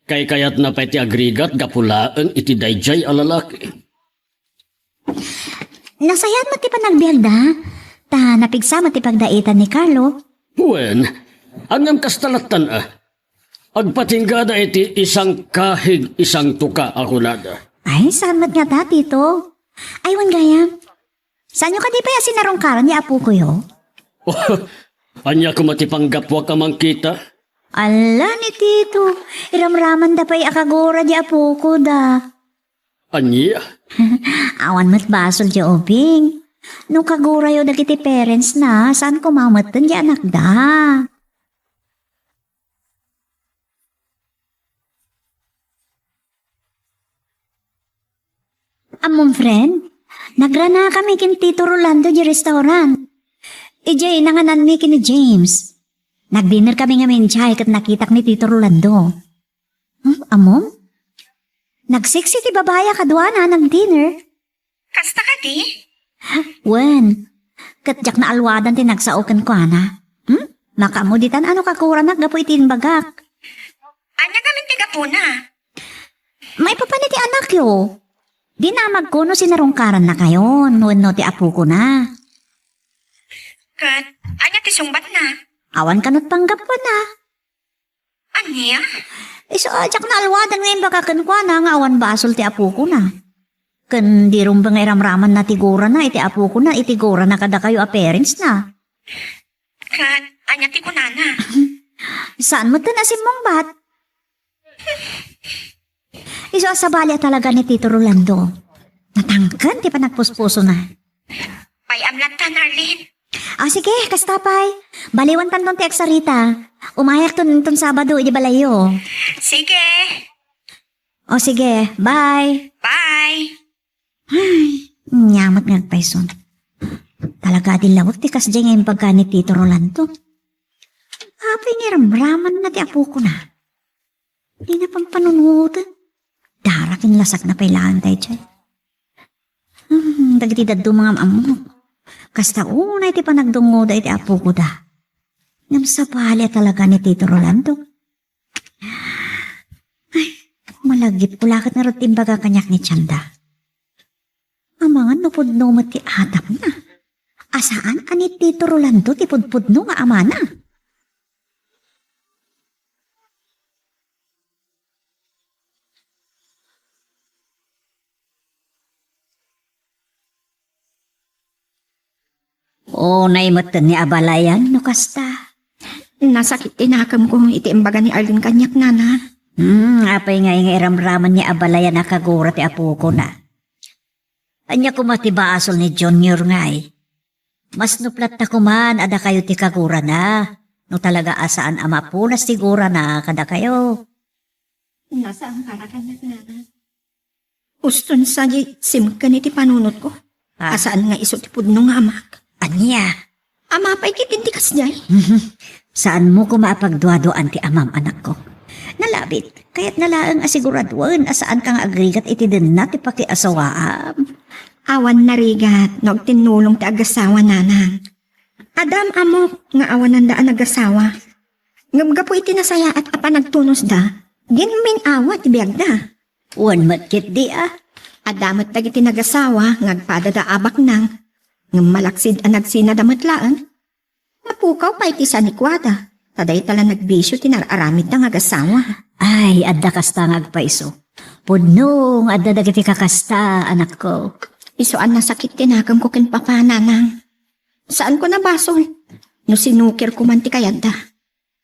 I: kay kayat na pa ti agrigat gapulaan iti dayjay alalaki.
C: Nasayan mo ti panagbiag da? Ta napigsa mo ti pagdaitan ni Carlo?
I: Wen, angam kastalatan agpatinggada iti isang kahig isang tuka ako nada.
C: Ay, saan mat nga ta, Tito? Ay, wan gayam. Saan nyo ka di pa yasin narongkaran ni Apo ko yo?
I: Anya ko matipanggapwa ka mang kita?
C: Ala ni Tito, iramraman da pa'y akagora di Apo ko da.
I: Anya?
C: Awan mo't basol di obing. Nung kagura yo dagiti parents na, saan kumamatan di anak da? Among friend, nagrana kami kin Tito Rolando di restaurant. Ijay nanganan mi kin ni James. Nag-dinner kami nga menchay kat nakitak ni Tito Rolando. Amom? Nagsiksi ti babaya kadwa na nag-dinner.
F: Kasta ka di?
C: Wen, katjak na alwadan ti nagsaukan ko ana. Makamuditan ano kakura naggapo itin bagak.
F: Anya gamin tiga po na.
C: May papaniti anak yo. Di na magkuno sinarungkaran na kayo, no ti apo ko na.
F: Kat, anya ti sungbat na.
C: Awan kanot panggap ko na.
F: Anya?
C: Iso ajak na alwadan ngayon baka kankwa na nga awan basol ti apo ko na. Kan di rum ba nga iramraman na tigura na, iti apo ko na, itigura na kada kayo a parents na.
F: Kat, anya ti kunana.
C: Saan mo tanasim mong bat? Iso asabalya talaga ni Tito Rolando. Natangkan, di pa nagpuspuso na.
F: Payamlatan, Arlene.
C: Sige, kastapay. Baliwan tan ton ti Aksarita. Umayak ton Sabado, di balayo.
F: Sige.
C: Sige, bye.
F: Bye.
C: Nyamat ngagpayson. Talaga di lawag ti kasdya ngayon pagka ni Tito Rolando. Apay niramraman na ti apo ko na. Di na pang panunutan. Darakin lasak na pailangan tayo dyan. Dagiti daddo mga ammo. Kasta unay ti panagdungo da iti apo ko da. Namsapalya talaga ni Tito Rolando. Ay, malagip ulakit na rotim baga kanyak ni Chanda. Ang mga nupudno mo ti atap na. Asaan ani Tito Rolando ti pudpudno nga ama na? Naimatan ni abalayan, no kasta.
F: Nasakit tinakam ko iti imbaga ni Arlene kanyak, nana.
C: Apay nga iramraman ni abalayan na kagura ti apo ko na. Anya ko matibasol ni Junior ngay. Mas nuplat na kuman, ada kayo ti kagura na. No talaga asaan ama po na sigura na kada kayo.
F: Nasa ang karakan na, nana. Uston sa simkan iti panunot ko. Asaan nga iso ti pudno nga amak.
C: Anya?
F: Ama pa'y kitintikas jay.
C: Saan mo ko maapagduadoan ti amam anak ko? Nalabit, kaya't nalaang asiguraduan asaan kang agrigat iti din na ti pakiasawaam.
F: Awan narigat, nog tinulong ti agasawa nanang. Adam amok nga awan nanda ang agasawa. Ngam po iti nasaya at apa nagtunos da, ginmin awat biyag da.
C: Wan matkit di ah.
F: Adamat dagiti nagasawa, ngagpadada abak nang, ngam malaksid ang nagsina damatlaan. Napukaw pa iti sanikwada, taday tala nagbisyo tinararamid ng agasawa.
C: Ay, adda kasta ngagpaiso. Pudnong, adda dagiti kakasta, anak ko.
F: Isuan na sakit tinagam ko ken papananang. Saan ko nabasol? No sinukir ko man ti kayad da.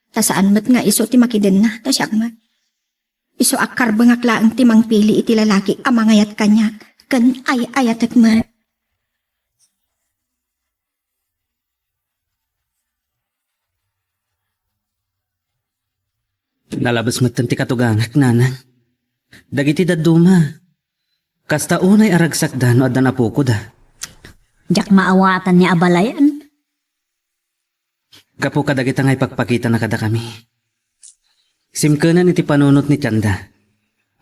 F: Ta saan mat nga iso ti makiden na, ta siyak man. Iso akar bangakla ang timang pili iti lalaki amangayat kanya, kan ayatek man.
G: Nalabas matanti katuganak, nanang. Dagiti daduma. Kasta unay aragsak da no addan apuko da.
C: Diyak maawatan ni abalayan.
G: Gapo kadagita ngay pagpakita na kada kami. Simkanan iti panunot ni Tianda.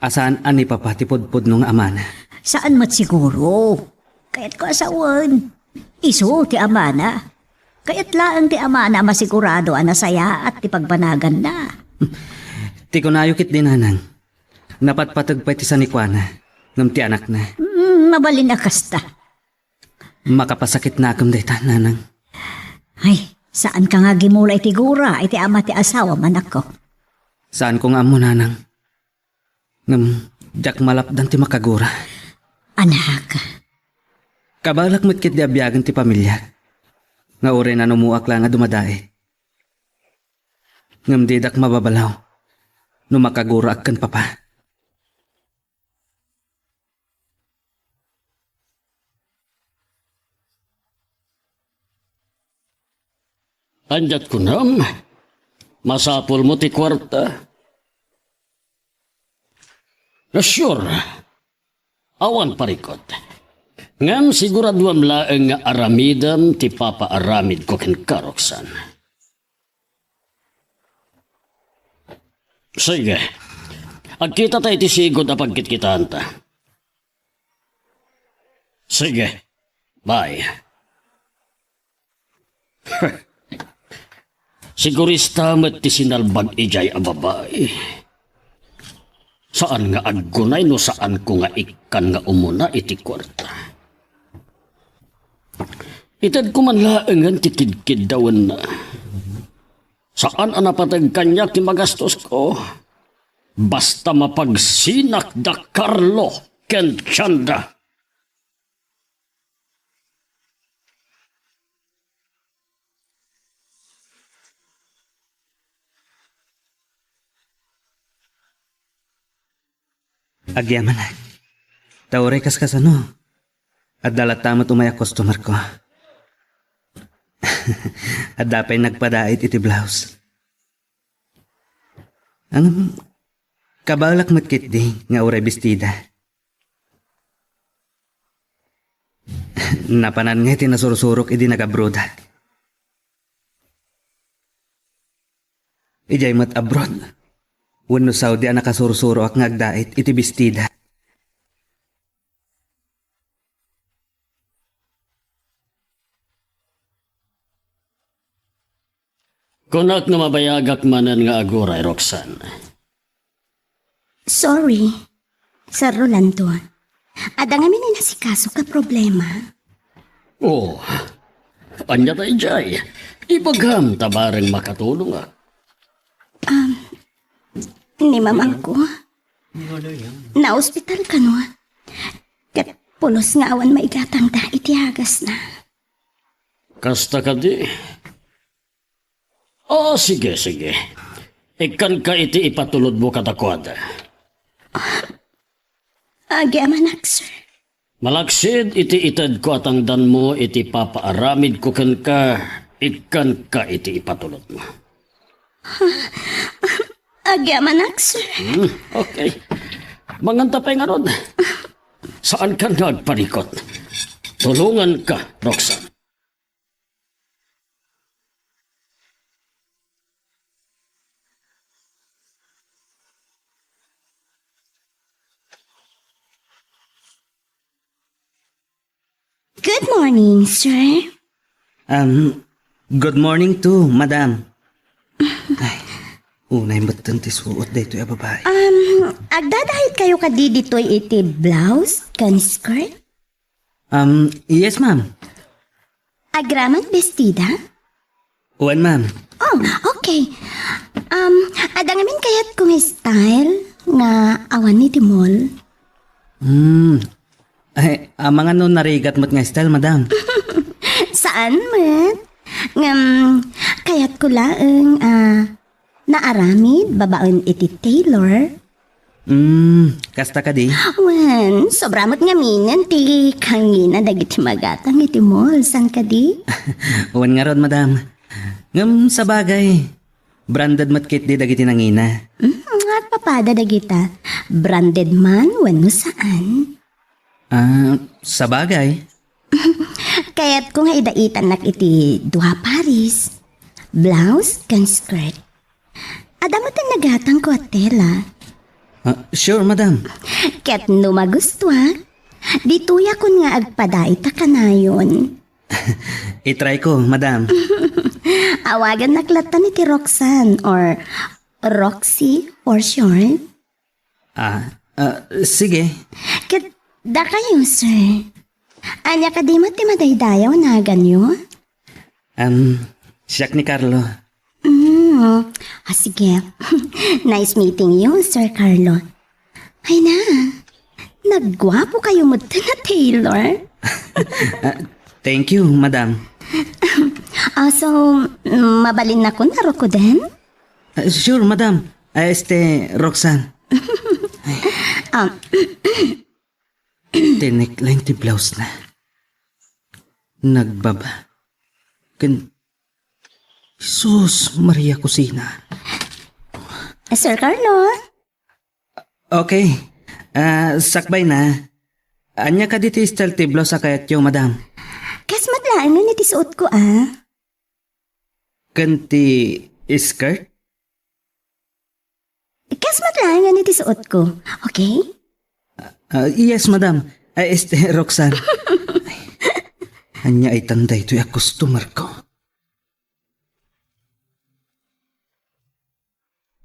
G: Asaan ani papatipod-pod nung amana.
C: Saan mat siguro? Kaya't ko asawan. Iso ti amana. Kaya't laang ti amana masigurado ang nasaya at ti pagbanagan na.
G: Ti kunayukit din nanang. Napatpatag pa iti sanikwana. Ngam ti anak na.
C: Mabalin na kasta.
G: Makapasakit na akam dayta, nanang.
C: Ay, saan ka nga gimulay ti gura iti ama ti asawa manak ko?
G: Saan ko nga mo, nanang? Ngam, jak malapdan ti makagura.
C: Anak,
G: Kabalak mo't kit di abiyagan ti pamilya. Nga uri na numuak lang nga dumadae. Ngam didak mababalaw. No makagura akkan papa.
I: Anjat ko nam. Masapol mo ti kwarta. Na sure. Awan parikot. Ngam siguraduam laeng nga aramidam ti papa aramid ko ken karoksan. Sige. Agkita tayo ti sigod a pagkitkitaan ta. Sige. Bye. Sigurista met ti sinalbag ijay a babae. Saan nga aggunay no saan ko nga ikan nga umuna iti kwarta. Itad ko man laengan ti kidkid dawan na. Saan anapatag kanya ti magastos ko? Basta mapagsinak da Carlo ken Tianda.
G: Agyaman na. Taure kas kasano. At dalat tamat umaya customer ko. At dapay nagpadait iti blouse. Ang kabalak matkit di nga ure bestida. Napanan nga iti nasursurok iti nagabroda. Ijay mat abroad. Wano Saudi ang nakasursuro ak ngagdait iti bestida.
I: Kunak nga mabayagak manan nga aguray, Roxanne.
F: Sorry, Sir Rolando. Ada nga minay nasikaso ka problema.
I: Oh, anya tayo jay. Ipagham tabareng makatulong ah.
F: Ni mamang ko. Na-hospital ka no. Kat pulos nga awan maigatang da itihagas na.
I: Kasta ka di. Oh, sige, sige. Ikan ka iti ipatulod mo katakwada.
F: Agyaman sir.
I: Malaksid iti itad ko atangdan mo iti papaaramid ko ken ka. Ikan ka iti ipatulod mo.
F: Agyaman sir.
I: Okay. Mangantapay nga ron. Saan ka nagparikot? Tulungan ka, Roxanne.
F: morning, sir.
G: Good morning to, madam. Ay, unay matan ti suot dito yung babae.
F: Agdadahit kayo kadi dito'y iti blouse, kan skirt?
G: Yes, ma'am.
F: Agraman bestida?
G: Uwan, ma'am.
F: Oh, okay. Adangamin kayat kong style nga awan ni Timol.
G: Ay, mga no narigat mo't nga style, madam.
F: Saan man? Kayat ko laeng naaramid babaen iti Taylor.
G: Kasta ka di?
F: Wan, sobramot nga minan ti kangina dagiti magatang iti mall. San ka di?
G: Uwan nga ron, madam. Ngam sa bagay. Branded mo't kit di dagiti nangina.
F: At papada dagita. Branded man, wano saan?
G: Sa bagay.
F: Kaya't ko nga idaitan nak iti duha paris. Blouse kan skirt. Adamot ang nagatang ko at tela.
G: Sure, madam.
F: Ket no magustuhan. Dituya kun nga agpadait ta kanayon.
G: I-try ko, madam.
F: Awagan naklatan iti Roxanne or Roxy for short.
G: Sige.
F: Ket da kayo, sir. Anya ka di ti madaydayaw na ganyo?
G: Siyak ni Carlo.
F: Sige. Nice meeting you, Sir Carlo. Ay na, nagwapo kayo mo na Taylor.
G: Thank you, madam.
F: So, mabalin na ko na ko din?
G: Sure, madam. Roxanne. Tinekline ti blouse na. Nagbaba. Jesus, Maria Kusina.
F: Sir Carlo?
G: Okay. Sakbay na. Anya ka dito style ti blouse sa kayat yung madam.
F: Kas madlaan nga nitisuot ko
G: Kanti skirt?
F: Kas madlaan nga nitisuot ko, okay?
G: Yes, madam. Roxanne. Anya ay tanda ito yung customer ko.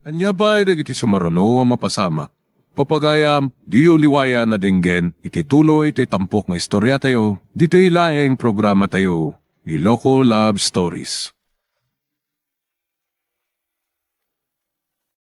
A: Anya ba ay iti sumarano ang mapasama? Papagayam, diyo liwaya na dinggen, iti tuloy iti tampok nga istorya tayo, dito ilaing programa tayo, Iloko Love Stories.